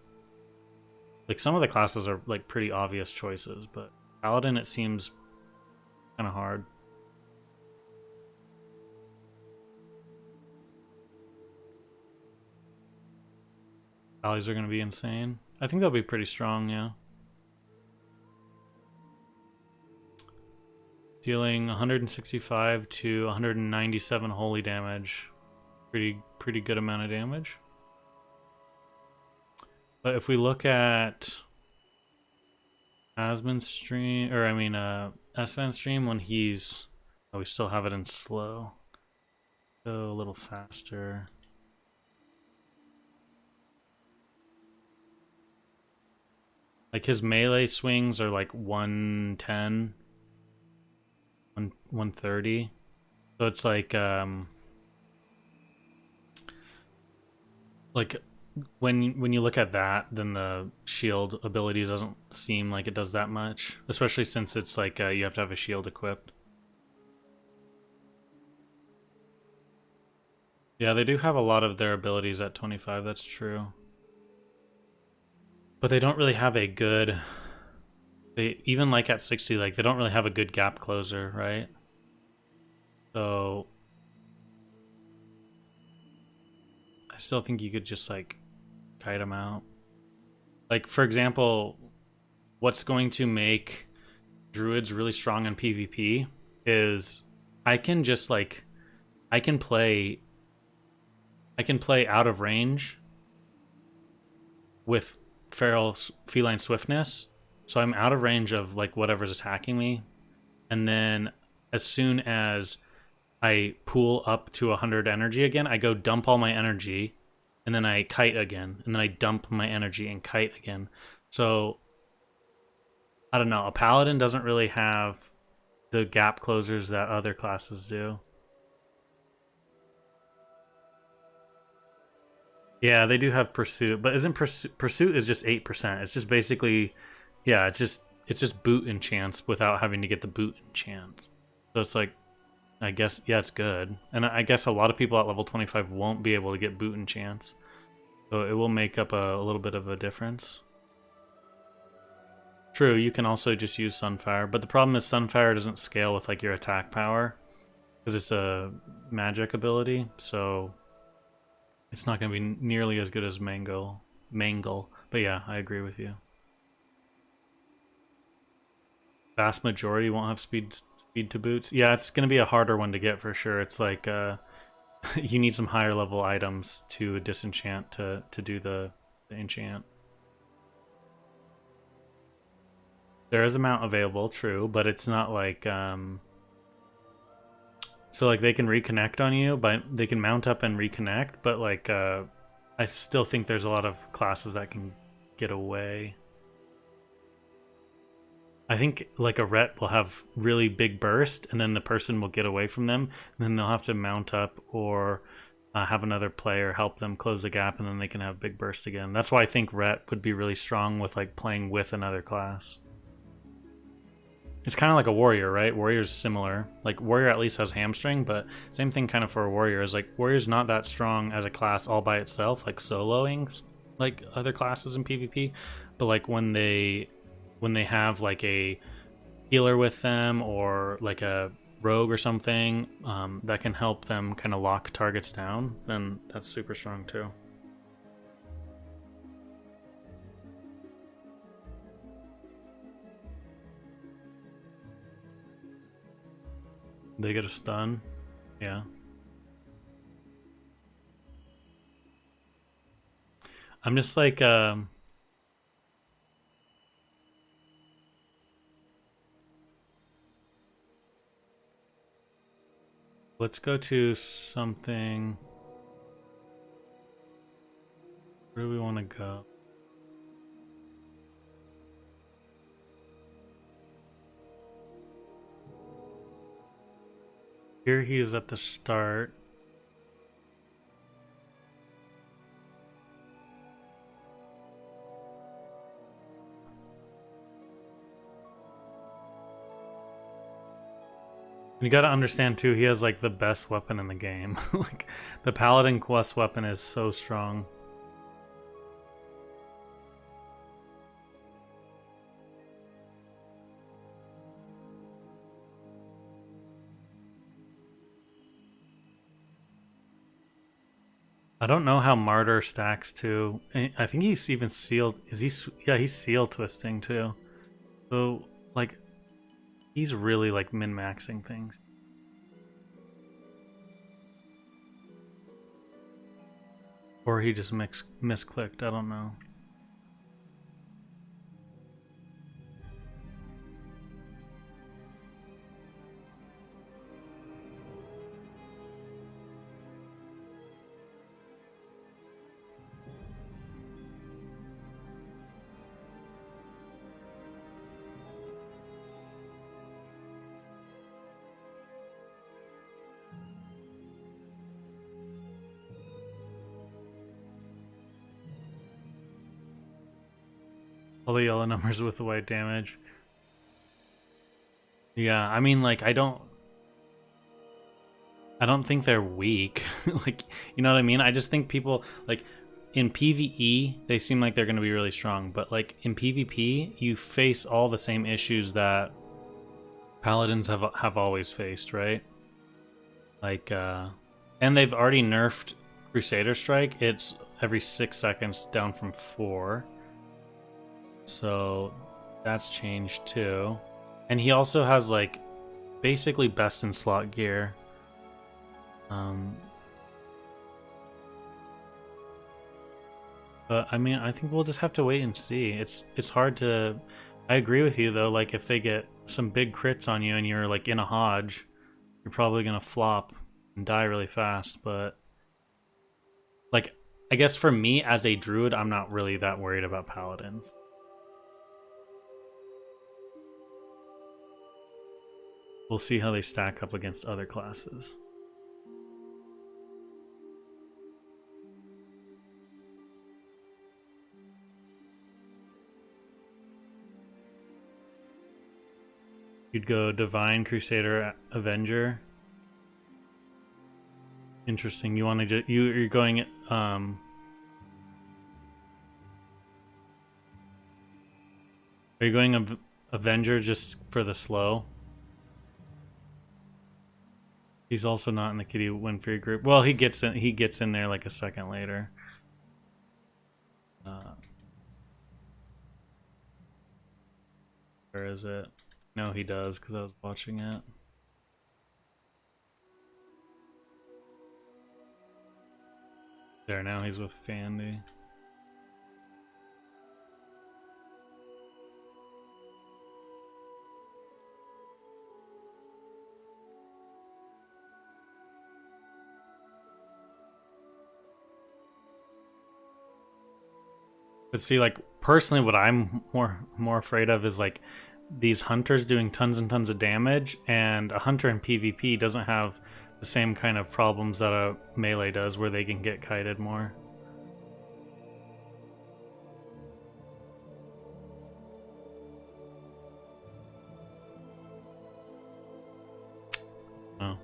Like, some of the classes are, like, pretty obvious choices, but paladin, it seems kind of hard. Allies are going to be insane. I think they'll be pretty strong, yeah. Dealing 165 to 197 holy damage. Pretty good amount of damage. But if we look at Asmon's stream, or I mean Svan's stream when he's, oh, we still have it in slow. Go a little faster. Like his melee swings are like 110, 130. So it's like when you look at that, then the shield ability doesn't seem like it does that much, especially since it's like you have to have a shield equipped. Yeah, they do have a lot of their abilities at 25, that's true. But they don't really have a good, even like at 60, like they don't really have a good gap closer, right? So I still think you could just like kite them out. Like for example, what's going to make druids really strong in PvP is I can play out of range with feline swiftness, so I'm out of range of like whatever's attacking me, and then as soon as I pool up to 100 energy again, I go dump all my energy, and then I kite again, and then I dump my energy and kite again. So I don't know, a paladin doesn't really have the gap closers that other classes do. Yeah, they do have pursuit, but isn't pursuit is just 8%. It's just basically, yeah, it's just boot enchants without having to get the boot enchant. So it's like, I guess, yeah, it's good. And I guess a lot of people at level 25 won't be able to get boot enchants. So it will make up a little bit of a difference. True, you can also just use Sunfire, but the problem is Sunfire doesn't scale with like your attack power because it's a magic ability, so it's not going to be nearly as good as Mangle. But yeah, I agree with you. Vast majority won't have speed to boots. Yeah, it's going to be a harder one to get for sure. It's like you need some higher level items to disenchant to do the enchant. There is a mount available, true, but it's not like so like they can reconnect on you, but they can mount up and reconnect, but like I still think there's a lot of classes that can get away. I think like a ret will have really big burst, and then the person will get away from them, and then they'll have to mount up or have another player help them close the gap, and then they can have big burst again. That's why I think ret would be really strong with like playing with another class. It's kind of like a warrior, right? Warrior's similar. Like warrior at least has hamstring, but same thing kind of for a warrior. Is like warrior's not that strong as a class all by itself, like soloing like other classes in PvP. But like when they have like a healer with them or like a rogue or something that can help them kind of lock targets down, then that's super strong too. They get a stun, yeah. I'm just like let's go to something. Where do we want to go? Here he is at the start. You gotta understand too, he has like the best weapon in the game. Like the Paladin quest weapon is so strong. I don't know how Martyr stacks too. I think he's even sealed. Is he? Yeah, he's seal twisting too. So like, He's really like min-maxing things. Or he just misclicked, I don't know. All the yellow numbers with the white damage. Yeah, I mean, like, I don't think they're weak. Like, you know what I mean? I just think people, like, in PvE, they seem like they're going to be really strong. But, like, in PvP, you face all the same issues that Paladins have always faced, right? Like, and they've already nerfed Crusader Strike. It's every 6 seconds down from 4. So that's changed too. And he also has like basically best in slot gear. But I mean, I think we'll just have to wait and see. It's hard to. I agree with you though. Like if they get some big crits on you and you're like in a Hodge, you're probably gonna flop and die really fast. But like, I guess for me as a druid, I'm not really that worried about paladins. We'll see how they stack up against other classes. You'd go Divine, Crusader, Avenger. Interesting. You want to you're going are you going Avenger just for the slow? He's also not in the Kitty Winfrey group. Well, he gets in there like a second later. Where is it? No, he does, because I was watching it. There, now he's with Fandy. But see, like, personally, what I'm more afraid of is, like, these hunters doing tons and tons of damage, and a hunter in PvP doesn't have the same kind of problems that a melee does, where they can get kited more. Oh.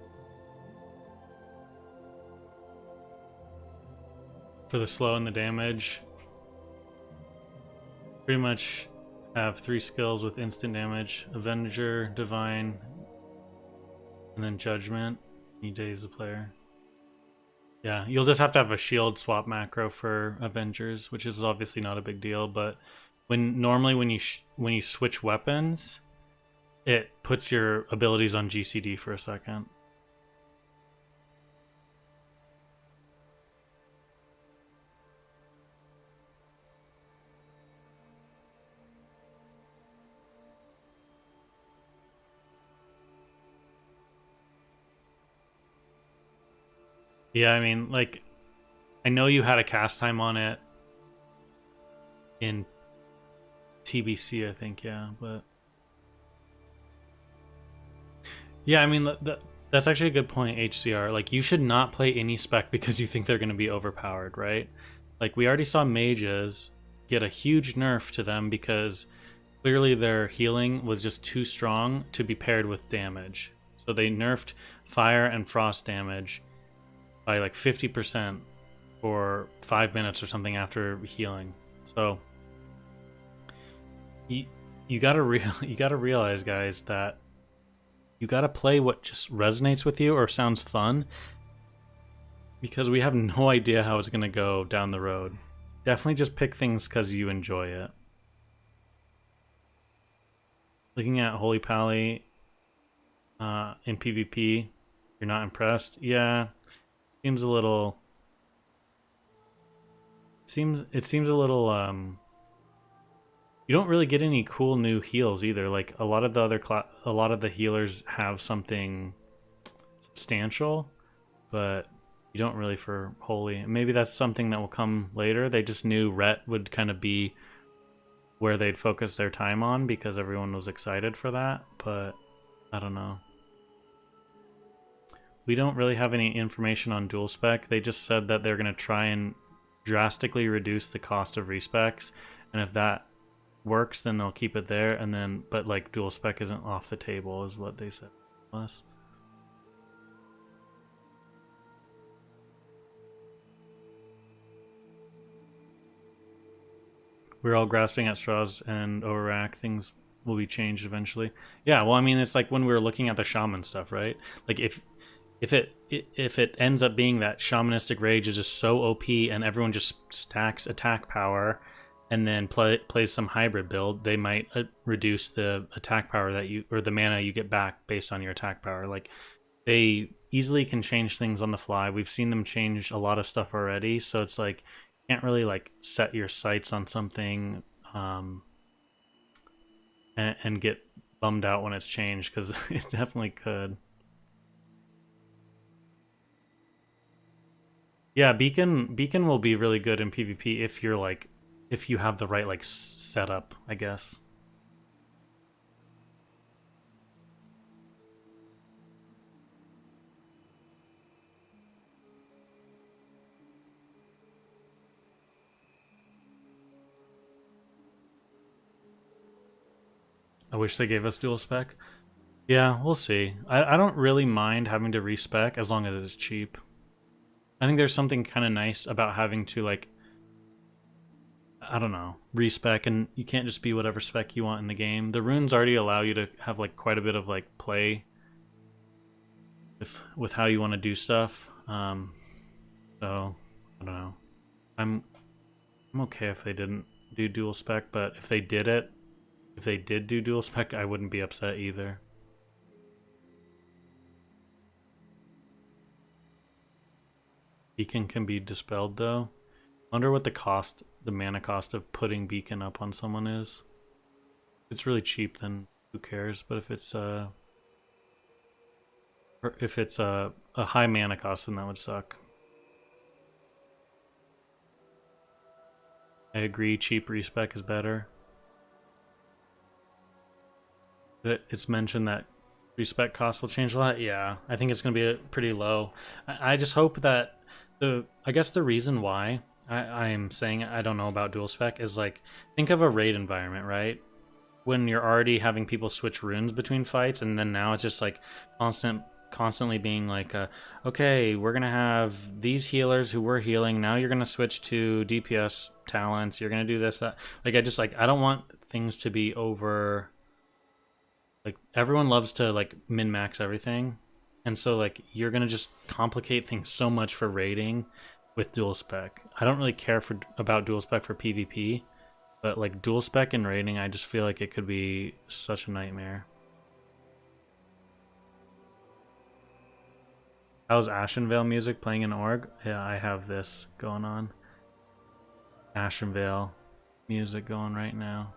For the slow and the damage, pretty much have 3 skills with instant damage: Avenger, Divine, and then Judgment. You daze the player. Yeah, you'll just have to have a shield swap macro for Avengers, which is obviously not a big deal. But normally when you switch weapons, it puts your abilities on GCD for a second. Yeah, I mean, like, I know you had a cast time on it in TBC, I think, yeah, but... Yeah, I mean, that's actually a good point, HCR. Like, you should not play any spec because you think they're going to be overpowered, right? Like, we already saw mages get a huge nerf to them because clearly their healing was just too strong to be paired with damage. So they nerfed fire and frost damage by like 50% for 5 minutes or something after healing. So you gotta realize, guys, that you gotta play what just resonates with you or sounds fun, because we have no idea how it's gonna go down the road. Definitely just pick things because you enjoy it. Looking at Holy Pally, in PvP. You're not impressed? Yeah, seems a little. It seems a little. You don't really get any cool new heals either. Like a lot of the a lot of the healers have something substantial, but you don't really for Holy. Maybe that's something that will come later. They just knew Ret would kind of be where they'd focus their time on because everyone was excited for that, but I don't know. We don't really have any information on dual spec. They just said that they're going to try and drastically reduce the cost of respecs, and if that works then they'll keep it there, and then but like dual spec isn't off the table is what they said to us. We're all grasping at straws and Overrack. Things will be changed eventually. Yeah, well, I mean, it's like when we were looking at the shaman stuff, right? Like if it ends up being that shamanistic rage is just so OP and everyone just stacks attack power and then plays some hybrid build, they might reduce the attack power that you, or the mana you get back based on your attack power. Like they easily can change things on the fly. We've seen them change a lot of stuff already, so it's like you can't really like set your sights on something and get bummed out when it's changed, because it definitely could. Yeah, beacon will be really good in PvP if you're like, if you have the right like setup, I guess. I wish they gave us dual spec. Yeah, we'll see. I don't really mind having to respec as long as it's cheap. I think there's something kind of nice about having to, like, I don't know, respec, and you can't just be whatever spec you want in the game. The runes already allow you to have like quite a bit of like play with how you want to do stuff. So I don't know. I'm okay if they didn't do dual spec, but if they did do dual spec, I wouldn't be upset either. Beacon can be dispelled though. Wonder what the mana cost of putting Beacon up on someone is. If it's really cheap, then who cares? But if it's a high mana cost, then that would suck. I agree, cheap respec is better. It's mentioned that respec cost will change a lot. Yeah, I think it's going to be pretty low. I just hope that I guess the reason why I am saying I don't know about dual spec is, like, think of a raid environment, right? When you're already having people switch runes between fights, and then now it's just like constantly being like, okay, we're gonna have these healers who were healing, now you're gonna switch to DPS talents, you're gonna do this, that. Like, I don't want things to be over, like, everyone loves to like min-max everything, and so like you're gonna just complicate things so much for raiding with dual spec. I don't really care about dual spec for PvP, but like dual spec and raiding, I just feel like it could be such a nightmare. How's Ashenvale music playing in org? Yeah, I have this going on. Ashenvale music going right now.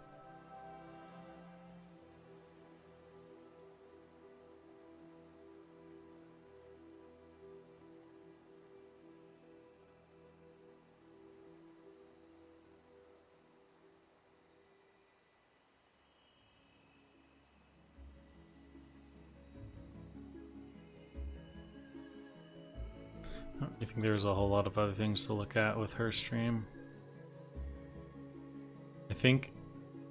I think there's a whole lot of other things to look at with her stream. I think,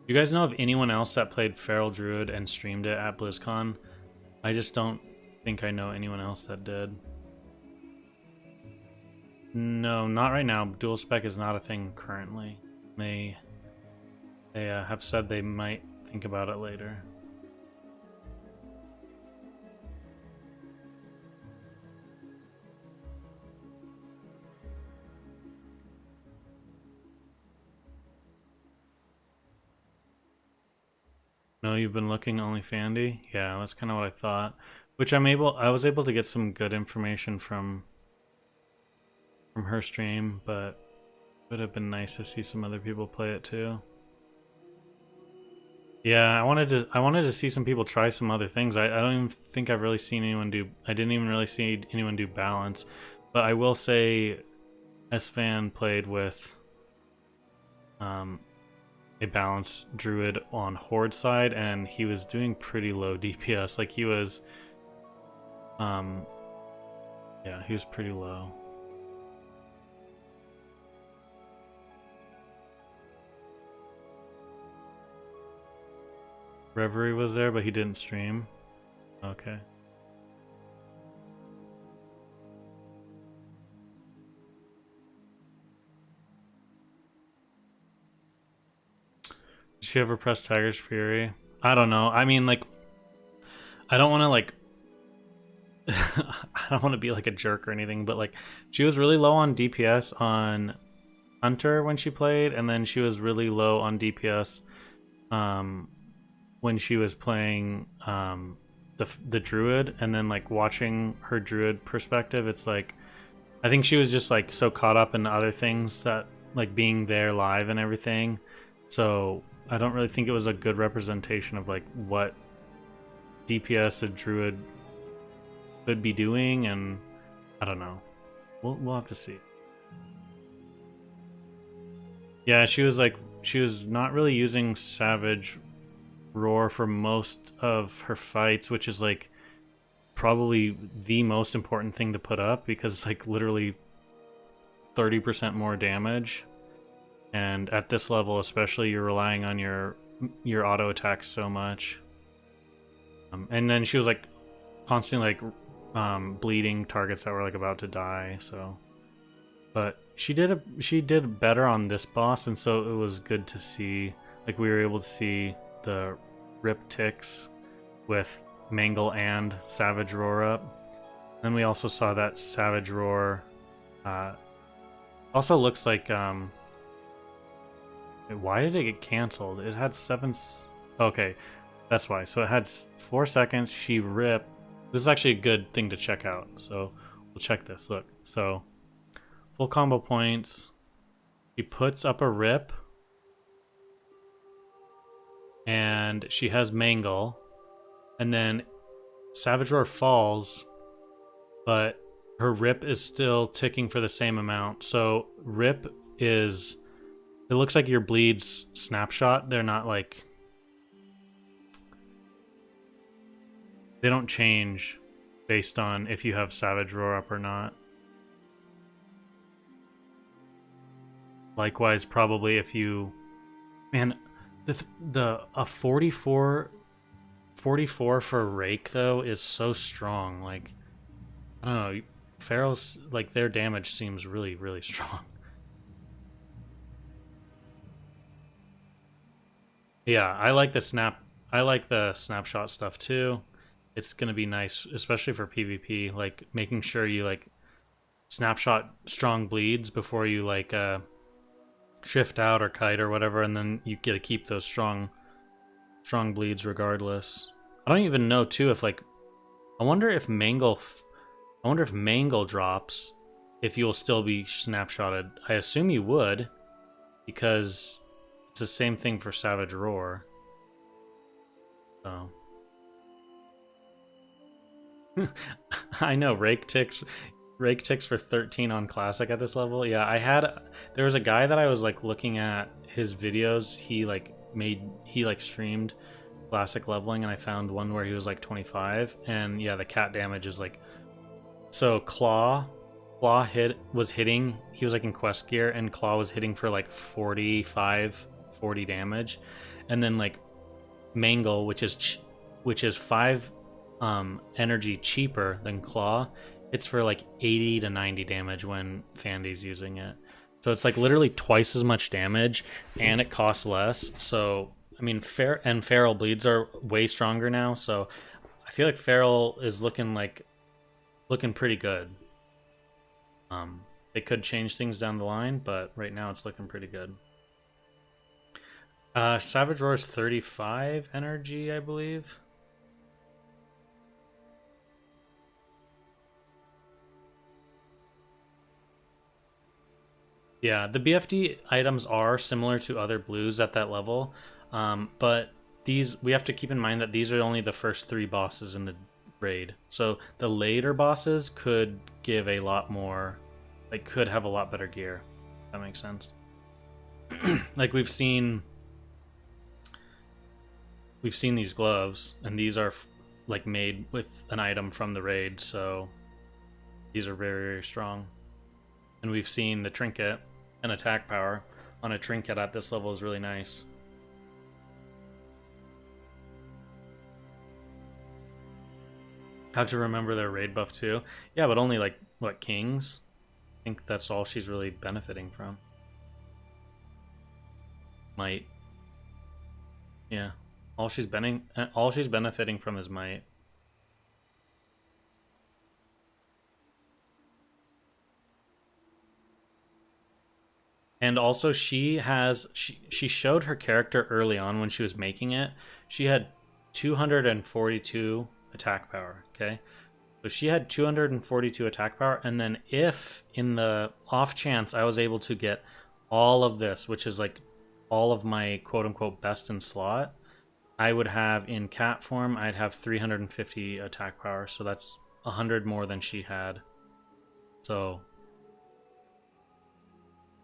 you guys know of anyone else that played Feral Druid and streamed it at BlizzCon? I just don't think I know anyone else that did. No, not right now. Dual spec is not a thing currently. They have said they might think about it later. No, you've been looking only Fandy? Yeah, that's kind of what I thought. Which I was able to get some good information from her stream, but it would have been nice to see some other people play it too. Yeah, I wanted to see some people try some other things. I don't even think I've really seen anyone do. I didn't even really see anyone do balance, but I will say, S-Fan played with a balanced druid on horde side, and he was doing pretty low DPS. Like he was, yeah, he was pretty low. Reverie was there, but he didn't stream. Okay. Did she ever press Tiger's Fury? I don't know. I mean, like, I don't want to, like, I don't want to be like a jerk or anything, but like, she was really low on DPS on Hunter when she played, and then she was really low on DPS when she was playing the Druid, and then like watching her Druid perspective, it's like, I think she was just like so caught up in other things that like being there live and everything, so I don't really think it was a good representation of like what DPS a Druid could be doing, and I don't know. We'll have to see. Yeah, she was not really using Savage Roar for most of her fights, which is like probably the most important thing to put up, because it's like literally 30% more damage, and at this level especially, you're relying on your auto attacks so much. And then she was like constantly like bleeding targets that were like about to die, so. But she did better on this boss, and so it was good to see. Like we were able to see the rip ticks with Mangle and Savage Roar up. Then we also saw that Savage Roar also looks like why did it get canceled? It had okay, that's why. So it had 4 seconds. She ripped. This is actually a good thing to check out. So we'll check this. Look. So full combo points. She puts up a rip. And she has Mangle. And then Savage Roar falls. But her rip is still ticking for the same amount. So rip is... It looks like your bleeds snapshot. They're not like... They don't change based on if you have Savage Roar up or not. Likewise, probably if you... Man, a 44 for Rake, though, is so strong. Like, I don't know. Feral's, like, their damage seems really, really strong. Yeah, I like the snapshot stuff, too. It's gonna be nice, especially for PvP, like making sure you like snapshot strong bleeds before you like shift out or kite or whatever, and then you get to keep those strong bleeds regardless. I don't even know too if like I wonder if Mangle drops, if you'll still be snapshotted. I assume you would, because it's the same thing for Savage Roar. So I know Rake ticks for 13 on classic at this level. Yeah, there was a guy that I was like looking at his videos. He like streamed classic leveling, and I found one where he was like 25, and yeah, the cat damage is like, so Claw was hitting, he was like in quest gear, and Claw was hitting for like 40 damage, and then like Mangle, which is 5 energy cheaper than Claw, it's for like 80 to 90 damage when Fandy's using it. So it's like literally twice as much damage, and it costs less. So I mean, Feral bleeds are way stronger now, so I feel like Feral is looking pretty good. They could change things down the line, but right now it's looking pretty good. Savage Roar's 35 energy, I believe. Yeah, the BFD items are similar to other blues at that level, but these we have to keep in mind that these are only the first 3 bosses in the raid. So the later bosses could give a lot more, like could have a lot better gear. If that makes sense. Like we've seen these gloves, and these are like made with an item from the raid, so these are very, very strong. And we've seen the trinket and attack power on a trinket at this level is really nice. Have to remember their raid buff too. Yeah, but only like what, kings? I think that's all she's really benefiting from. Might. Yeah. All she's benefiting from is might. And also she showed her character early on when she was making it. She had 242 attack power, okay? So she had 242 attack power, and then if in the off chance I was able to get all of this, which is like all of my quote unquote best in slot, I would have in cat form, I'd have 350 attack power, so that's 100 more than she had. So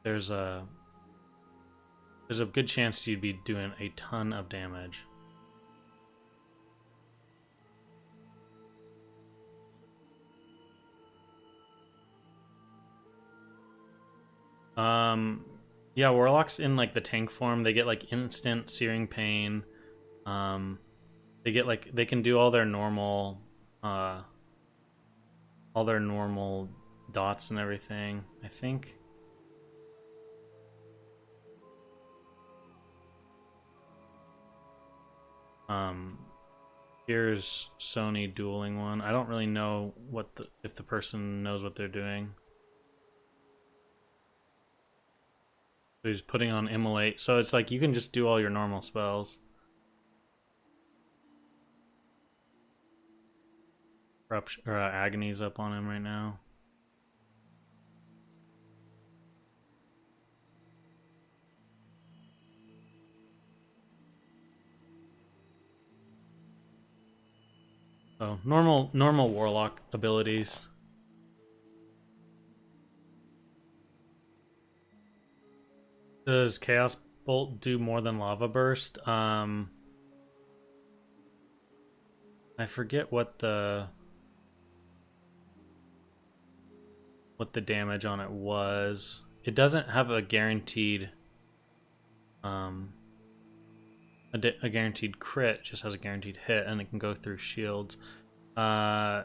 there's a good chance you'd be doing a ton of damage. Yeah, warlocks in like the tank form, they get like instant searing pain. They get like, they can do all their normal dots and everything, I think. Here's Sony dueling one. I don't really know if the person knows what they're doing. So he's putting on immolate. So it's like you can just do all your normal spells. Agony's up on him right now. So normal warlock abilities. Does Chaos Bolt do more than Lava Burst? I forget what the damage on it was. It doesn't have a guaranteed a guaranteed crit, just has a guaranteed hit, and it can go through shields. Yeah,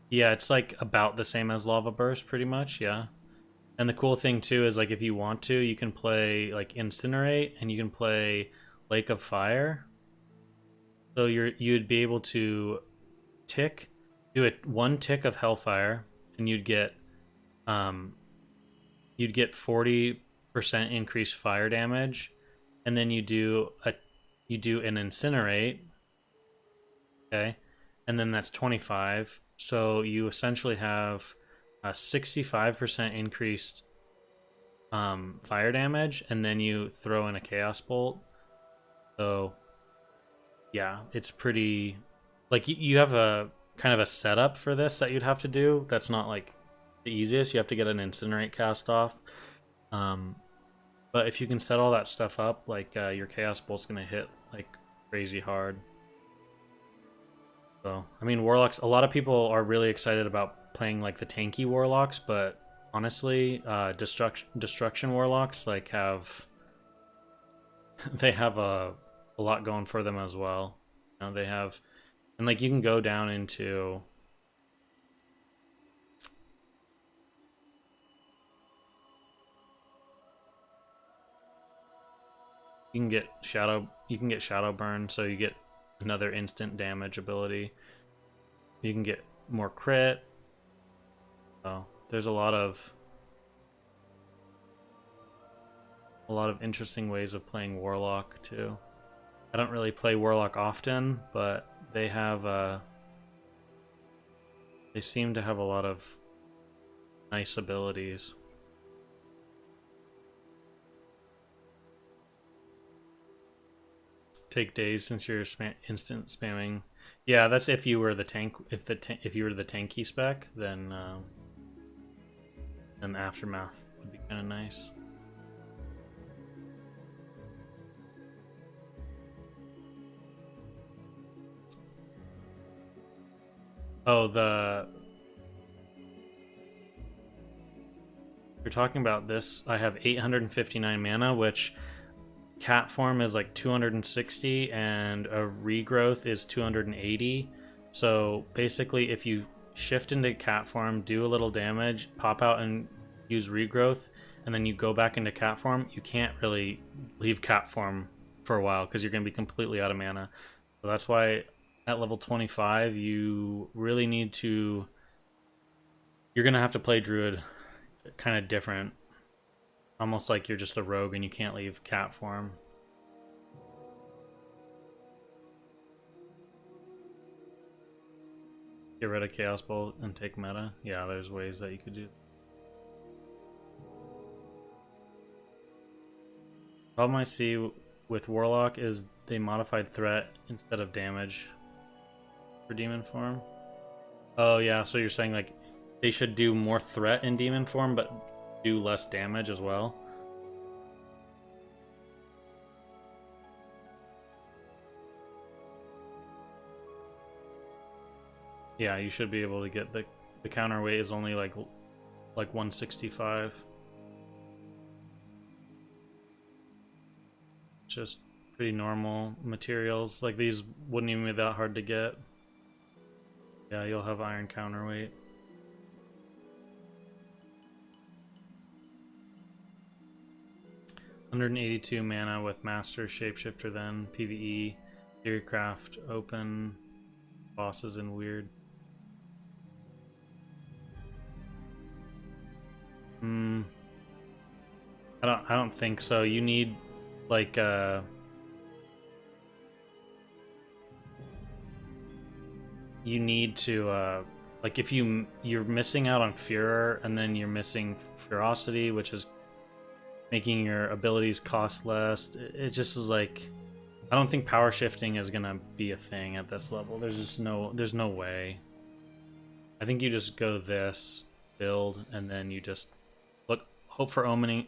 it's like about the same as Lava Burst, pretty much, yeah. And the cool thing too is like if you want to, you can play like Incinerate, and you can play Lake of Fire. So you'd be able to do it 1 tick of Hellfire, and you'd get 40% increased fire damage, and then you do an Incinerate, okay, and then that's 25. So you essentially have a 65% increased fire damage, and then you throw in a Chaos Bolt. So yeah, it's pretty, like you have a kind of a setup for this that you'd have to do. That's not like the easiest. You have to get an Incinerate cast off. But if you can set all that stuff up, like your Chaos Bolt's gonna hit like crazy hard. So I mean, warlocks. A lot of people are really excited about playing like the tanky warlocks, but honestly, destruction warlocks like have they have a lot going for them as well. You know, they have, and like you can go down into you can get shadow burn, so you get another instant damage ability. You can get more crit. So there's a lot of interesting ways of playing warlock too. I don't really play warlock often, but they seem to have a lot of nice abilities. take days since you're instant spamming. Yeah, that's if you were the tank. If you were the tanky spec, then aftermath would be kind of nice. Oh, you're talking about this. I have 859 mana, which cat form is like 260 and a regrowth is 280. So basically if you shift into cat form, do a little damage, pop out and use regrowth, and then you go back into cat form, you can't really leave cat form for a while because you're going to be completely out of mana. So that's why at level 25 you really need to, you're going to have to play druid kind of different, almost like you're just a rogue and you can't leave cat form. Get rid of Chaos Bolt and take meta. Yeah, there's ways that you could do. Problem I see with Warlock is they modified threat instead of damage for demon form. Oh yeah, so you're saying like they should do more threat in demon form but do less damage as well? Yeah, you should be able to get the counterweight is only like 165. Just pretty normal materials. Like these wouldn't even be that hard to get. Yeah, you'll have iron counterweight. $182 mana with Master, Shapeshifter, then PvE, Theorycraft, Open, Bosses, and Weird. I don't think so. You need like you need to like if you're missing out on Furor and then you're missing Ferocity, which is making your abilities cost less. It just is like, I don't think power shifting is gonna be a thing at this level. There's no way. I think you just go this build and then you just hope for omen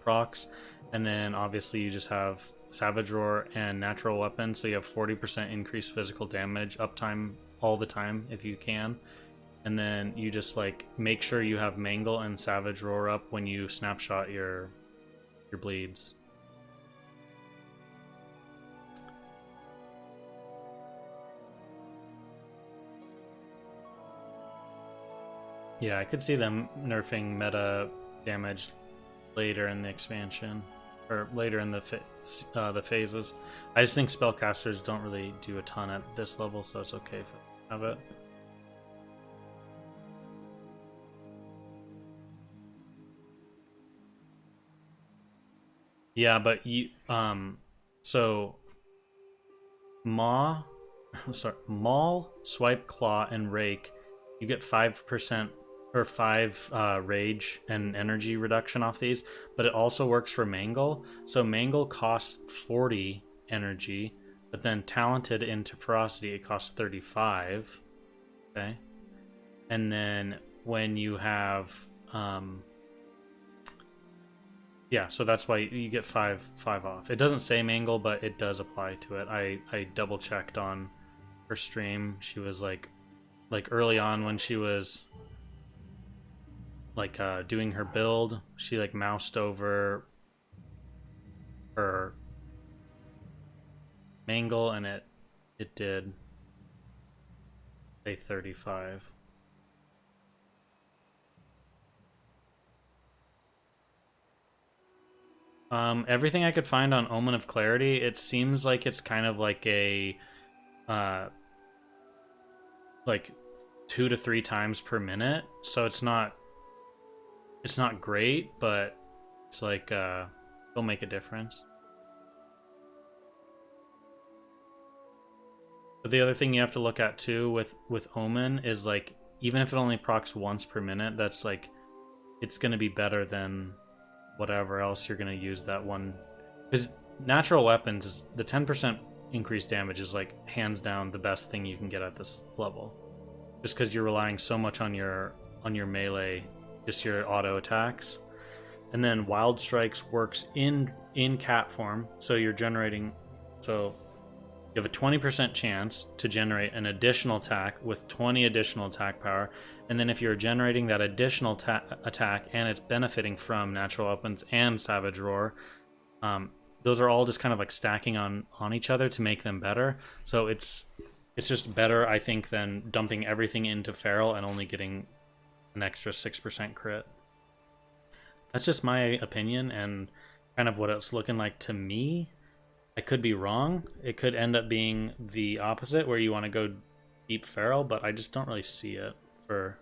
procs, and then obviously you just have Savage Roar and Natural Weapon, so you have 40% increased physical damage uptime all the time if you can. And then you just like make sure you have Mangle and Savage Roar up when you snapshot your bleeds. Yeah, I could see them nerfing meta damage later in the expansion, or later in the phases. I just think spellcasters don't really do a ton at this level, so it's okay if I have it. Yeah, but you so Maul, Swipe, Claw, and Rake, you get 5% or 5 rage and energy reduction off these, but it also works for Mangle. So Mangle costs 40 energy, but then Talented into Ferocity it costs 35. Okay, and then when you have yeah, so that's why you get 5 off. It doesn't say Mangle, but it does apply to it. I double checked on her stream. She was like early on when she was like doing her build, she like moused over her Mangle and it did say 35. Everything I could find on Omen of Clarity, it seems like it's kind of like a like 2 to 3 times per minute, so it's not great, but it's like it'll make a difference. But the other thing you have to look at too with Omen is like, even if it only procs once per minute, that's like, it's gonna be better than whatever else you're gonna use that one, because natural weapons is the 10% increased damage is like hands down the best thing you can get at this level, just because you're relying so much on your melee, just your auto attacks. And then Wild Strikes works in cat form, so you're generating, so you have a 20% chance to generate an additional attack with 20 additional attack power. And then if you're generating that additional attack and it's benefiting from natural weapons and Savage Roar, those are all just kind of like stacking on each other to make them better. So it's just better, I think, than dumping everything into Feral and only getting an extra 6% crit. That's just my opinion and kind of what it's looking like to me. I could be wrong. It could end up being the opposite, where you want to go deep Feral, but I just don't really see it for...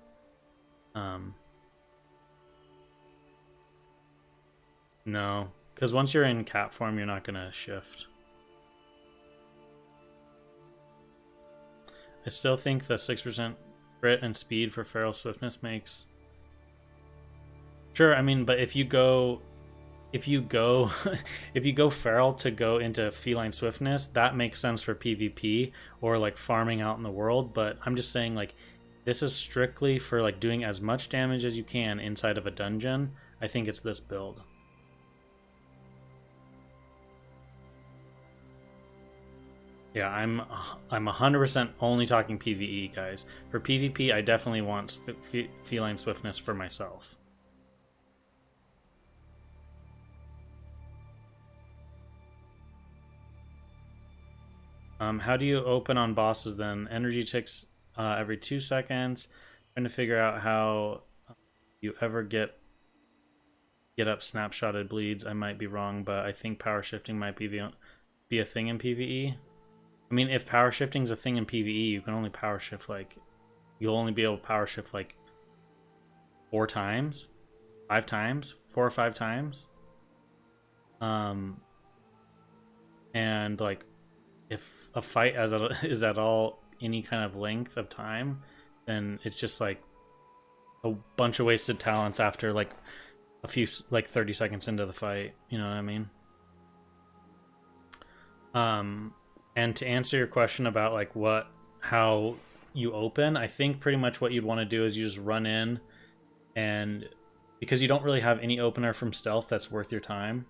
No, because once you're in cat form, you're not going to shift. I still think the 6% crit and speed for Feral Swiftness makes... Sure, I mean, but if you go feral to go into feline swiftness, that makes sense for PvP or like farming out in the world. But I'm just saying, like, this is strictly for like doing as much damage as you can inside of a dungeon. I think it's this build. Yeah, I'm 100% only talking PvE, guys. For PvP, I definitely want feline swiftness for myself. How do you open on bosses then? Energy ticks every 2 seconds. Trying to figure out how you ever get up snapshotted bleeds. I might be wrong, but I think power shifting might be a thing in PvE. I mean, if power shifting's a thing in PvE, you can only power shift like... You'll only be able to power shift like 4 times? 5 times? 4 or 5 times? And like... If a fight is at all any kind of length of time, then it's just like a bunch of wasted talents after like a few, like 30 seconds into the fight. You know what I mean? And to answer your question about like how you open, I think pretty much what you'd want to do is you just run in, and because you don't really have any opener from stealth that's worth your time,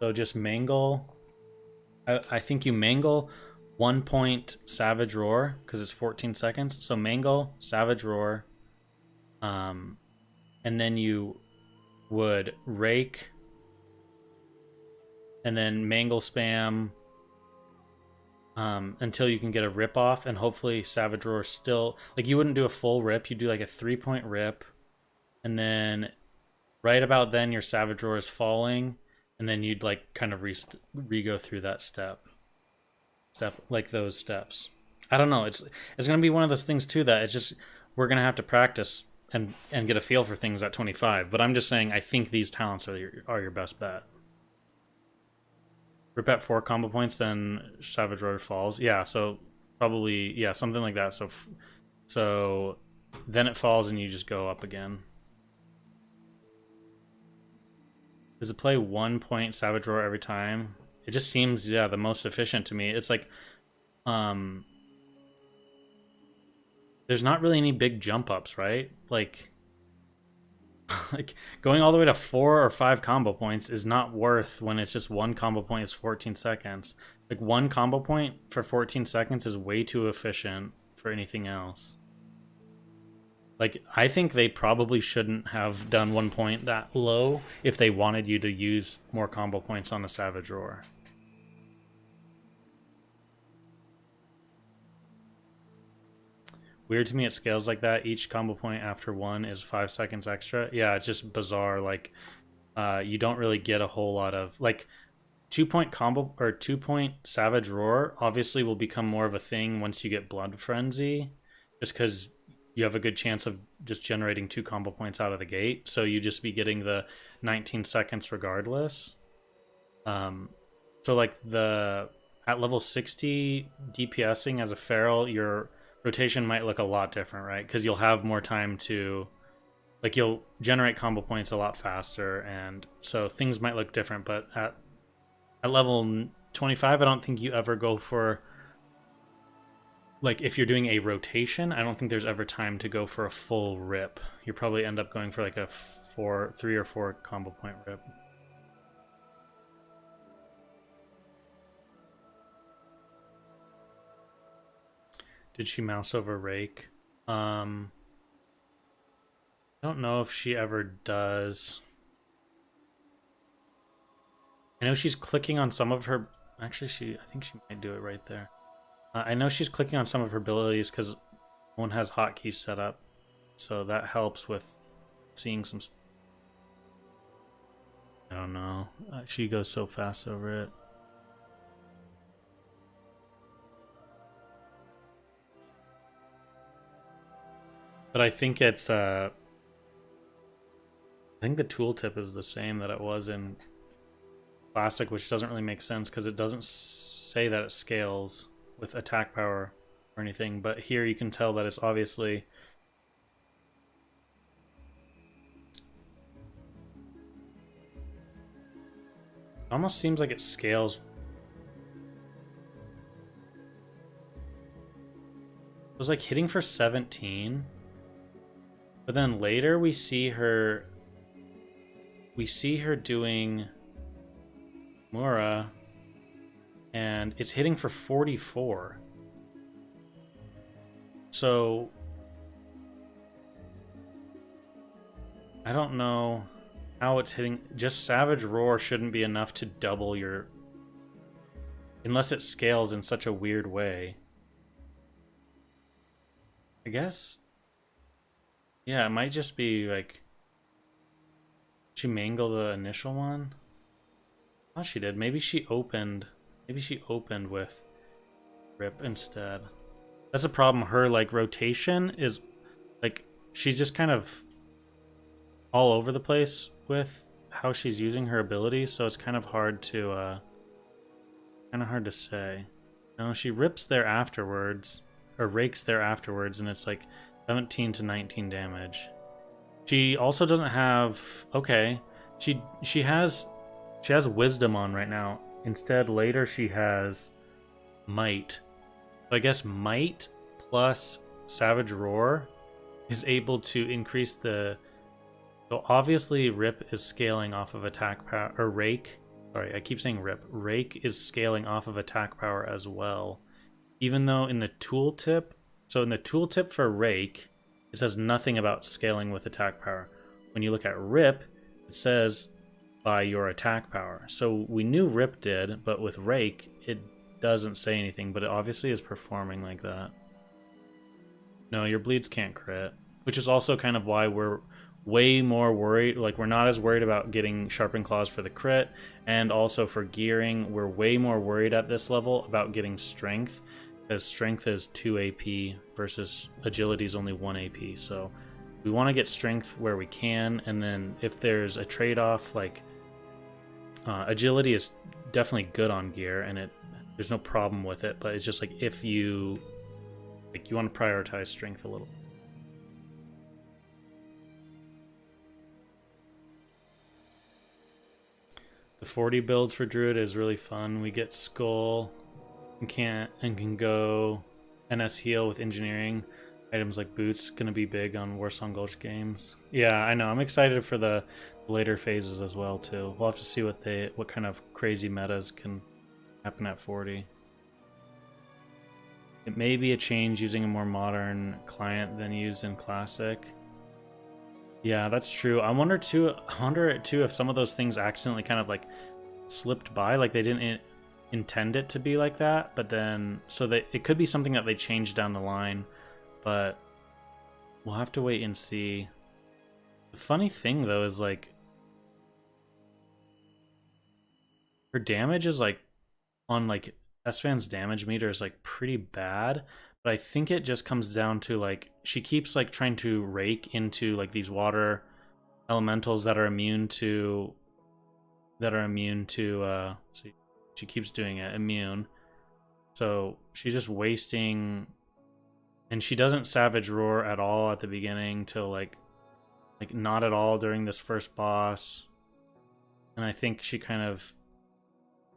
so just mangle. I think you mangle 1 point Savage Roar because it's 14 seconds. So mangle Savage Roar, and then you would rake, and then mangle spam until you can get a rip off, and hopefully Savage Roar still, like, you wouldn't do a full rip, you do like a 3-point rip, and then right about then your Savage Roar is falling. And then you'd like kind of re-go through that step, like those steps. I don't know. It's gonna be one of those things too that it's just we're gonna have to practice and get a feel for things at 25. But I'm just saying I think these talents are your best bet. Rip at 4 combo points, then Savage Roar falls. Yeah, so probably something like that. So then it falls and you just go up again. Does it play 1 point Savage Roar every time? It just seems, the most efficient to me. It's like, there's not really any big jump ups, right? Like going all the way to 4 or 5 combo points is not worth when it's just 1 combo point is 14 seconds. Like 1 combo point for 14 seconds is way too efficient for anything else. Like, I think they probably shouldn't have done 1 point that low if they wanted you to use more combo points on the Savage Roar. Weird to me it scales like that. Each combo point after 1 is 5 seconds extra. Yeah, it's just bizarre. Like, you don't really get a whole lot of... Like, 2-point combo or 2-point Savage Roar obviously will become more of a thing once you get Blood Frenzy. Just because... you have a good chance of just generating 2 combo points out of the gate. So you just be getting the 19 seconds regardless. So like at level 60 DPSing as a feral, your rotation might look a lot different, right? Because you'll have more time to, like, you'll generate combo points a lot faster. And so things might look different, but At level 25, I don't think you ever go for, like, if you're doing a rotation, I don't think there's ever time to go for a full rip. You probably end up going for like a 3 or 4 combo point rip. Did she mouse over Rake? I don't know if she ever does. I know she's clicking on some of her... Actually, I think she might do it right there. I know she's clicking on some of her abilities because one has hotkeys set up. So that helps with seeing some... I don't know. She goes so fast over it. But I think it's... I think the tooltip is the same that it was in Classic, which doesn't really make sense because it doesn't say that it scales with attack power or anything. But here you can tell that it's obviously... It almost seems like it scales. It was like hitting for 17. But then later we see her doing Mura, and it's hitting for 44. So I don't know how it's hitting. Just Savage Roar shouldn't be enough to double your... Unless it scales in such a weird way. I guess... Yeah, it might just be like... Did she mangle the initial one? I thought she did. Maybe she opened with Rip instead. That's a problem. Her like rotation is like she's just kind of all over the place with how she's using her abilities, so it's kind of hard to say. No, she rips there afterwards, or rakes there afterwards, and it's like 17 to 19 damage. She also doesn't have... Okay. She has Wisdom on right now. Instead, later she has Might. So I guess Might plus Savage Roar is able to increase the... So obviously Rip is scaling off of attack power... Or Rake. Sorry, I keep saying Rip. Rake is scaling off of attack power as well. Even though in the tooltip... So in the tooltip for Rake, it says nothing about scaling with attack power. When you look at Rip, it says by your attack power. So we knew Rip did, but with Rake, it doesn't say anything, but it obviously is performing like that. No, your bleeds can't crit, which is also kind of why we're way more worried. Like, we're not as worried about getting Sharpened Claws for the crit, and also for gearing, we're way more worried at this level about getting Strength, because Strength is 2 AP versus Agility is only 1 AP. So we want to get Strength where we can, and then if there's a trade-off, like Agility is definitely good on gear, and there's no problem with it, but it's just like if you want to prioritize Strength a little. The 40 builds for Druid is really fun. We get Skull and can go NS heal with engineering. Items like boots gonna be big on Warsong Gulch games. Yeah, I know. I'm excited for the later phases as well too. We'll have to see what kind of crazy metas can happen at 40. It may be a change using a more modern client than used in Classic. Yeah, that's true. I wonder too if some of those things accidentally kind of like slipped by, like they didn't intend it to be like that, but then it could be something that they changed down the line, but we'll have to wait and see. The funny thing though is like her damage is like on like Esfan's damage meter is like pretty bad. But I think it just comes down to like she keeps like trying to rake into like these water elementals that are immune to see, she keeps doing it, immune. So she's just wasting, and she doesn't Savage Roar at all at the beginning till like not at all during this first boss. And I think she kind of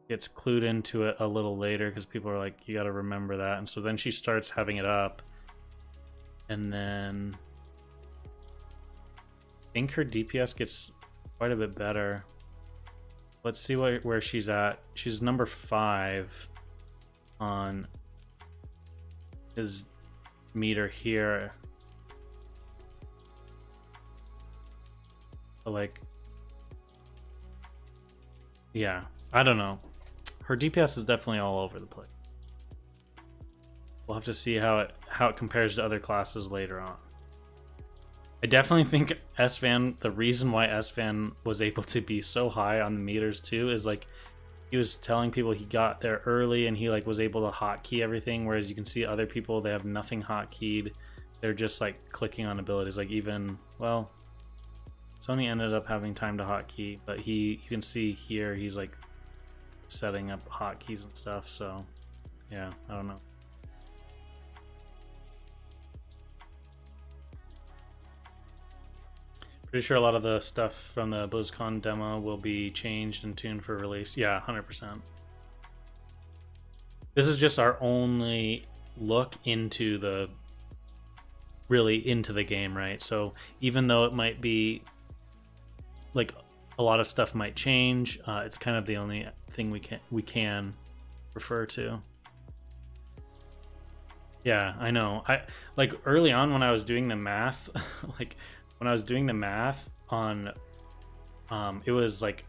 gets clued into it a little later because people are like, you got to remember that. And so then she starts having it up. And then I think her DPS gets quite a bit better. Let's see where she's at. She's number 5 on his meter here. But like, yeah, I don't know. Her DPS is definitely all over the place. We'll have to see how it compares to other classes later on. I definitely think Svan, the reason why Svan was able to be so high on the meters too is like he was telling people he got there early and he like was able to hotkey everything, whereas you can see other people, they have nothing hotkeyed. They're just like clicking on abilities. Like even, well, Sony ended up having time to hotkey, but you can see here he's like setting up hotkeys and stuff. So yeah, I don't know. Pretty sure a lot of the stuff from the BlizzCon demo will be changed and tuned for release. Yeah, 100%. This is just our only look into the game, right? So even though it might be like a lot of stuff might change, it's kind of the only thing we can refer to. Yeah, I know. I like early on when I was doing the math, like when I was doing the math on it was like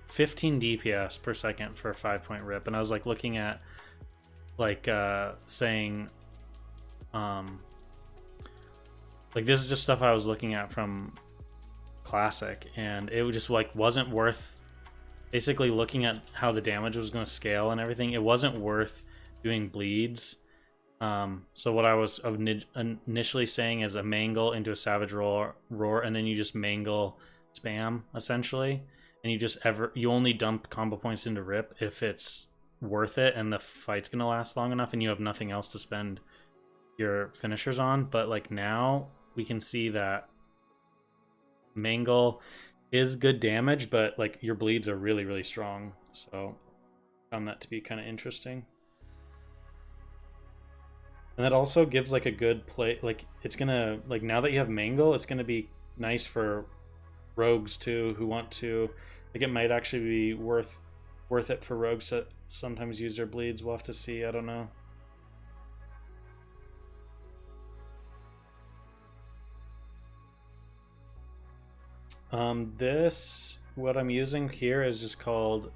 15 DPS per second for a 5-point rip, and I was like looking at like saying like this is just stuff I was looking at from Classic, and it just like wasn't worth basically looking at how the damage was going to scale and everything. It wasn't worth doing bleeds. So what I was initially saying is a mangle into a savage roar, and then you just mangle spam essentially, and you only dump combo points into rip if it's worth it and the fight's gonna last long enough and you have nothing else to spend your finishers on. But like now we can see that mangle is good damage, but like your bleeds are really, really strong. So I found that to be kind of interesting. And that also gives like a good play, like it's gonna, like now that you have mangle, it's gonna be nice for rogues too who want to, like it might actually be worth it for rogues that sometimes use their bleeds. We'll have to see, I don't know. This, what I'm using here is just called,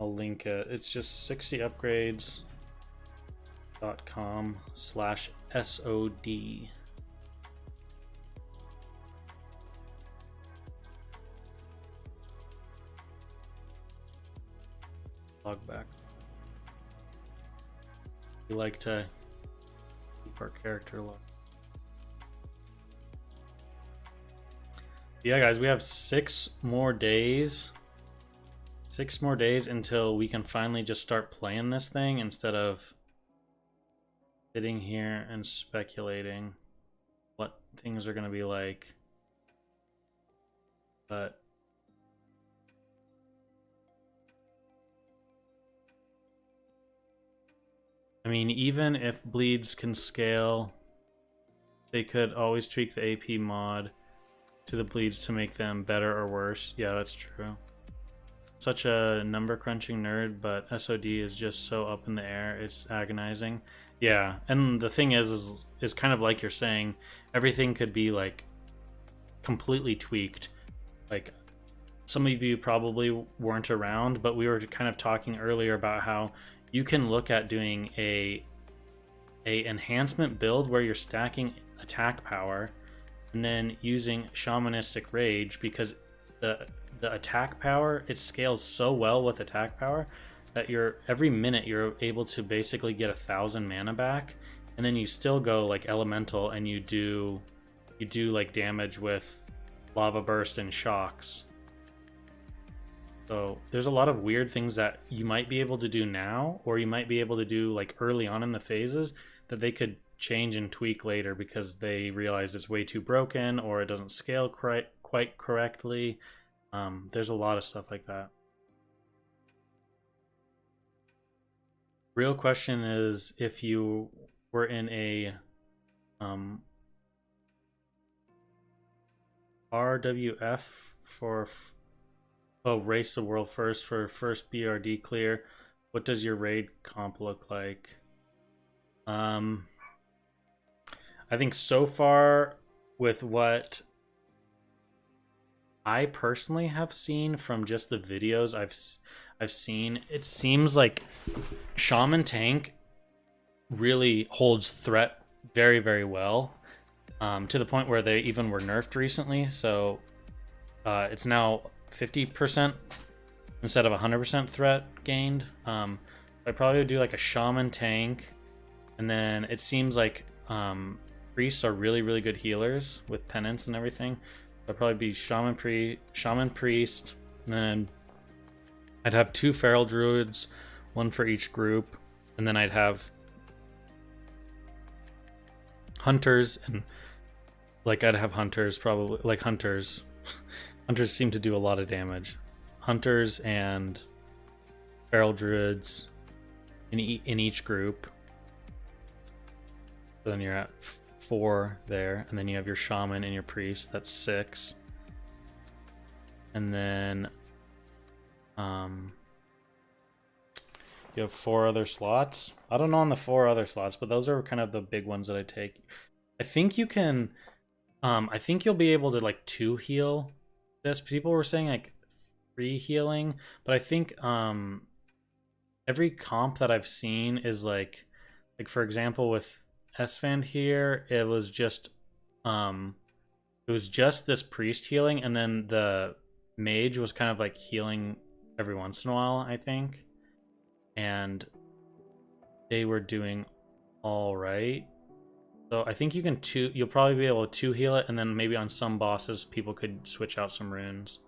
I'll link it, it's just 60upgrades.com/SOD. Log back. We like to keep our character log. Yeah, guys, we have 6 more days. 6 more days until we can finally just start playing this thing instead of sitting here and speculating what things are going to be like. But I mean, even if bleeds can scale, they could always tweak the AP mod to the bleeds to make them better or worse. Yeah, that's true. Such a number crunching nerd, but SOD is just so up in the air, it's agonizing. Yeah, and the thing is kind of like you're saying, everything could be like completely tweaked. Like some of you probably weren't around, but we were kind of talking earlier about how you can look at doing a enhancement build where you're stacking attack power and then using shamanistic rage, because the attack power, it scales so well with attack power that every minute you're able to basically get 1,000 mana back, and then you still go like elemental and you do like damage with lava burst and shocks. So there's a lot of weird things that you might be able to do now, or you might be able to do like early on in the phases that they could change and tweak later because they realize it's way too broken or it doesn't scale quite correctly. There's a lot of stuff like that. Real question is if you were in a RWF for race the world first for first BRD clear, what does your raid comp look like? I think so far with what I personally have seen from just the videos I've seen, it seems like Shaman Tank really holds threat very, very well, to the point where they even were nerfed recently. So it's now 50% instead of 100% threat gained. I probably would do like a Shaman Tank, and then it seems like priests are really, really good healers with penance and everything. I'd probably be Shaman Priest, and then I'd have 2 Feral Druids, 1 for each group, and then I'd have Hunters, and like I'd have Hunters probably, like Hunters. Hunters seem to do a lot of damage. Hunters and Feral Druids in each group. So then you're at 4 there, and then you have your Shaman and your Priest. That's 6. And then you have 4 other slots. I don't know on the 4 other slots, but those are kind of the big ones that I take. I think you can I think you'll be able to like 2 heal this. People were saying like 3 healing, but I think every comp that I've seen is like for example with Esfand here, it was just this priest healing, and then the mage was kind of like healing every once in a while, I think, and they were doing all right. So I think you'll probably be able to heal it, and then maybe on some bosses people could switch out some runes.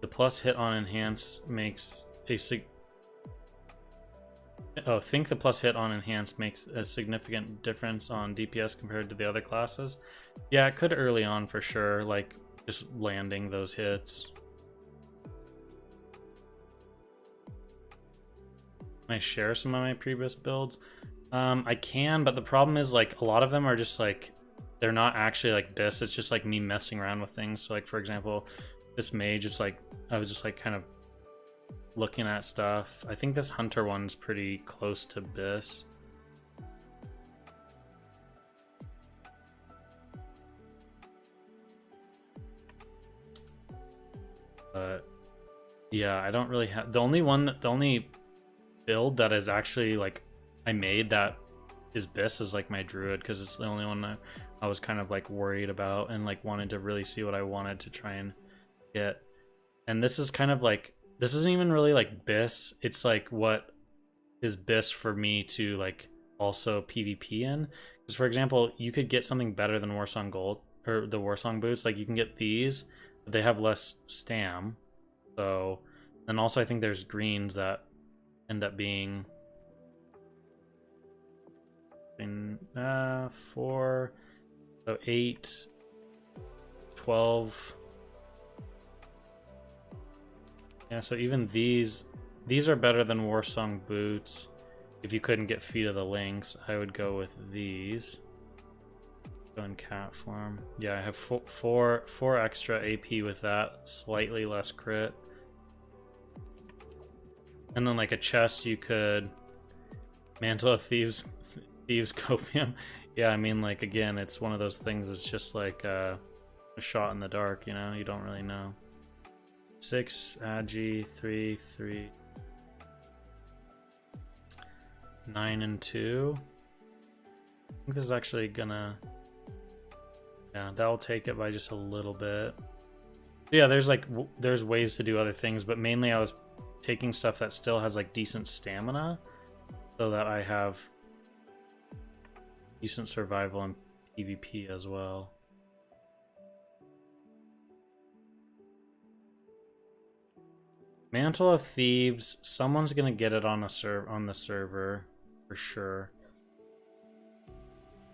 The plus hit on enhance makes a think the plus hit on enhance makes a significant difference on DPS compared to the other classes. Yeah, it could early on for sure, like just landing those hits. Can I share some of my previous builds? I can, but the problem is like a lot of them are just like they're not actually like this. It's just like me messing around with things. So like for example, this mage, it's like I was just like kind of looking at stuff. I think this hunter one's pretty close to this. But yeah, I don't really have the only build that is actually like I made that is Biss is like my druid, because it's the only one that I was kind of like worried about and like wanted to really see what I wanted to try and get. And this is kind of like, this isn't even really like Biss, it's like what is Biss for me to like also PvP in. Because for example, you could get something better than Warsong Gold or the Warsong boots. Like you can get these, but they have less stam. So then also I think there's greens that end up being in 4, so 8, 12. Yeah, so even these are better than Warsong boots. If you couldn't get Feet of the Lynx, I would go with these. Go in cat form. Yeah, I have four extra AP with that, slightly less crit. And then like a chest, you could Mantle of Thieves Copium. Yeah, I mean like again, it's one of those things. It's just like a shot in the dark. You know, you don't really know. 6 Agi, 3 3 9 and 2. I think this is actually gonna, yeah, that'll take it by just a little bit. Yeah, there's like there's ways to do other things, but mainly I was taking stuff that still has like decent stamina, so that I have decent survival and PvP as well. Mantle of Thieves, someone's gonna get it on the server for sure.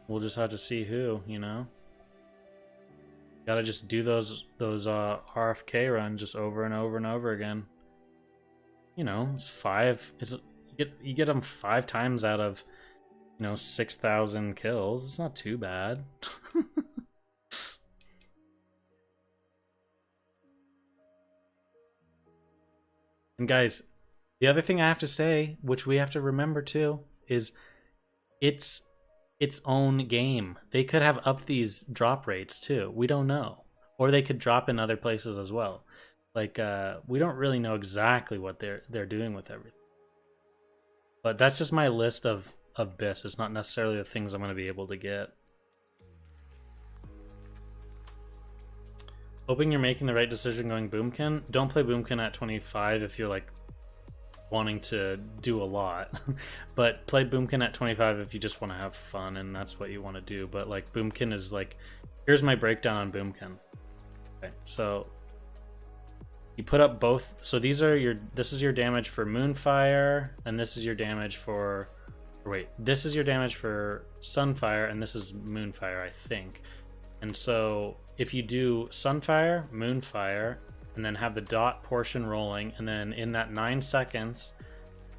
We'll just have to see who, you know. Gotta just do those RFK runs just over and over and over again. You know, it's 5. You get them 5 times out of, 6,000 kills. It's not too bad. And guys, the other thing I have to say, which we have to remember too, is it's its own game. They could have upped these drop rates too. We don't know. Or they could drop in other places as well. Like, we don't really know exactly what they're doing with everything. But that's just my list of BIS. It's not necessarily the things I'm going to be able to get. Hoping you're making the right decision going Boomkin. Don't play Boomkin at 25 if you're like wanting to do a lot. But play Boomkin at 25 if you just want to have fun and that's what you want to do. But like Boomkin is like, here's my breakdown on Boomkin. Okay, so you put up both. So this is your damage for Moonfire, and this is your damage for, this is your damage for Sunfire, and this is Moonfire, I think. And so if you do Sunfire, Moonfire, and then have the dot portion rolling, and then in that 9 seconds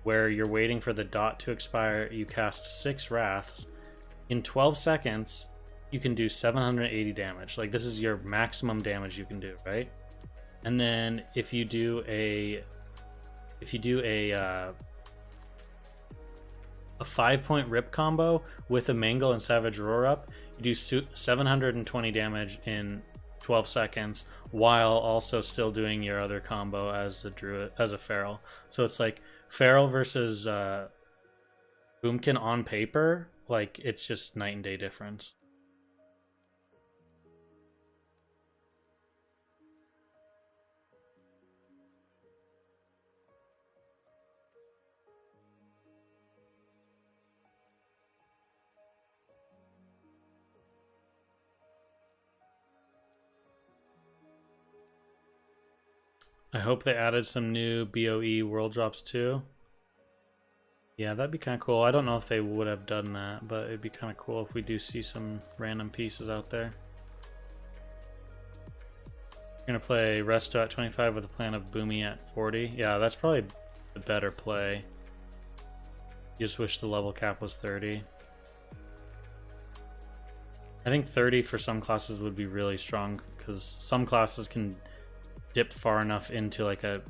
where you're waiting for the dot to expire, you cast 6 Wraths. In 12 seconds, you can do 780 damage. Like, this is your maximum damage you can do, right? And then if you do a 5-point rip combo with a Mangle and Savage Roar up, you do 720 damage in 12 seconds while also still doing your other combo as a druid, as a feral. So it's like feral versus Boomkin on paper, like it's just night and day difference. I hope they added some new BOE world drops too. Yeah, that'd be kind of cool. I don't know if they would have done that, but it'd be kind of cool if we do see some random pieces out there. We're gonna play Resto at 25 with a plan of Boomy at 40. Yeah, that's probably the better play. You just wish the level cap was 30. I think 30 for some classes would be really strong because some classes can dip far enough into like a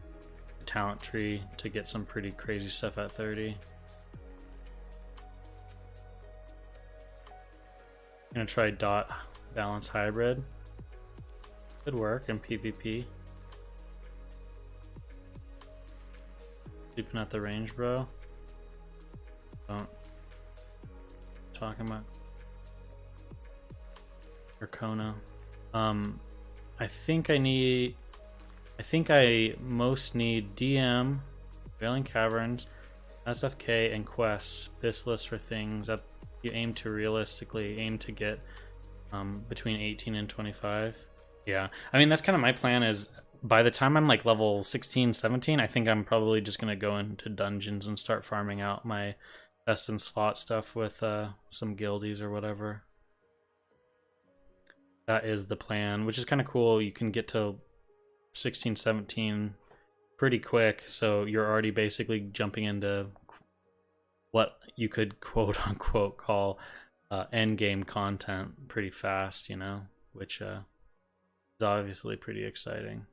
talent tree to get some pretty crazy stuff at 30. I'm gonna try dot balance hybrid. Could work in PvP. Sleeping at the range, bro. Don't. Talking about Arcona. I think I most need DM, Veiling Caverns, SFK, and quests. This list for things that you aim to realistically aim to get between 18 and 25. Yeah, I mean, that's kind of my plan is by the time I'm like level 16, 17, I think I'm probably just going to go into dungeons and start farming out my best in slot stuff with some guildies or whatever. That is the plan, which is kind of cool. You can get to 16, 17 pretty quick, so you're already basically jumping into what you could quote unquote call end game content pretty fast, you know, which is obviously pretty exciting.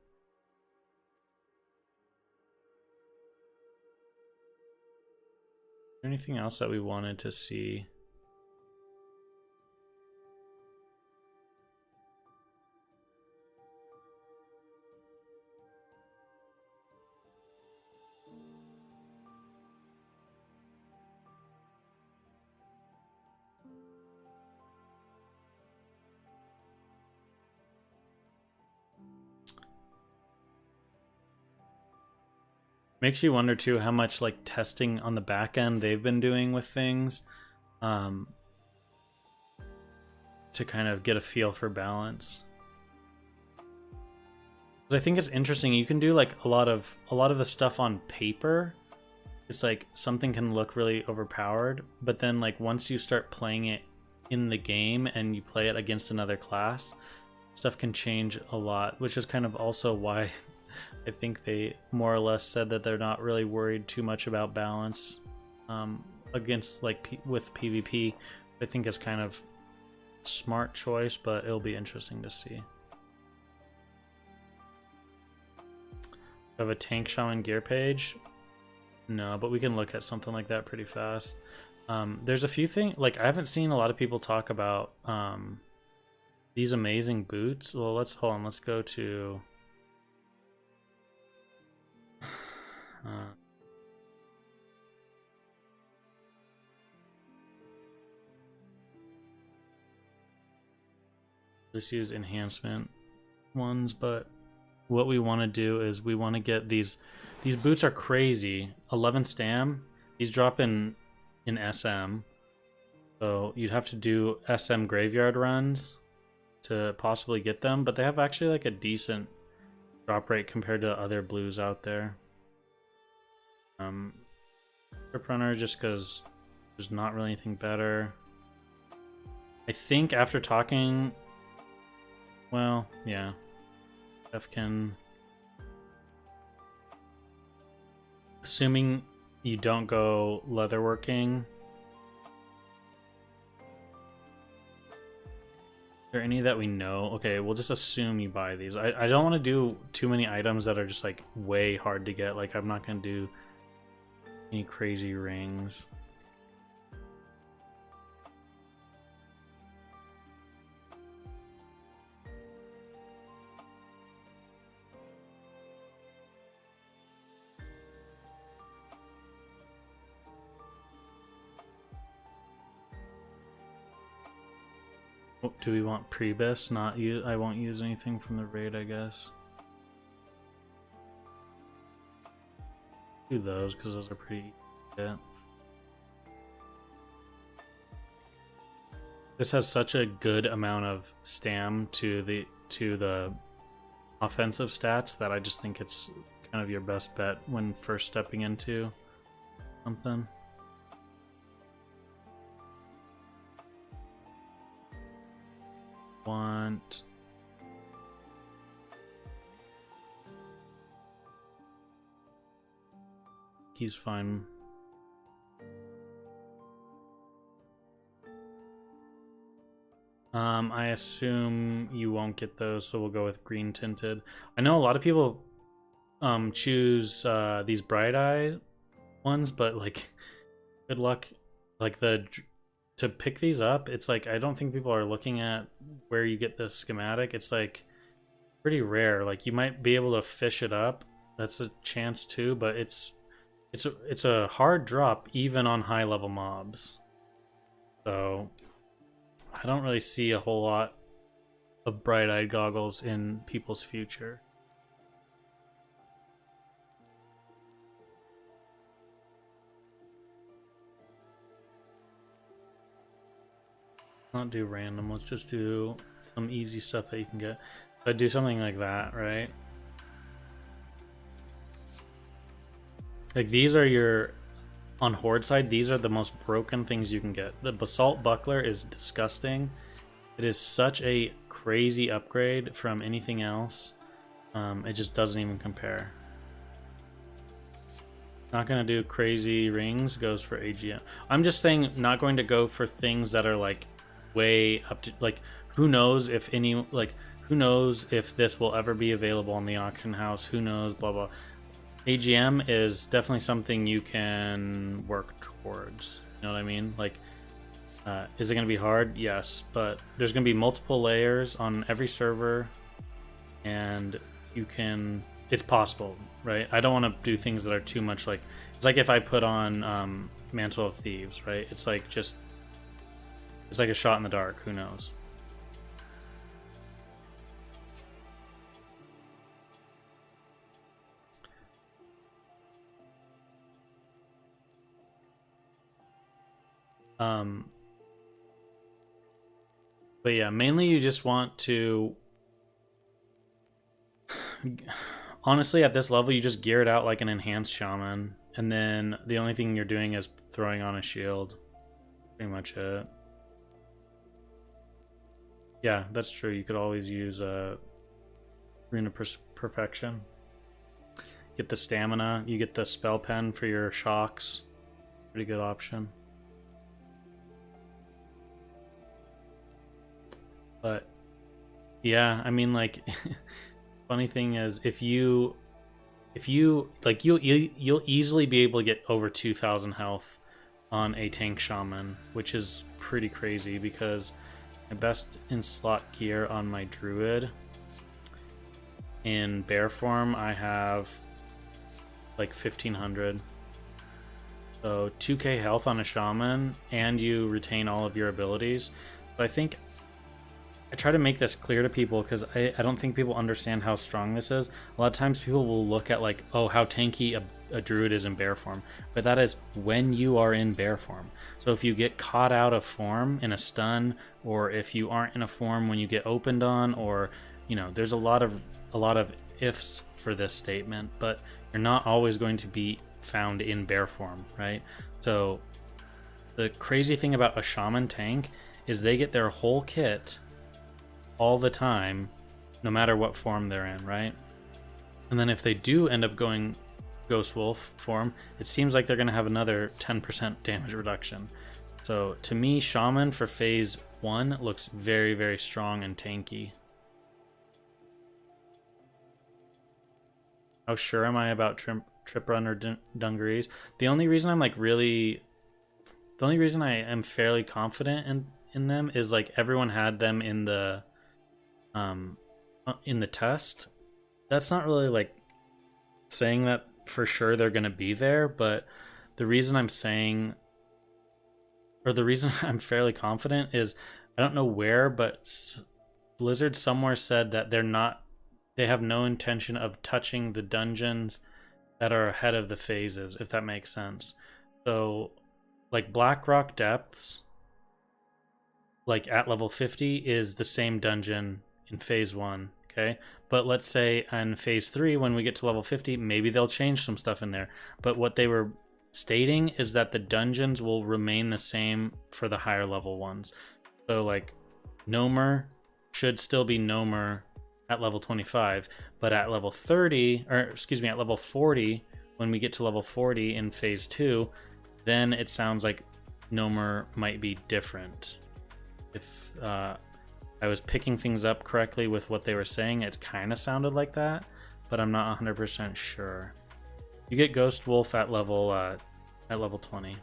Is there anything else that we wanted to see? Makes you wonder too how much like testing on the back end they've been doing with things to kind of get a feel for balance. But I think it's interesting. You can do like a lot of the stuff on paper. It's like something can look really overpowered, but then like once you start playing it in the game and you play it against another class, stuff can change a lot, which is kind of also why I think they more or less said that they're not really worried too much about balance against like with PvP. I think is kind of smart choice, but it'll be interesting to see. Have a tank shaman gear page? No, but we can look at something like that pretty fast. There's a few things, like I haven't seen a lot of people talk about these amazing boots. Well, let's go to let's use enhancement ones, but what we want to do is we want to get these boots are crazy. 11 stam. These drop in SM. So you'd have to do SM graveyard runs to possibly get them, but they have actually like a decent drop rate compared to other blues out there. Trip runner, just because there's not really anything better. I think after talking, well, yeah, F can, assuming you don't go leatherworking. Are there any that we know? Okay, we'll just assume you buy these. I don't want to do too many items that are just like way hard to get. Like I'm not gonna do any crazy rings. Do we want Prebis? Not use. I won't use anything from the raid, I guess. Do those because those are pretty. Yeah. This has such a good amount of stam to the offensive stats that I just think it's kind of your best bet when first stepping into something. Want he's fine. I assume you won't get those, so we'll go with green tinted. I know a lot of people choose these bright eye ones, but like good luck. Like to pick these up, it's like I don't think people are looking at where you get the schematic. It's like pretty rare. Like you might be able to fish it up. That's a chance too, but it's a hard drop even on high level mobs. So I don't really see a whole lot of bright-eyed goggles in people's future. Not do random, let's just do some easy stuff that you can get. So I'd do something like that, right? Like these are your, on Horde side, these are the most broken things you can get. The Basalt Buckler is disgusting. It is such a crazy upgrade from anything else. It just doesn't even compare. Not gonna do crazy rings, goes for AGM. I'm just saying not going to go for things that are like way up to, like who knows if any, like who knows if this will ever be available on the auction house, who knows, blah blah. AGM is definitely something you can work towards, you know what I mean? Like is it going to be hard? Yes, but there's going to be multiple layers on every server and you can, it's possible, right? I don't want to do things that are too much like, it's like if I put on Mantle of Thieves, right? It's like just, it's like a shot in the dark, who knows? But yeah, mainly you just want to, honestly at this level you just gear it out like an enhanced shaman, and then the only thing you're doing is throwing on a shield. Pretty much it. Yeah, that's true. You could always use Rune of Perfection. Get the stamina. You get the spell pen for your shocks. Pretty good option. But yeah, I mean, like, funny thing is, if you like, you'll easily be able to get over 2,000 health on a tank shaman, which is pretty crazy because my best in slot gear on my druid in bear form, I have like 1,500. So 2k health on a shaman, and you retain all of your abilities. So I think I try to make this clear to people because I don't think people understand how strong this is. A lot of times people will look at like, oh, how tanky a druid is in bear form, but that is when you are in bear form. So if you get caught out of form in a stun, or if you aren't in a form when you get opened on, or there's a lot of ifs for this statement, but you're not always going to be found in bear form, right? So the crazy thing about a shaman tank is they get their whole kit all the time, no matter what form they're in, right? And then if they do end up going Ghost Wolf form, it seems like they're going to have another 10% damage reduction. So to me, Shaman for phase 1 looks very, very strong and tanky. How sure am I about Trip Runner dungarees? The only reason I am fairly confident in them is like everyone had them in the test. That's not really like saying that for sure they're going to be there, but the reason I'm saying, or the reason I'm fairly confident is, I don't know where, but Blizzard somewhere said that they have no intention of touching the dungeons that are ahead of the phases, if that makes sense. So like Blackrock Depths, like at level 50 is the same dungeon in phase 1, okay? But let's say in phase 3, when we get to level 50, maybe they'll change some stuff in there. But what they were stating is that the dungeons will remain the same for the higher level ones. So like Nomer should still be Nomer at level 25, but at level 30, or excuse me, at level 40, when we get to level 40 in phase 2, then it sounds like Nomer might be different. If I was picking things up correctly with what they were saying, it kind of sounded like that, but I'm not 100% sure. You get Ghost Wolf at level 20.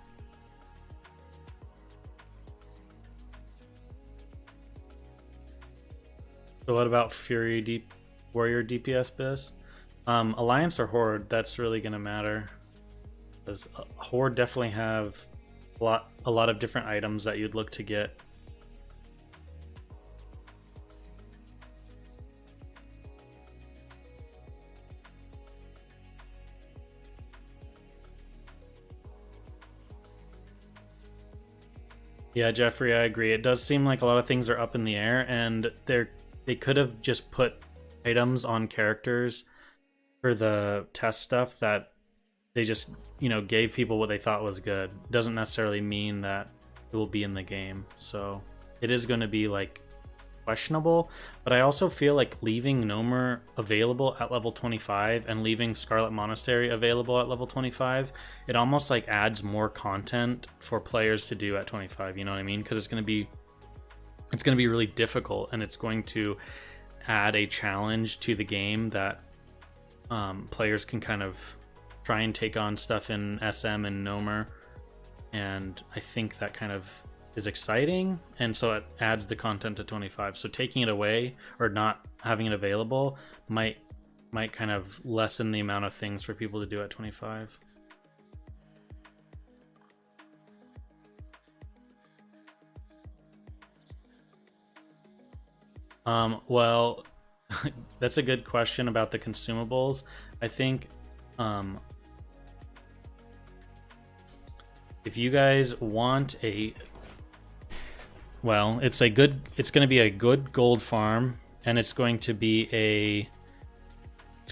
So what about Fury Warrior DPS biz? Alliance or Horde? That's really gonna matter, because Horde definitely have a lot of different items that you'd look to get. Yeah, Jeffrey, I agree. It does seem like a lot of things are up in the air, and they could have just put items on characters for the test stuff that they just, gave people what they thought was good. Doesn't necessarily mean that it will be in the game. So it is going to be like questionable, but I also feel like leaving Nomer available at level 25 and leaving Scarlet Monastery available at level 25, it almost like adds more content for players to do at 25, you know what I mean? Because it's going to be really difficult, and it's going to add a challenge to the game that players can kind of try and take on stuff in SM and Nomer, and I think that kind of is exciting, and so it adds the content to 25. So taking it away or not having it available might kind of lessen the amount of things for people to do at 25. Well, that's a good question about the consumables. I think if you guys want it's going to be a good gold farm, and it's going to be a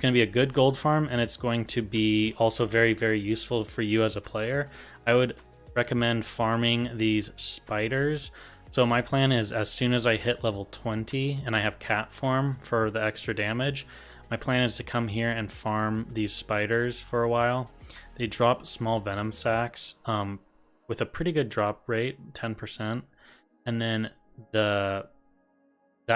good gold farm, and it's going to be also very, very useful for you as a player. I would recommend farming these spiders. So my plan is as soon as I hit level 20 and I have cat form for the extra damage, my plan is to come here and farm these spiders for a while. They drop small venom sacs with a pretty good drop rate, 10%. And then that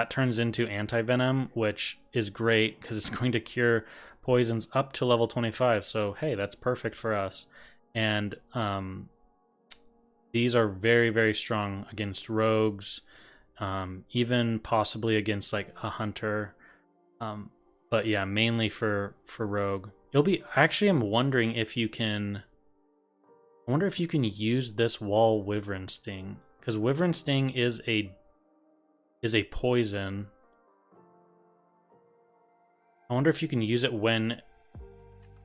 turns into anti-venom, which is great because it's going to cure poisons up to level 25. So hey, that's perfect for us. And these are very, very strong against rogues, even possibly against like a hunter. But yeah, mainly for rogue. It'll be actually, I'm wondering if you can. I wonder if you can use this wall Wyvern Sting, because Wyvern Sting is a poison. I wonder if you can use it when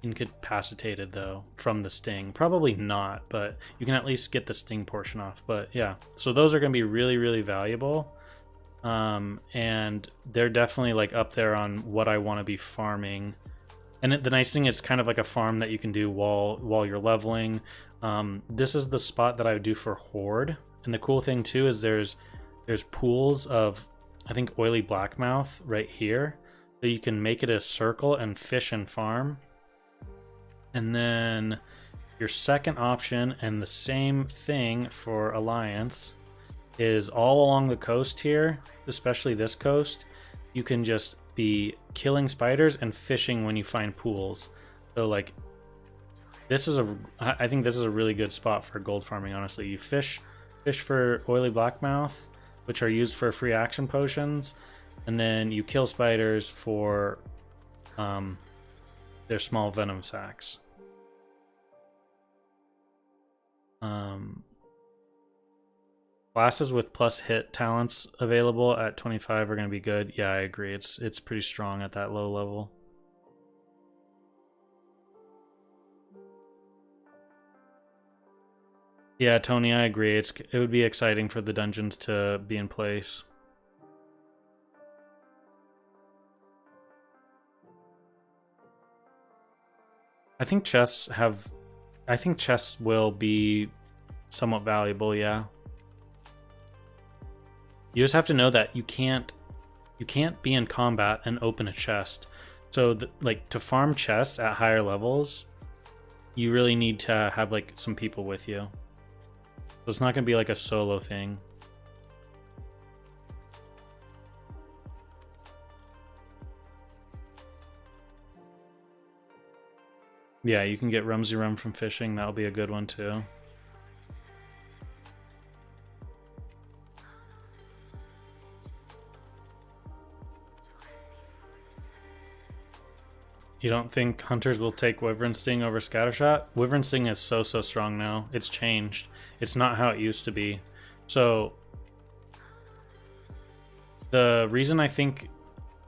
incapacitated though from the sting. Probably not, but you can at least get the sting portion off. But yeah, so those are going to be really, really valuable. And they're definitely like up there on what I want to be farming. And the nice thing is kind of like a farm that you can do while you're leveling. This is the spot that I would do for Horde. And the cool thing too is there's pools of, I think, oily blackmouth right here. So you can make it a circle and fish and farm. And then your second option, and the same thing for Alliance, is all along the coast here, especially this coast. You can just be killing spiders and fishing when you find pools. So like, I think this is a really good spot for gold farming, honestly. You fish for oily blackmouth, which are used for free action potions, and then you kill spiders for their small venom sacs. Classes with plus hit talents available at 25 are going to be good. Yeah, I agree. It's pretty strong at that low level. Yeah, Tony, I agree. It would be exciting for the dungeons to be in place. I think chests will be somewhat valuable, yeah. You just have to know that you can't be in combat and open a chest. So like to farm chests at higher levels, you really need to have like some people with you. So it's not going to be like a solo thing. Yeah, you can get Rumsy Rum from fishing. That'll be a good one too. You don't think hunters will take Wyvern Sting over Scattershot? Wyvern Sting is so strong now. It's changed. It's not how it used to be. So the reason I think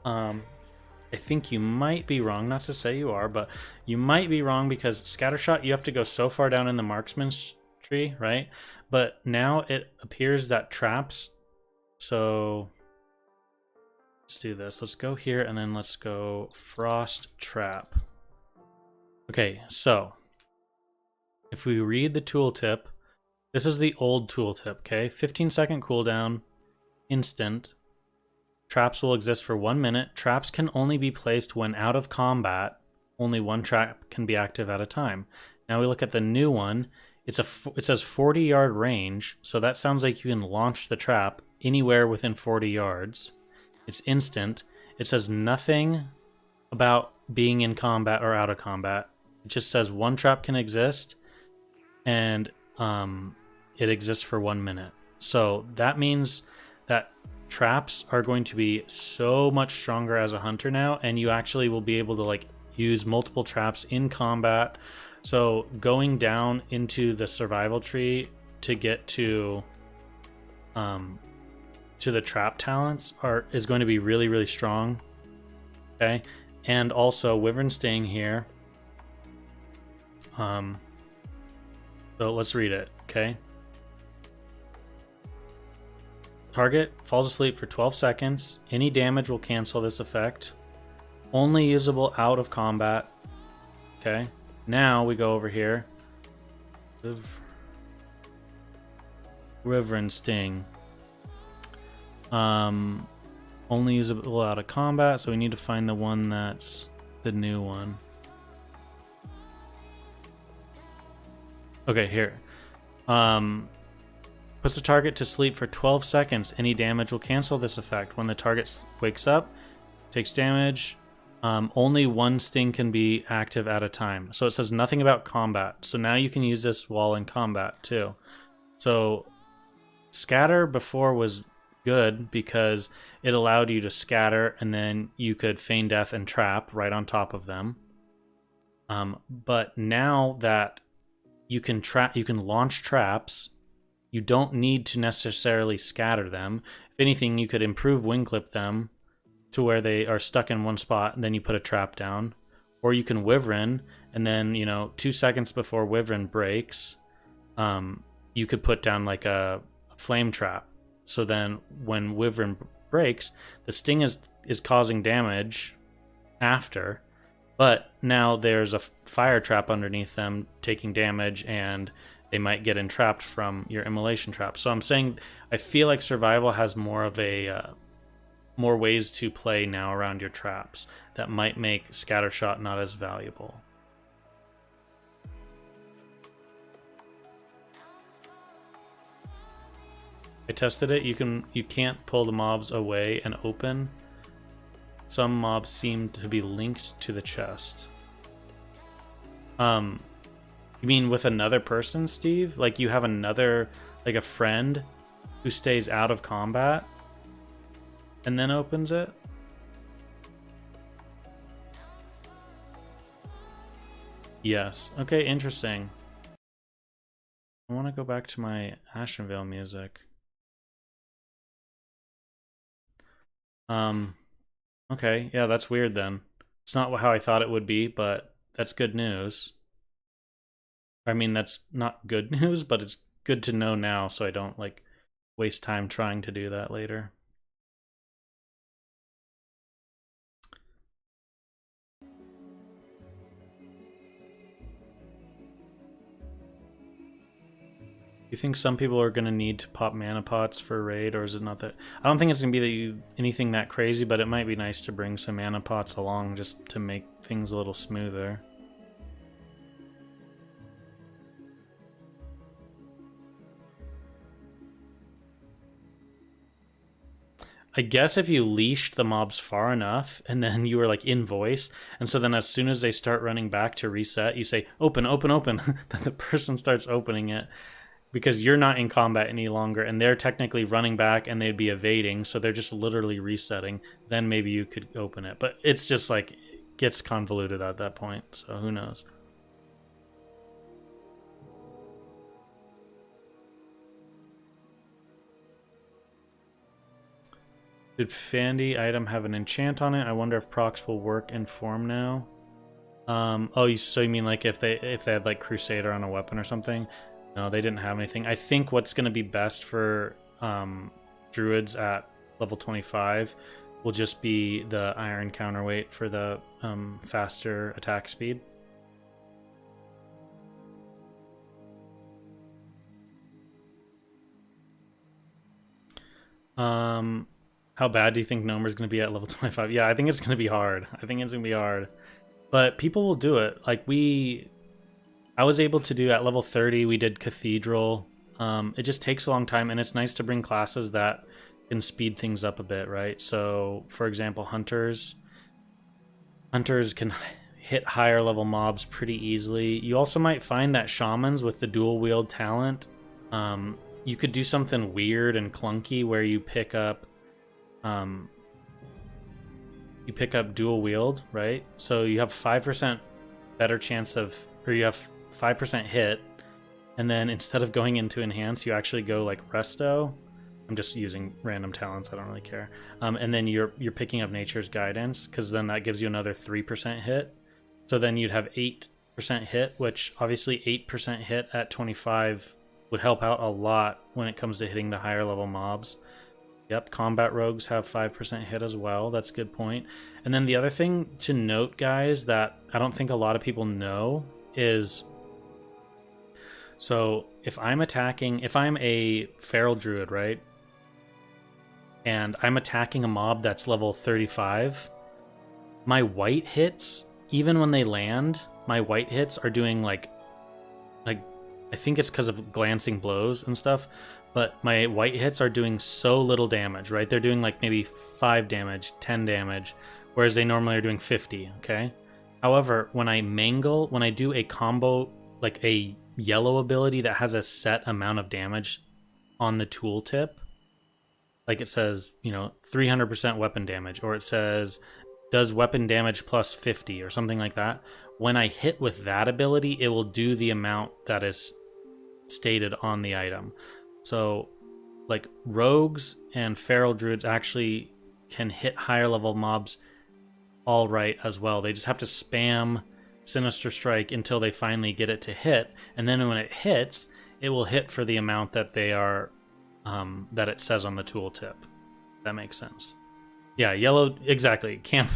you might be wrong, not to say you are, but you might be wrong because Scattershot, you have to go so far down in the marksman's tree, right? But now it appears that traps, so let's do this. Let's go here and then let's go Frost Trap. Okay, so if we read the tooltip, this is the old tooltip, okay? 15-second cooldown, instant. Traps will exist for 1 minute. Traps can only be placed when out of combat. Only one trap can be active at a time. Now we look at the new one. It says 40-yard range, so that sounds like you can launch the trap anywhere within 40 yards. It's instant. It says nothing about being in combat or out of combat. It just says one trap can exist, and it exists for 1 minute. So that means that traps are going to be so much stronger as a hunter now, and you actually will be able to like use multiple traps in combat. So going down into the survival tree to get to the trap talents is going to be really, really strong. Okay, and also Wyvern Sting here. So let's read it. Okay. Target falls asleep for 12 seconds. Any damage will cancel this effect. Only usable out of combat. Okay. Now we go over here. Wyvern Sting. Only usable out of combat, so we need to find the one that's the new one. Okay, here. Puts the target to sleep for 12 seconds. Any damage will cancel this effect. When the target wakes up, takes damage. Only one sting can be active at a time. So it says nothing about combat. So now you can use this while in combat too. So scatter before was good because it allowed you to scatter and then you could feign death and trap right on top of them. But now that you can launch traps, you don't need to necessarily scatter them. If anything, you could improve wing clip them to where they are stuck in one spot and then you put a trap down. Or you can wyvern and then, 2 seconds before wyvern breaks, you could put down like a flame trap. So then when wyvern breaks, the sting is causing damage after, but now there's a fire trap underneath them taking damage and they might get entrapped from your immolation trap. So I'm saying I feel like survival has more of a more ways to play now around your traps that might make scattershot not as valuable. I tested it. You can't pull the mobs away and open. Some mobs seem to be linked to the chest. You mean with another person, Steve? Like you have another, like a friend who stays out of combat and then opens it? Yes. Okay, interesting. I want to go back to my Ashenvale music. Okay, yeah, that's weird then. It's not how I thought it would be, but that's good news. I mean, that's not good news, but it's good to know now so I don't, like, waste time trying to do that later. You think some people are going to need to pop mana pots for a raid, or is it not that? I don't think it's going to be anything that crazy, but it might be nice to bring some mana pots along just to make things a little smoother. I guess if you leashed the mobs far enough and then you were like in voice, and so then as soon as they start running back to reset, you say, open, open, open, then the person starts opening it. Because you're not in combat any longer and they're technically running back and they'd be evading, so they're just literally resetting, then maybe you could open it. But it's just like, it gets convoluted at that point, so who knows. Did Fandy item have an enchant on it? I wonder if procs will work in form now. So you mean like if they had like Crusader on a weapon or something? No, they didn't have anything. I think what's going to be best for druids at level 25 will just be the iron counterweight for the faster attack speed. How bad do you think Nomer's going to be at level 25? Yeah, I think it's going to be hard. But people will do it. Like I was able to do at level 30, we did Cathedral. It just takes a long time, and it's nice to bring classes that can speed things up a bit, right? So, for example, Hunters can hit higher level mobs pretty easily. You also might find that Shamans with the dual wield talent, you could do something weird and clunky where you pick up dual wield, right? So you have 5% better chance of, or you have 5% hit, and then instead of going into enhance, you actually go like resto. I'm just using random talents, I don't really care. And then you're picking up nature's guidance, because then that gives you another 3% hit. So then you'd have 8% hit, which obviously 8% hit at 25 would help out a lot when it comes to hitting the higher level mobs. Yep, combat rogues have 5% hit as well. That's a good point. And then the other thing to note, guys, that I don't think a lot of people know is, so if I'm a feral druid, right? and I'm attacking a mob that's level 35, my white hits, even when they land, my white hits are doing like I think it's because of glancing blows and stuff, but my white hits are doing so little damage, right? They're doing like maybe 5 damage, 10 damage, whereas they normally are doing 50, okay? However, when I do a combo, like a yellow ability that has a set amount of damage on the tooltip, like it says, 300% weapon damage, or it says does weapon damage plus 50 or something like that. When I hit with that ability, it will do the amount that is stated on the item. So like rogues and feral druids actually can hit higher level mobs all right as well. They just have to spam Sinister Strike until they finally get it to hit, and then when it hits, it will hit for the amount that they are that it says on the tooltip. That makes sense. Yeah, yellow, exactly. Camp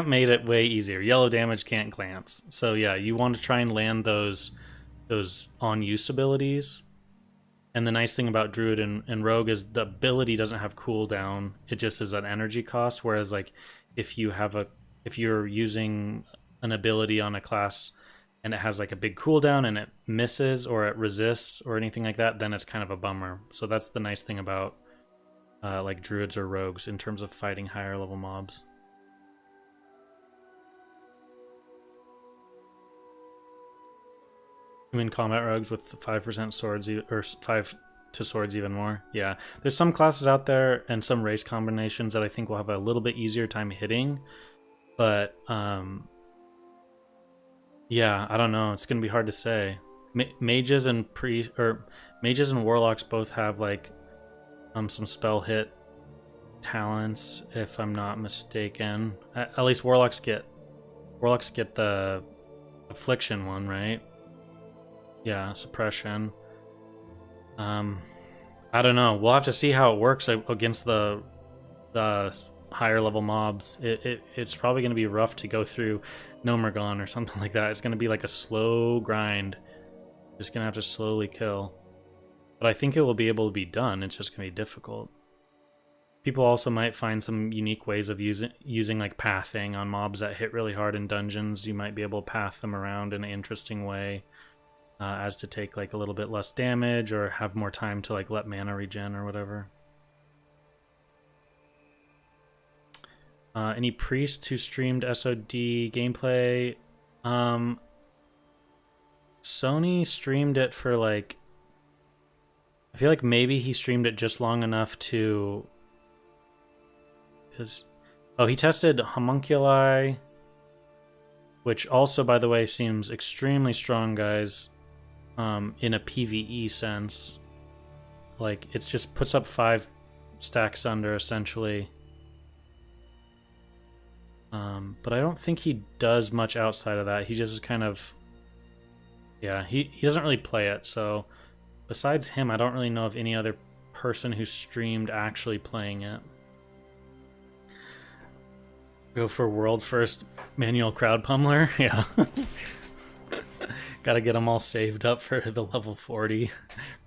made it way easier. Yellow damage, can't glance. So yeah, you want to try and land those on use abilities. And the nice thing about Druid and Rogue is the ability doesn't have cooldown. It just is an energy cost. Whereas like if you're using an ability on a class and it has like a big cooldown and it misses or it resists or anything like that, then it's kind of a bummer. So that's the nice thing about like druids or rogues in terms of fighting higher level mobs. I mean, combat rogues with 5% swords, or 5 to swords even more. Yeah, there's some classes out there and some race combinations that I think will have a little bit easier time hitting, but yeah, I don't know. It's gonna be hard to say. Mages and mages and warlocks both have like some spell hit talents, if I'm not mistaken. At least warlocks get the affliction one, right? Yeah, suppression. I don't know. We'll have to see how it works against the higher level mobs. It's probably going to be rough to go through Nomergon or something like that. It's going to be like a slow grind. Just going to have to slowly kill. But I think it will be able to be done. It's just going to be difficult. People also might find some unique ways of using like pathing on mobs that hit really hard in dungeons. You might be able to path them around in an interesting way. As to take like a little bit less damage or have more time to like let mana regen or whatever. Any priests who streamed SOD gameplay? Sony streamed it for like, I feel like maybe he streamed it just long enough to, he tested homunculi, which also, by the way, seems extremely strong, guys. In a PvE sense, like it just puts up 5 stacks under essentially, but I don't think he does much outside of that. He just kind of, yeah, he doesn't really play it. So besides him, I don't really know of any other person who streamed actually playing it. Go for world first manual crowd pummeler. Yeah. Gotta get them all saved up for the level 40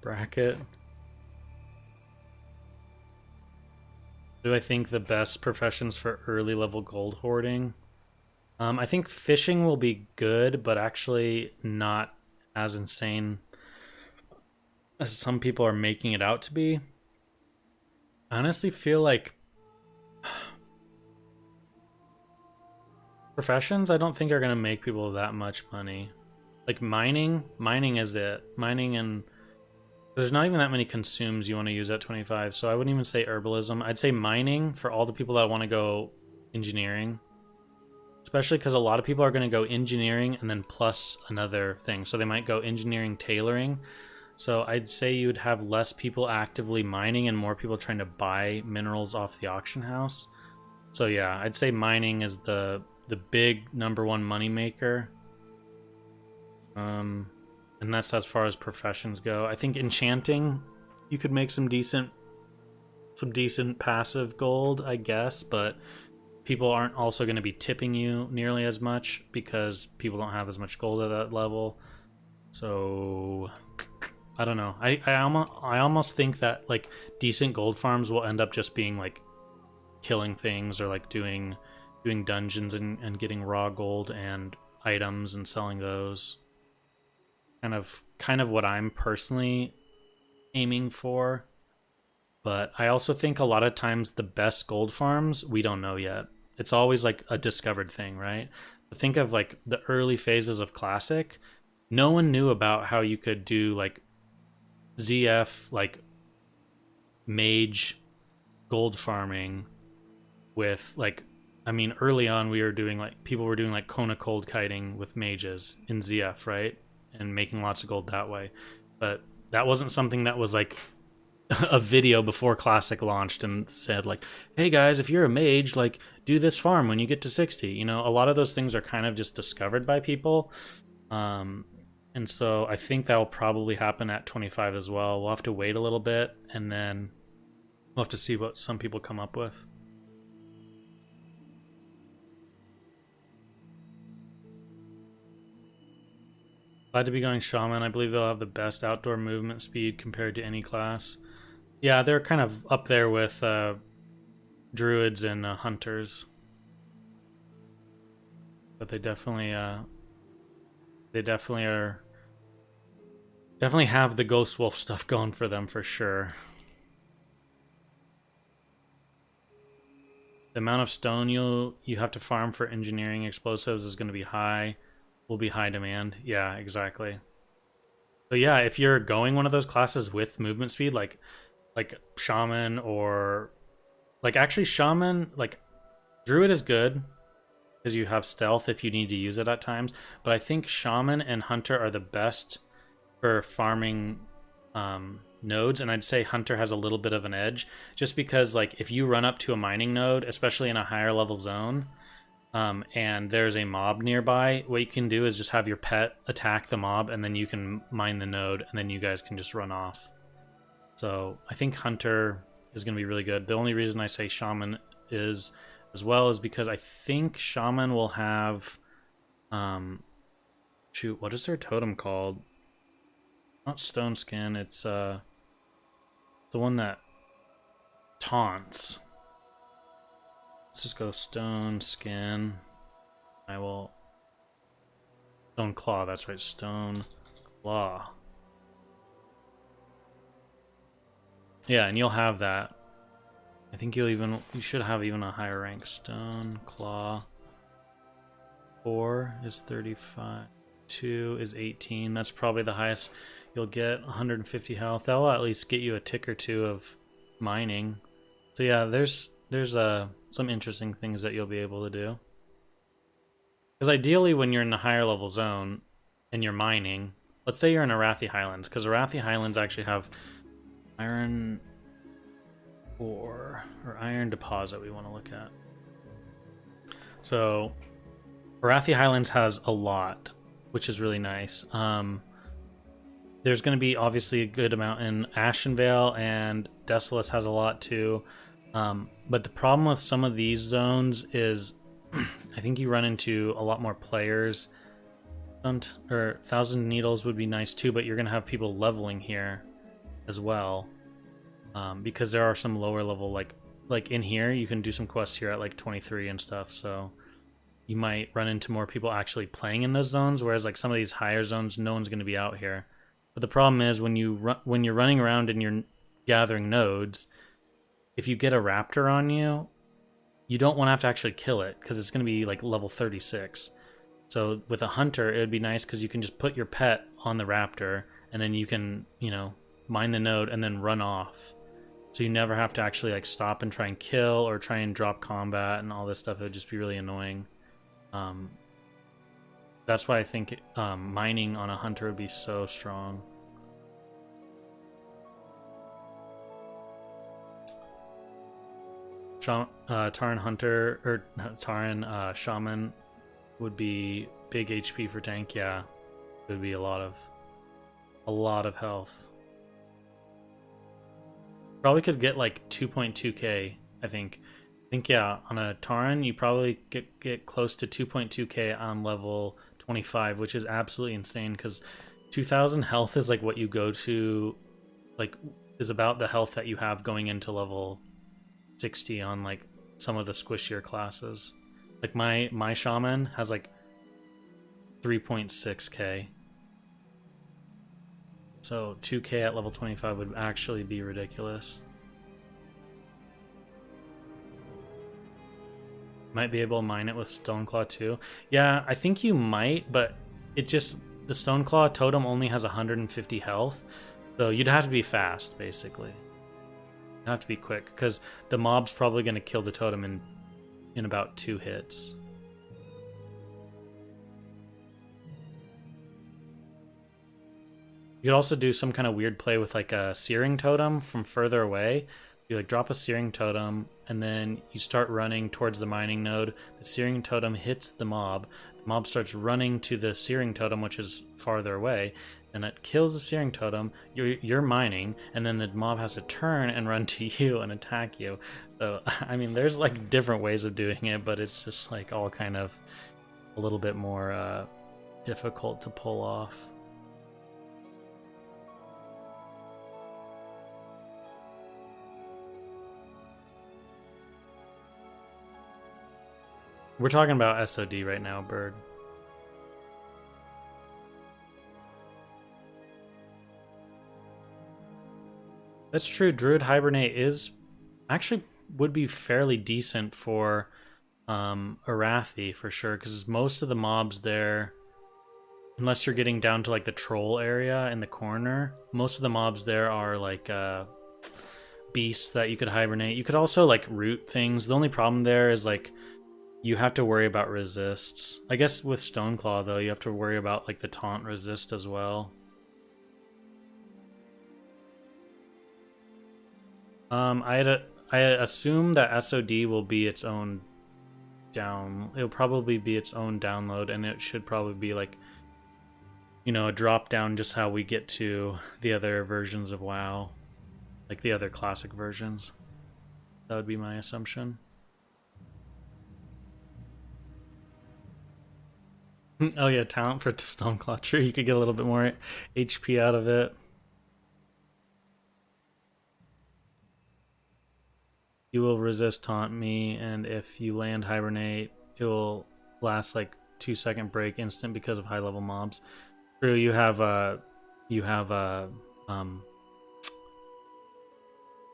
bracket. Do I think the best professions for early level gold hoarding? I think fishing will be good, but actually not as insane as some people are making it out to be. I honestly feel like professions I don't think are going to make people that much money. Like mining is it. Mining, and there's not even that many consumes you want to use at 25, so I wouldn't even say herbalism. I'd say mining for all the people that want to go engineering. Especially because a lot of people are going to go engineering and then plus another thing. So they might go engineering tailoring. So I'd say you'd have less people actively mining and more people trying to buy minerals off the auction house. So yeah, I'd say mining is the big #1 money maker. And that's as far as professions go. I think enchanting, you could make some decent passive gold, I guess, but people aren't also going to be tipping you nearly as much because people don't have as much gold at that level. So I don't know. I almost think that like decent gold farms will end up just being like killing things or like doing dungeons and getting raw gold and items and selling those. Kind of what I'm personally aiming for. But I also think a lot of times the best gold farms we don't know yet. It's always like a discovered thing, right? But think of like the early phases of Classic. No one knew about how you could do like ZF like mage gold farming with like, I mean, early on we were doing like, people were doing like Kona cold kiting with mages in ZF, right? And making lots of gold that way. But that wasn't something that was like a video before Classic launched and said like, hey guys, if you're a mage, like do this farm when you get to 60. You know, a lot of those things are kind of just discovered by people. And so I think that will probably happen at 25 as well. We'll have to wait a little bit and then we'll have to see what some people come up with. Glad to be going Shaman. I believe they'll have the best outdoor movement speed compared to any class. Yeah, they're kind of up there with druids and hunters. But they definitely are definitely have the Ghost Wolf stuff going for them for sure. The amount of stone you have to farm for engineering explosives is going to be high. Will be high demand. Yeah, exactly. So yeah, if you're going one of those classes with movement speed, like Shaman or like actually Shaman, like Druid is good because you have stealth if you need to use it at times. But I think Shaman and Hunter are the best for farming nodes, and I'd say Hunter has a little bit of an edge just because like if you run up to a mining node, especially in a higher level zone, and there's a mob nearby, what you can do is just have your pet attack the mob and then you can mine the node and then you guys can just run off. So I think Hunter is going to be really good. The only reason I say Shaman is as well is because I think Shaman will have shoot, what is their totem called? Not Stone Skin, it's the one that taunts. Let's just go Stone Skin. I will... Stone Claw, that's right, Stone Claw. Yeah, and you'll have that. I think you should have even a higher rank. Stone Claw. 4 is 35. 2 is 18. That's probably the highest you'll get. 150 health. That'll at least get you a tick or two of mining. So yeah, there's some interesting things that you'll be able to do. Because ideally when you're in the higher level zone and you're mining, let's say you're in Arathi Highlands, because Arathi Highlands actually have iron ore or iron deposit we want to look at. So Arathi Highlands has a lot, which is really nice. There's going to be obviously a good amount in Ashenvale, and Desolus has a lot too. But the problem with some of these zones is I think you run into a lot more players. Or Thousand Needles would be nice too, but you're going to have people leveling here as well. Because there are some lower level, like in here, you can do some quests here at like 23 and stuff, so you might run into more people actually playing in those zones, whereas like some of these higher zones, no one's going to be out here. But the problem is when you're running around and you're gathering nodes, if you get a raptor on you, you don't want to have to actually kill it because it's going to be like level 36. So with a hunter, it would be nice because you can just put your pet on the raptor and then you can, you know, mine the node and then run off. So you never have to actually like stop and try and kill or try and drop combat and all this stuff. It would just be really annoying. That's why I think mining on a hunter would be so strong. Taran Hunter, or Taran Shaman would be big HP for tank. Yeah, it would be a lot of health. Probably could get like 2.2k, I think. Yeah, on a Taran, you probably get close to 2.2k on level 25, which is absolutely insane because 2,000 health is like what you go to, like, is about the health that you have going into level 60 on like some of the squishier classes. Like my shaman has like 3.6k. So 2k at level 25 would actually be ridiculous. Might be able to mine it with Stoneclaw too. Yeah, I think you might, but it just, the Stoneclaw totem only has 150 health, so you'd have to be fast, basically. You'd have to be quick, because the mob's probably going to kill the totem in about 2 hits. You could also do some kind of weird play with like a searing totem from further away. You like drop a searing totem, and then you start running towards the mining node. The searing totem hits the mob. The mob starts running to the searing totem, which is farther away, and it kills the searing totem. You're mining, and then the mob has to turn and run to you and attack you. So, I mean, there's like different ways of doing it, but it's just like all kind of a little bit more difficult to pull off. We're talking about SOD right now, Bird. That's true. Druid Hibernate is actually would be fairly decent for Arathi for sure, because most of the mobs there, unless you're getting down to like the troll area in the corner, most of the mobs there are like beasts that you could hibernate. You could also like root things. The only problem there is like you have to worry about resists. I guess with Stoneclaw though, you have to worry about like the taunt resist as well. I assume that SOD will be its own it'll probably be its own download, and it should probably be like, you know, a drop down, just how we get to the other versions of WoW, like the other classic versions. That would be my assumption. Oh yeah, talent for Stoneclaw. True, you could get a little bit more HP out of it. You will resist taunt me, and if you land hibernate, it will last like 2-second break instant because of high level mobs. True, you have the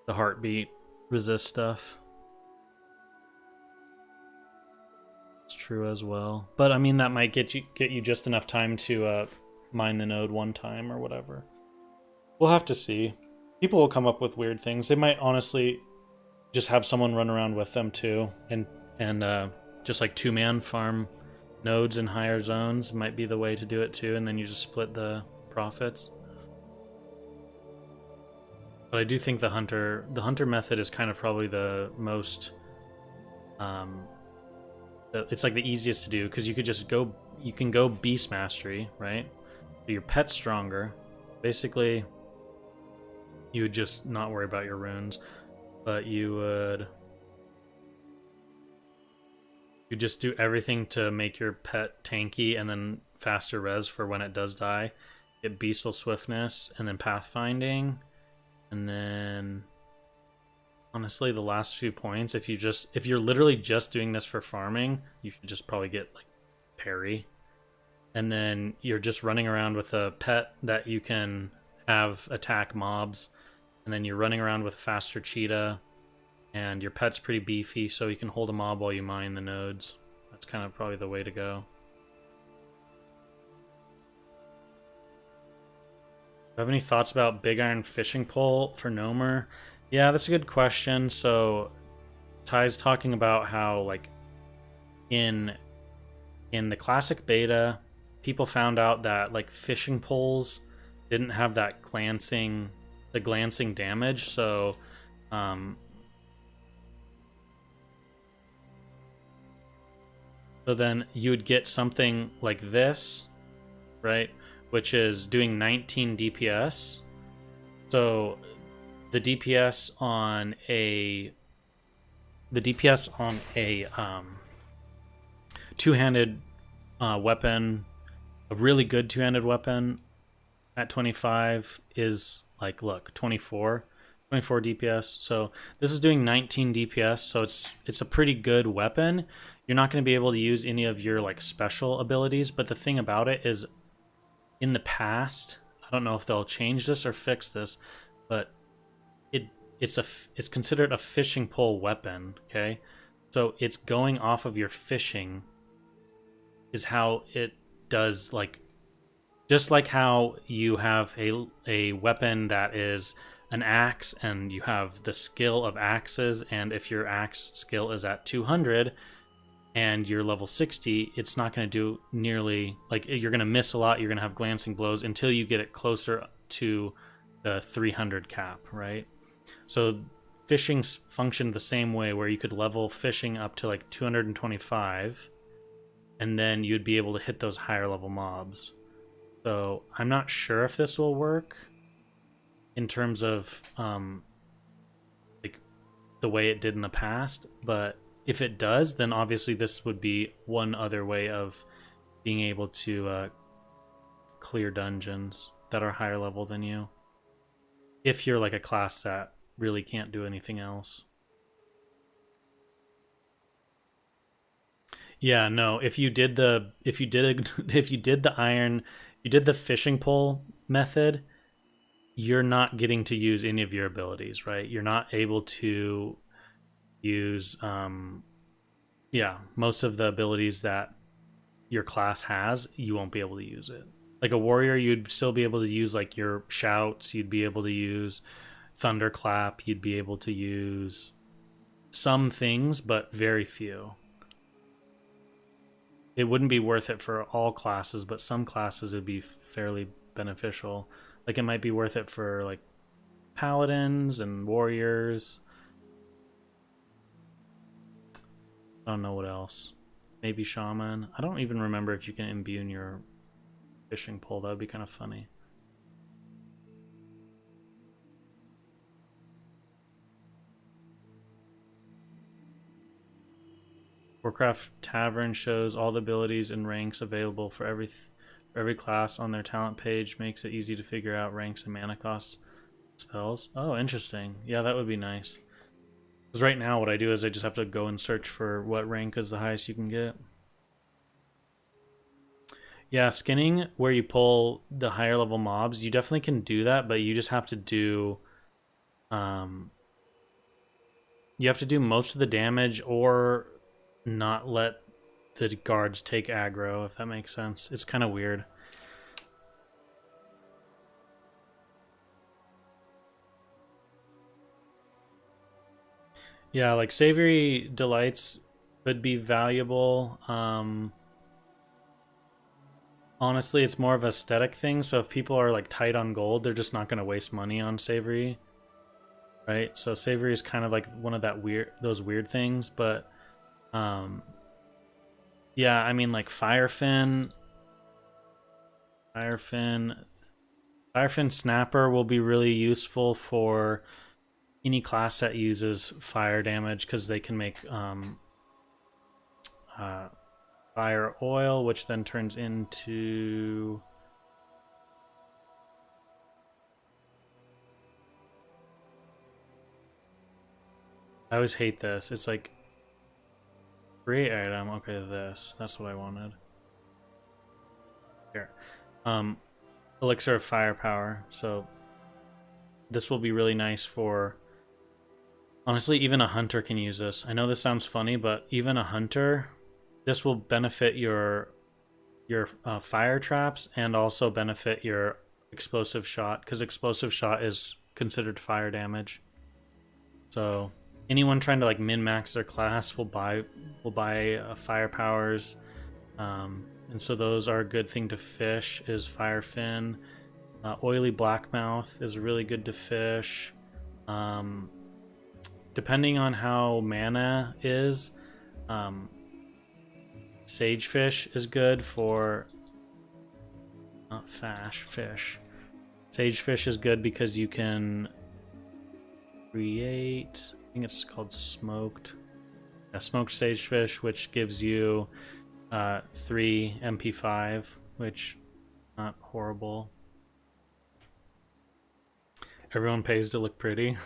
heartbeat resist stuff. It's true as well, but I mean that might get you just enough time to mine the node one time or whatever. We'll have to see. People will come up with weird things. They might honestly just have someone run around with them too, and just like 2-man farm nodes in higher zones might be the way to do it too, and then you just split the profits. But I do think the hunter method is kind of probably the most it's like the easiest to do, because you could just go, you can go beast mastery, right? So your pet's stronger. Basically, you would just not worry about your runes, but you just do everything to make your pet tanky, and then faster res for when it does die. Get beastal swiftness, and then pathfinding, and then honestly the last few points, if you're literally just doing this for farming, you should just probably get like parry, and then you're just running around with a pet that you can have attack mobs, and then you're running around with a faster cheetah, and your pet's pretty beefy, so you can hold a mob while you mine the nodes. That's kind of probably the way to go. Do you have any thoughts about Big Iron Fishing Pole for Nomer? Yeah, that's a good question. So Ty's talking about how like in the classic beta, people found out that like fishing poles didn't have that glancing damage, so so then you would get something like this, right, which is doing 19 DPS. So the DPS on a two-handed weapon, a really good two-handed weapon, at 25 is like, look, 24 DPS. So this is doing 19 DPS, so it's a pretty good weapon. You're not going to be able to use any of your like special abilities, but the thing about it is, in the past, I don't know if they'll change this or fix this, but it's considered a fishing pole weapon, okay? So it's going off of your fishing is how it does, like, just like how you have a weapon that is an axe and you have the skill of axes, and if your axe skill is at 200 and you're level 60, it's not going to do nearly, like, you're going to miss a lot, you're going to have glancing blows until you get it closer to the 300 cap, right? So fishing functioned the same way, where you could level fishing up to like 225 and then you'd be able to hit those higher level mobs. So I'm not sure if this will work in terms of like the way it did in the past, but if it does, then obviously this would be one other way of being able to clear dungeons that are higher level than you, if you're like a class that really can't do anything else. Yeah, no, if you did the fishing pole method, you're not getting to use any of your abilities, right? You're not able to use most of the abilities that your class has, you won't be able to use it. Like a warrior, you'd still be able to use like your shouts, you'd be able to use thunderclap, you'd be able to use some things, but very few. It wouldn't be worth it for all classes, but some classes would be fairly beneficial. Like it might be worth it for like paladins and warriors. I don't know what else. Maybe shaman. I don't even remember if you can imbue in your fishing pole. That would be kind of funny. Warcraft Tavern shows all the abilities and ranks available for every class on their talent page. Makes it easy to figure out ranks and mana cost spells. Oh, interesting. Yeah, that would be nice. Because right now what I do is I just have to go and search for what rank is the highest you can get. Yeah, skinning where you pull the higher level mobs, you definitely can do that, but you just have to do you have to do most of the damage or not let the guards take aggro, if that makes sense. It's kind of weird. Yeah, like Savory Delights could be valuable. Honestly, it's more of an aesthetic thing, so if people are like tight on gold, they're just not going to waste money on Savory. Right? So Savory is kind of like one of those weird things, but yeah, I mean, like Firefin Snapper will be really useful for any class that uses fire damage, because they can make fire oil, which then turns into I always hate this. It's like create item. Okay, that's what I wanted. Here. Elixir of firepower. So this will be really nice for, honestly, even a hunter can use this. I know this sounds funny, but even a hunter, this will benefit your fire traps and also benefit your explosive shot, because explosive shot is considered fire damage. So anyone trying to like min-max their class will buy fire powers, and so those are a good thing to fish. Is Firefin. Oily Blackmouth is really good to fish. Depending on how mana is, Sagefish is good for, not fish. Sagefish is good because you can create, I think it's called smoked. Yeah, smoked sagefish, which gives you 3 MP5, which not horrible. Everyone pays to look pretty.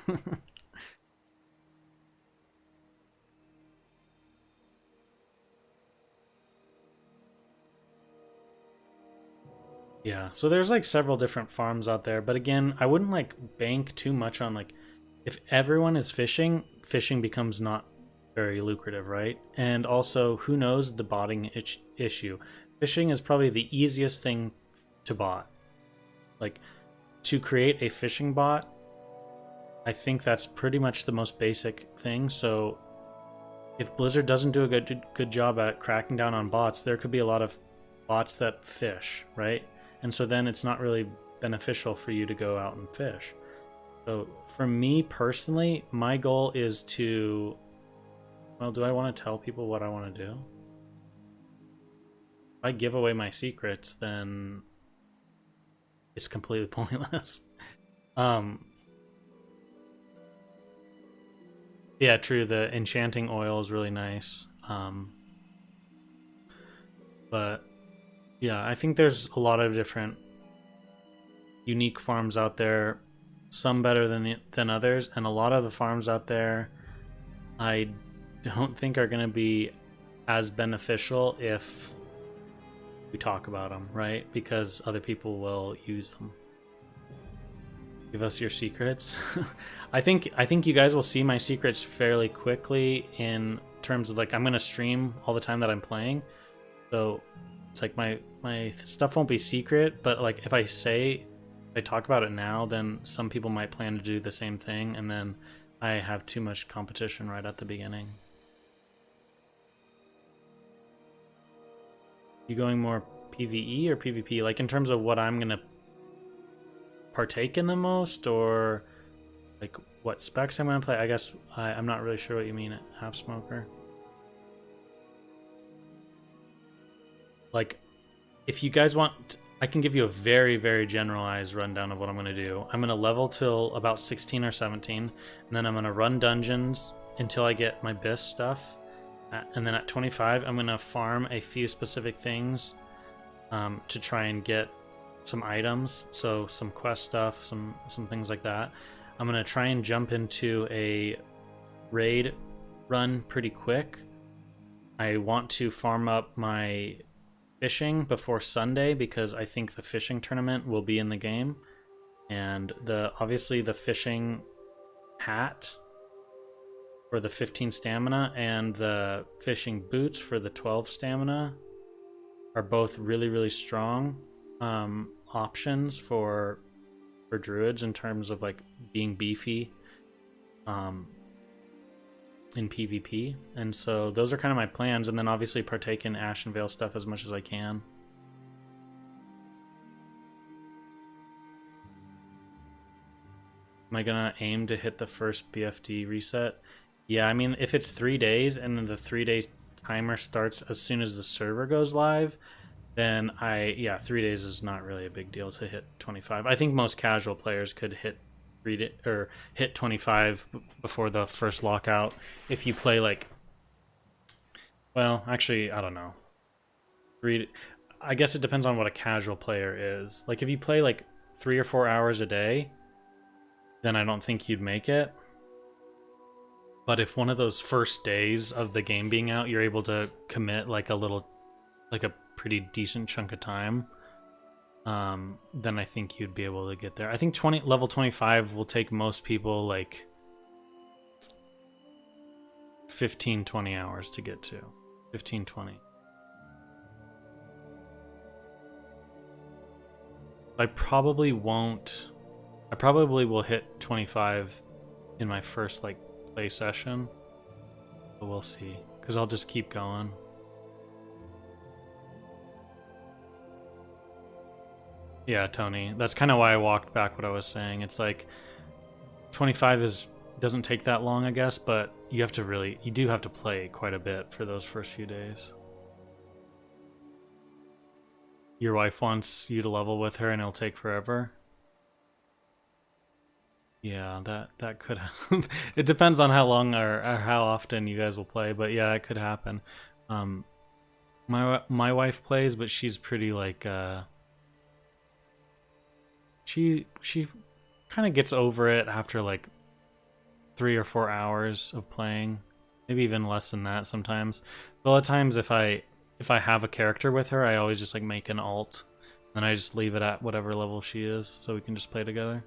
Yeah, so there's like several different farms out there, but again, I wouldn't like bank too much on like if everyone is fishing, fishing becomes not very lucrative, right? And also, who knows the botting issue? Fishing is probably the easiest thing to bot. Like to create a fishing bot, I think that's pretty much the most basic thing. So if Blizzard doesn't do a good job at cracking down on bots, there could be a lot of bots that fish, right? And so then it's not really beneficial for you to go out and fish. So for me personally, my goal is to, well, do I want to tell people what I want to do? If I give away my secrets, then it's completely pointless. Yeah, true, the enchanting oil is really nice. But yeah, I think there's a lot of different unique farms out there, some better than others, and a lot of the farms out there I don't think are going to be as beneficial if we talk about them, right? Because other people will use them. Give us your secrets. I think you guys will see my secrets fairly quickly in terms of like I'm going to stream all the time that I'm playing. So it's like my stuff won't be secret, but like if I talk about it now, then some people might plan to do the same thing, and then I have too much competition right at the beginning. You going more PvE or PvP? Like in terms of what I'm gonna partake in the most, or like what specs I'm gonna play? I guess I'm not really sure what you mean, Half Smoker. Like, if you guys want, I can give you a very, very generalized rundown of what I'm going to do. I'm going to level till about 16 or 17, and then I'm going to run dungeons until I get my BIS stuff. And then at 25, I'm going to farm a few specific things to try and get some items. So some quest stuff, some things like that. I'm going to try and jump into a raid run pretty quick. I want to farm up my fishing before Sunday because I think the fishing tournament will be in the game, and obviously the fishing hat for the 15 stamina and the fishing boots for the 12 stamina are both really, really strong options for druids in terms of like being beefy in PvP, and so those are kind of my plans, and then obviously partake in Ash and Veil stuff as much as I can. Am I gonna aim to hit the first BFD reset? Yeah, I mean, if it's 3 days and then the 3-day timer starts as soon as the server goes live, then 3 days is not really a big deal to hit 25. I think most casual players could hit hit 25 before the first lockout if you play like, well, actually I don't know, I guess it depends on what a casual player is. Like if you play like 3 or 4 hours a day, then I don't think you'd make it. But if one of those first days of the game being out you're able to commit like a pretty decent chunk of time, then I think you'd be able to get there. I think level 25 will take most people like 15-20 hours to get to. 15-20. I probably will hit 25 in my first like play session, but we'll see, because I'll just keep going. Yeah, Tony, that's kind of why I walked back what I was saying. It's like 25 doesn't take that long, I guess, but you do have to play quite a bit for those first few days. Your wife wants you to level with her and it'll take forever. Yeah, that could happen. It depends on how long or how often you guys will play, but yeah, it could happen. My wife plays, but she's pretty like she kind of gets over it after like 3 or 4 hours of playing, maybe even less than that sometimes. A lot of times if I have a character with her, I always just like make an alt, and I just leave it at whatever level she is, so we can just play together.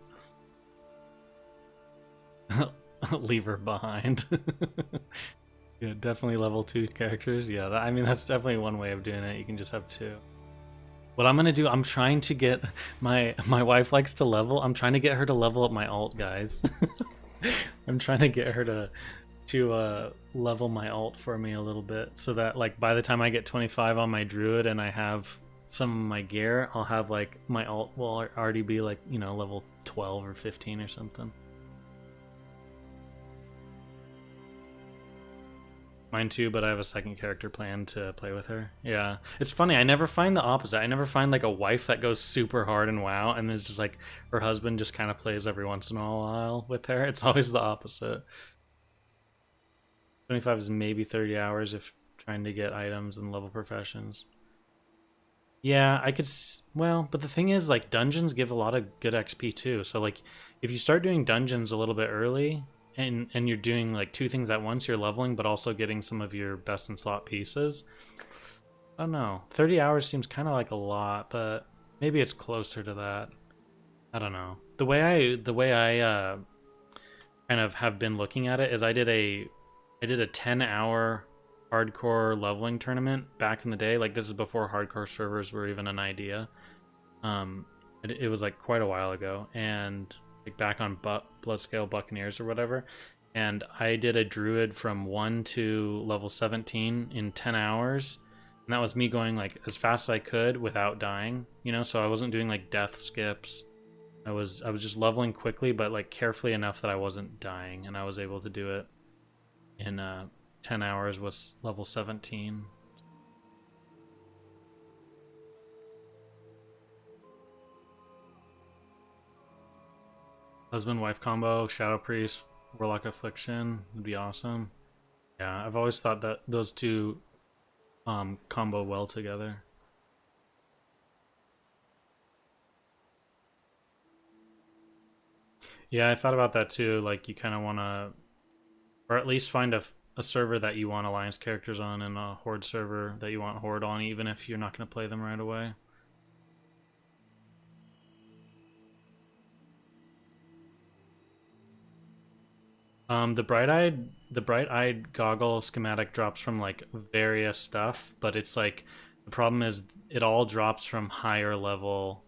Leave her behind. Yeah, definitely level 2 characters. Yeah, I mean that's definitely one way of doing it. You can just have 2. What I'm gonna do, I'm trying to get my wife likes to level. I'm trying to get her to level up my alt, guys. I'm trying to get her to level my alt for me a little bit, so that like by the time I get 25 on my druid and I have some of my gear, I'll have like my alt will already be like, you know, level 12 or 15 or something. Mine too, but I have a second character planned to play with her. Yeah, it's funny, I never find the opposite. I never find like a wife that goes super hard in WoW and it's just like her husband just kind of plays every once in a while with her. It's always the opposite. 25 is maybe 30 hours if trying to get items and level professions. Yeah, I could, well, but the thing is, like, dungeons give a lot of good XP too. So like if you start doing dungeons a little bit early, and you're doing like 2 things at once, you're leveling but also getting some of your best in slot pieces. I don't know, 30 hours seems kind of like a lot, but maybe it's closer to that. I don't know. The way I kind of have been looking at it is I did a 10-hour hardcore leveling tournament back in the day. Like, this is before hardcore servers were even an idea. It was like quite a while ago, and like back on Bloodscale Buccaneers or whatever, and I did a druid from 1 to level 17 in 10 hours, and that was me going like as fast as I could without dying, you know, so I wasn't doing like death skips. I was just leveling quickly but like carefully enough that I wasn't dying, and I was able to do it in 10 hours with level 17. Husband-wife combo, Shadow Priest, Warlock Affliction would be awesome. Yeah, I've always thought that those two combo well together. Yeah, I thought about that too. Like, you kind of want to, or at least find a server that you want Alliance characters on, and a Horde server that you want Horde on, even if you're not going to play them right away. The bright-eyed goggle schematic drops from like various stuff, but it's like the problem is it all drops from higher level.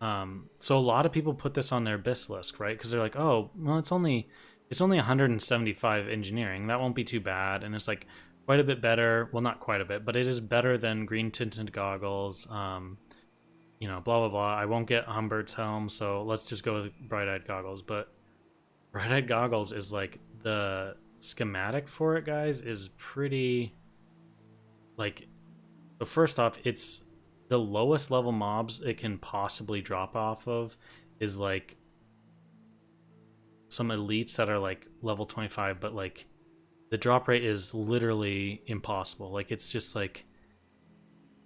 So a lot of people put this on their Bislisk, right? Because they're like, oh, well, it's only 175 engineering. That won't be too bad, and it's like quite a bit better. Well, not quite a bit, but it is better than green tinted goggles. You know, blah blah blah. I won't get Humbert's helm, so let's just go with bright-eyed goggles. But bright-eyed goggles is like, the schematic for it, guys, is pretty like, so first off, it's the lowest level mobs it can possibly drop off of is like some elites that are like level 25, but like the drop rate is literally impossible. Like, it's just like,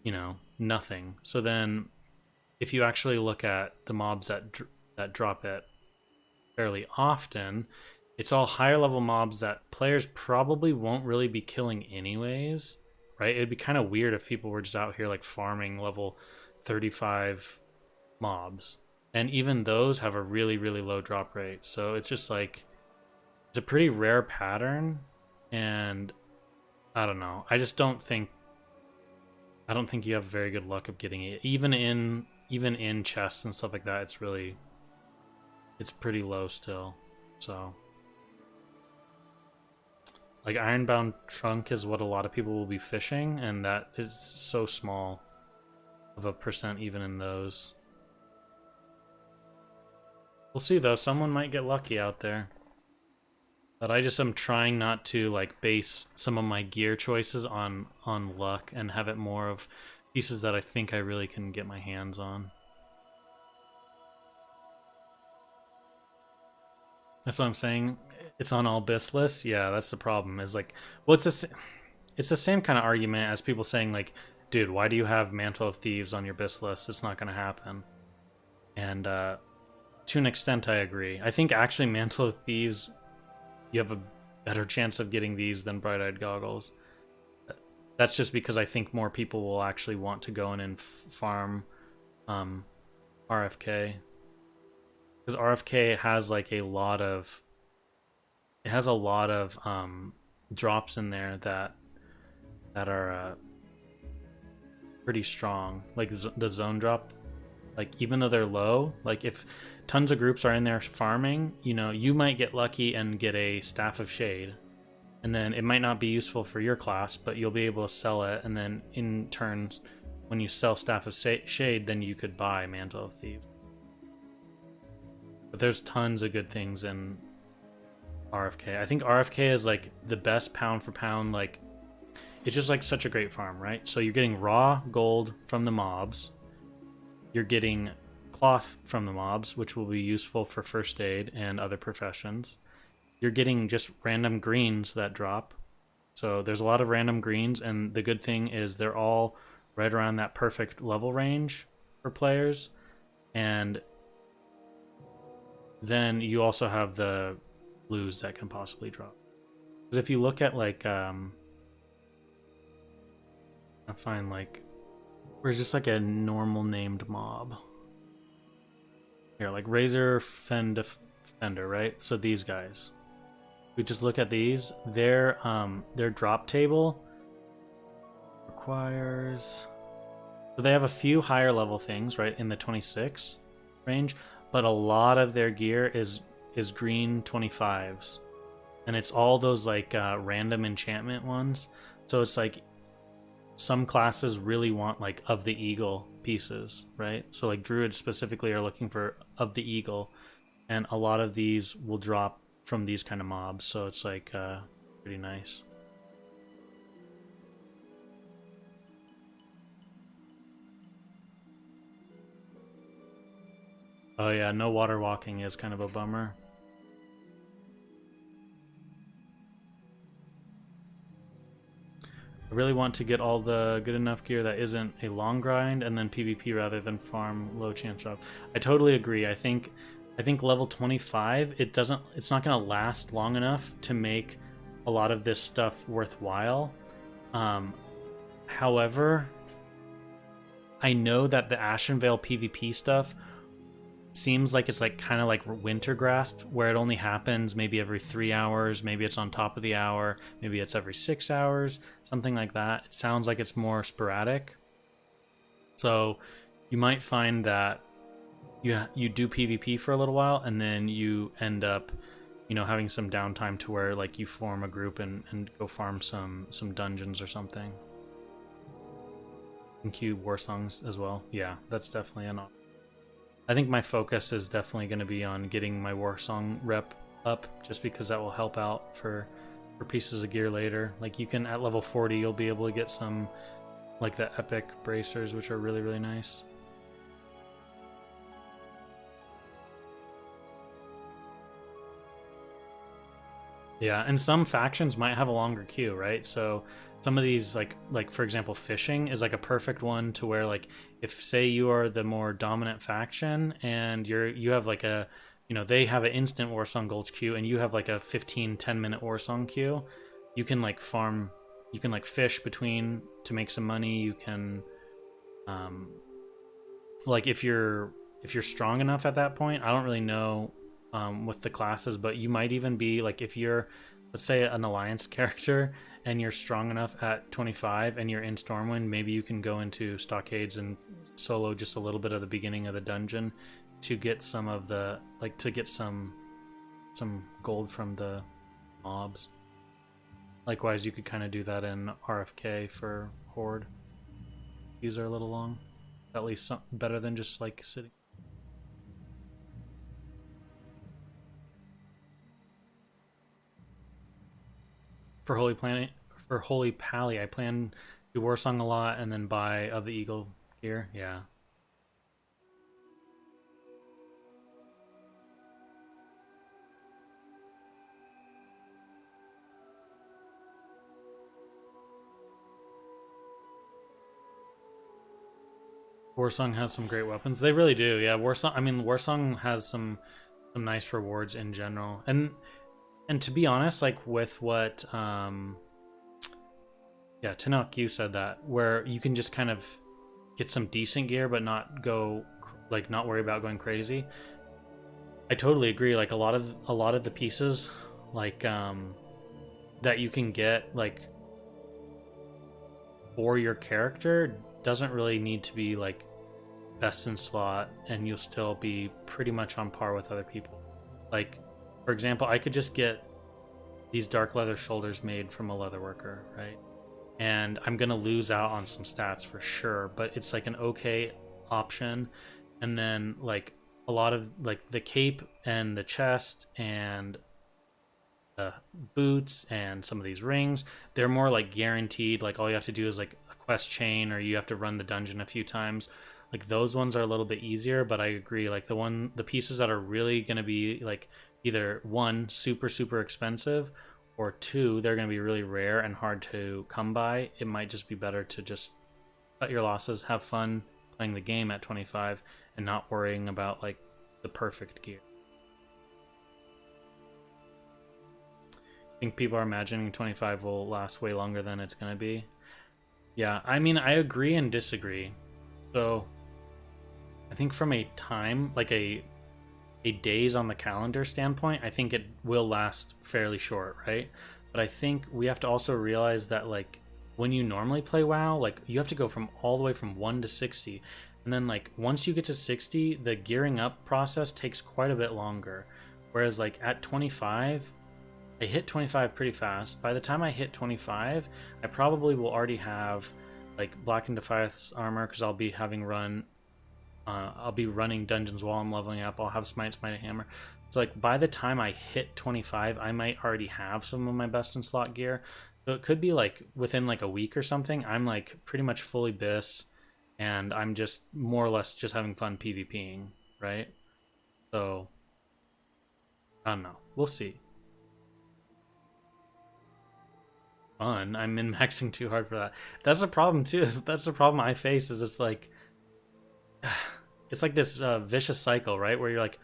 you know, nothing. So then if you actually look at the mobs that drop it fairly often, it's all higher level mobs that players probably won't really be killing anyways, right? It'd be kind of weird if people were just out here like farming level 35 mobs, and even those have a really low drop rate. So it's just like, it's a pretty rare pattern, and I don't know, I don't think you have very good luck of getting it even in chests and stuff like that. It's pretty low still. So like, Ironbound Trunk is what a lot of people will be fishing, and that is so small of a percent even in those. We'll see though, someone might get lucky out there. But I just am trying not to like base some of my gear choices on luck, and have it more of pieces that I think I really can get my hands on. That's what I'm saying. It's on all BIS lists. Yeah, that's the problem. Is like, well, it's the same kind of argument as people saying like, dude, why do you have Mantle of Thieves on your BIS list? It's not going to happen. And to an extent, I agree. I think actually Mantle of Thieves, you have a better chance of getting these than Bright-Eyed Goggles. That's just because I think more people will actually want to go in and farm RFK. Because RFK has like a lot of... It has a lot of drops in there that are pretty strong. Like the zone drop, like even though they're low, like if tons of groups are in there farming, you know, you might get lucky and get a Staff of Shade. And then it might not be useful for your class, but you'll be able to sell it. And then in turn, when you sell Staff of Shade, then you could buy Mantle of Thieves. But there's tons of good things in RFK. I think RFK is like the best pound for pound, like it's just like such a great farm, right? So you're getting raw gold from the mobs. You're getting cloth from the mobs, which will be useful for first aid and other professions. You're getting just random greens that drop. So there's a lot of random greens, and the good thing is they're all right around that perfect level range for players. And then you also have the blues that can possibly drop. Because if you look at like I find like where's just like a normal named mob here, like Razor Fender, right? So these guys, we just look at these, their drop table requires, so they have a few higher level things right in the 26 range, but a lot of their gear is green 25s, and it's all those like random enchantment ones. So it's like some classes really want like of the eagle pieces, right? So like druids specifically are looking for of the eagle, and a lot of these will drop from these kind of mobs, so it's like pretty nice. Oh yeah, no water walking is kind of a bummer. I really want to get all the good enough gear that isn't a long grind and then PvP rather than farm low chance drop. I totally agree. I think level 25, it's not going to last long enough to make a lot of this stuff worthwhile. However, I know that the Ashenvale PvP stuff seems like it's like kind of like Winter Grasp, where it only happens maybe every 3 hours, maybe it's on top of the hour, maybe it's every 6 hours, something like that. It sounds like it's more sporadic. So you might find that you do PvP for a little while, and then you end up, you know, having some downtime to where like you form a group and go farm some dungeons or something. And queue war songs as well. Yeah, that's definitely an option. I think my focus is definitely going to be on getting my Warsong rep up, just because that will help out for pieces of gear later. Like you can, at level 40, you'll be able to get some, like the epic bracers, which are really, really nice. Yeah, and some factions might have a longer queue, right? So some of these, like for example, fishing is like a perfect one to where, like, if say you are the more dominant faction and you have like a, you know, they have an instant Warsong Gulch queue and you have like a 10 minute Warsong queue, you can like farm, you can like fish between to make some money. You can like if you're strong enough at that point, I don't really know with the classes, but you might even be like, if you're, let's say, an alliance character and you're strong enough at 25 and you're in Stormwind, maybe you can go into Stockades and solo just a little bit of the beginning of the dungeon to get some of the, like, to get some gold from the mobs. Likewise, you could kind of do that in RFK for Horde. Queues are a little long. At least something better than just like sitting. For Holy Pally, I plan to Warsong a lot and then buy of the Eagle gear. Yeah. Warsong has some great weapons. They really do. Yeah, Warsong. I mean, Warsong has some nice rewards in general. And to be honest, like with what yeah, Tanok, you said that where you can just kind of get some decent gear but not go like not worry about going crazy. I totally agree. Like a lot of the pieces like that you can get like for your character doesn't really need to be like best in slot, and you'll still be pretty much on par with other people. Like for example, I could just get these dark leather shoulders made from a leather worker, right? And I'm gonna lose out on some stats for sure, but it's like an okay option. And then like a lot of like the cape and the chest and the boots and some of these rings, they're more like guaranteed. Like all you have to do is like a quest chain, or you have to run the dungeon a few times. Like those ones are a little bit easier, but I agree. Like the pieces that are really gonna be like either one super expensive, or two, they're going to be really rare and hard to come by. It might just be better to just cut your losses, have fun playing the game at 25, and not worrying about like the perfect gear. I think people are imagining 25 will last way longer than it's going to be. Yeah, I mean, I agree and disagree. So I think from a time, like a days on the calendar standpoint, I think it will last fairly short, right? But I think we have to also realize that like when you normally play WoW, like you have to go from all the way from 1 to 60, and then like once you get to 60, the gearing up process takes quite a bit longer. Whereas like at 25, I hit 25 pretty fast. By the time I hit 25, I probably will already have like Black and Defiance armor, because I'll be running dungeons while I'm leveling up. I'll have Smite Hammer. So like by the time I hit 25, I might already have some of my best in slot gear. So it could be like within like a week or something, I'm like pretty much fully bis, and I'm just more or less just having fun PvPing, right? So I don't know. We'll see. Fun. I'm min-maxing too hard for that. That's a problem too. That's the problem I face, is it's like this vicious cycle, right? Where you're like,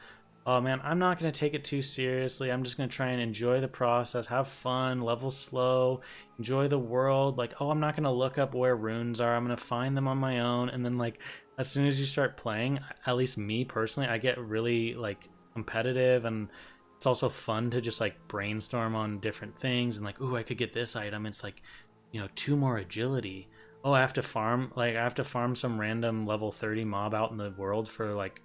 oh man, I'm not going to take it too seriously. I'm just going to try and enjoy the process, have fun, level slow, enjoy the world. Like, oh, I'm not going to look up where runes are. I'm going to find them on my own. And then like, as soon as you start playing, at least me personally, I get really like competitive, and it's also fun to just like brainstorm on different things and like, ooh, I could get this item. It's like, 2 more agility. Oh, I have to farm some random level 30 mob out in the world for like,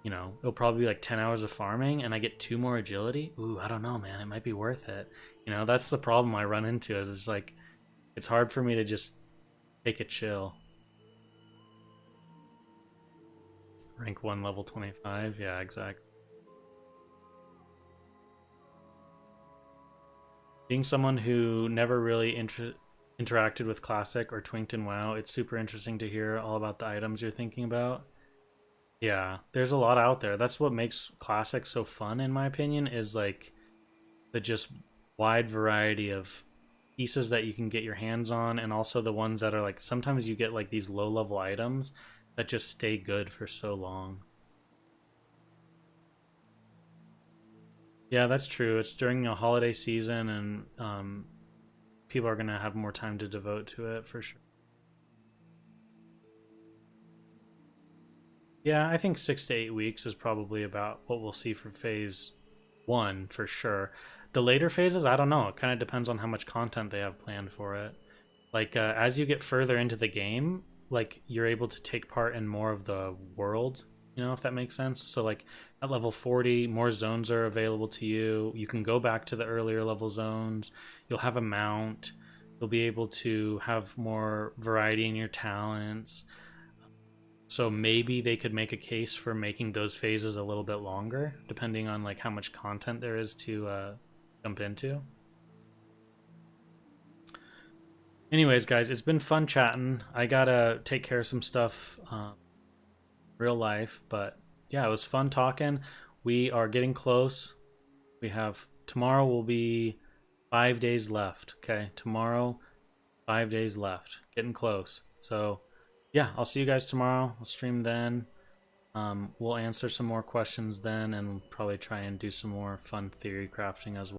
it'll probably be like 10 hours of farming, and I get 2 more agility. Ooh, I don't know, man. It might be worth it. That's the problem I run into, is it's like, it's hard for me to just take it chill. Rank 1, level 25. Yeah, exactly. Being someone who never really interacted with Classic or Twinked in WoW, it's super interesting to hear all about the items you're thinking about. Yeah, there's a lot out there. That's what makes Classic so fun, in my opinion, is like the just wide variety of pieces that you can get your hands on, and also the ones that are like, sometimes you get like these low level items that just stay good for so long. Yeah, that's true. It's during a holiday season, and people are going to have more time to devote to it for sure. Yeah, I think 6 to 8 weeks is probably about what we'll see for phase 1 for sure. The later phases, I don't know. It kind of depends on how much content they have planned for it. Like as you get further into the game, like you're able to take part in more of the world, if that makes sense. So like at level 40, more zones are available to you. You can go back to the earlier level zones. You'll have a mount. You'll be able to have more variety in your talents. So maybe they could make a case for making those phases a little bit longer, depending on like how much content there is to jump into. Anyways, guys, it's been fun chatting. I gotta take care of some stuff real life, but yeah, it was fun talking. We are getting close. Tomorrow will be 5 days left. Okay, tomorrow, 5 days left. Getting close. So yeah, I'll see you guys tomorrow. I'll stream then. We'll answer some more questions then, and probably try and do some more fun theory crafting as well.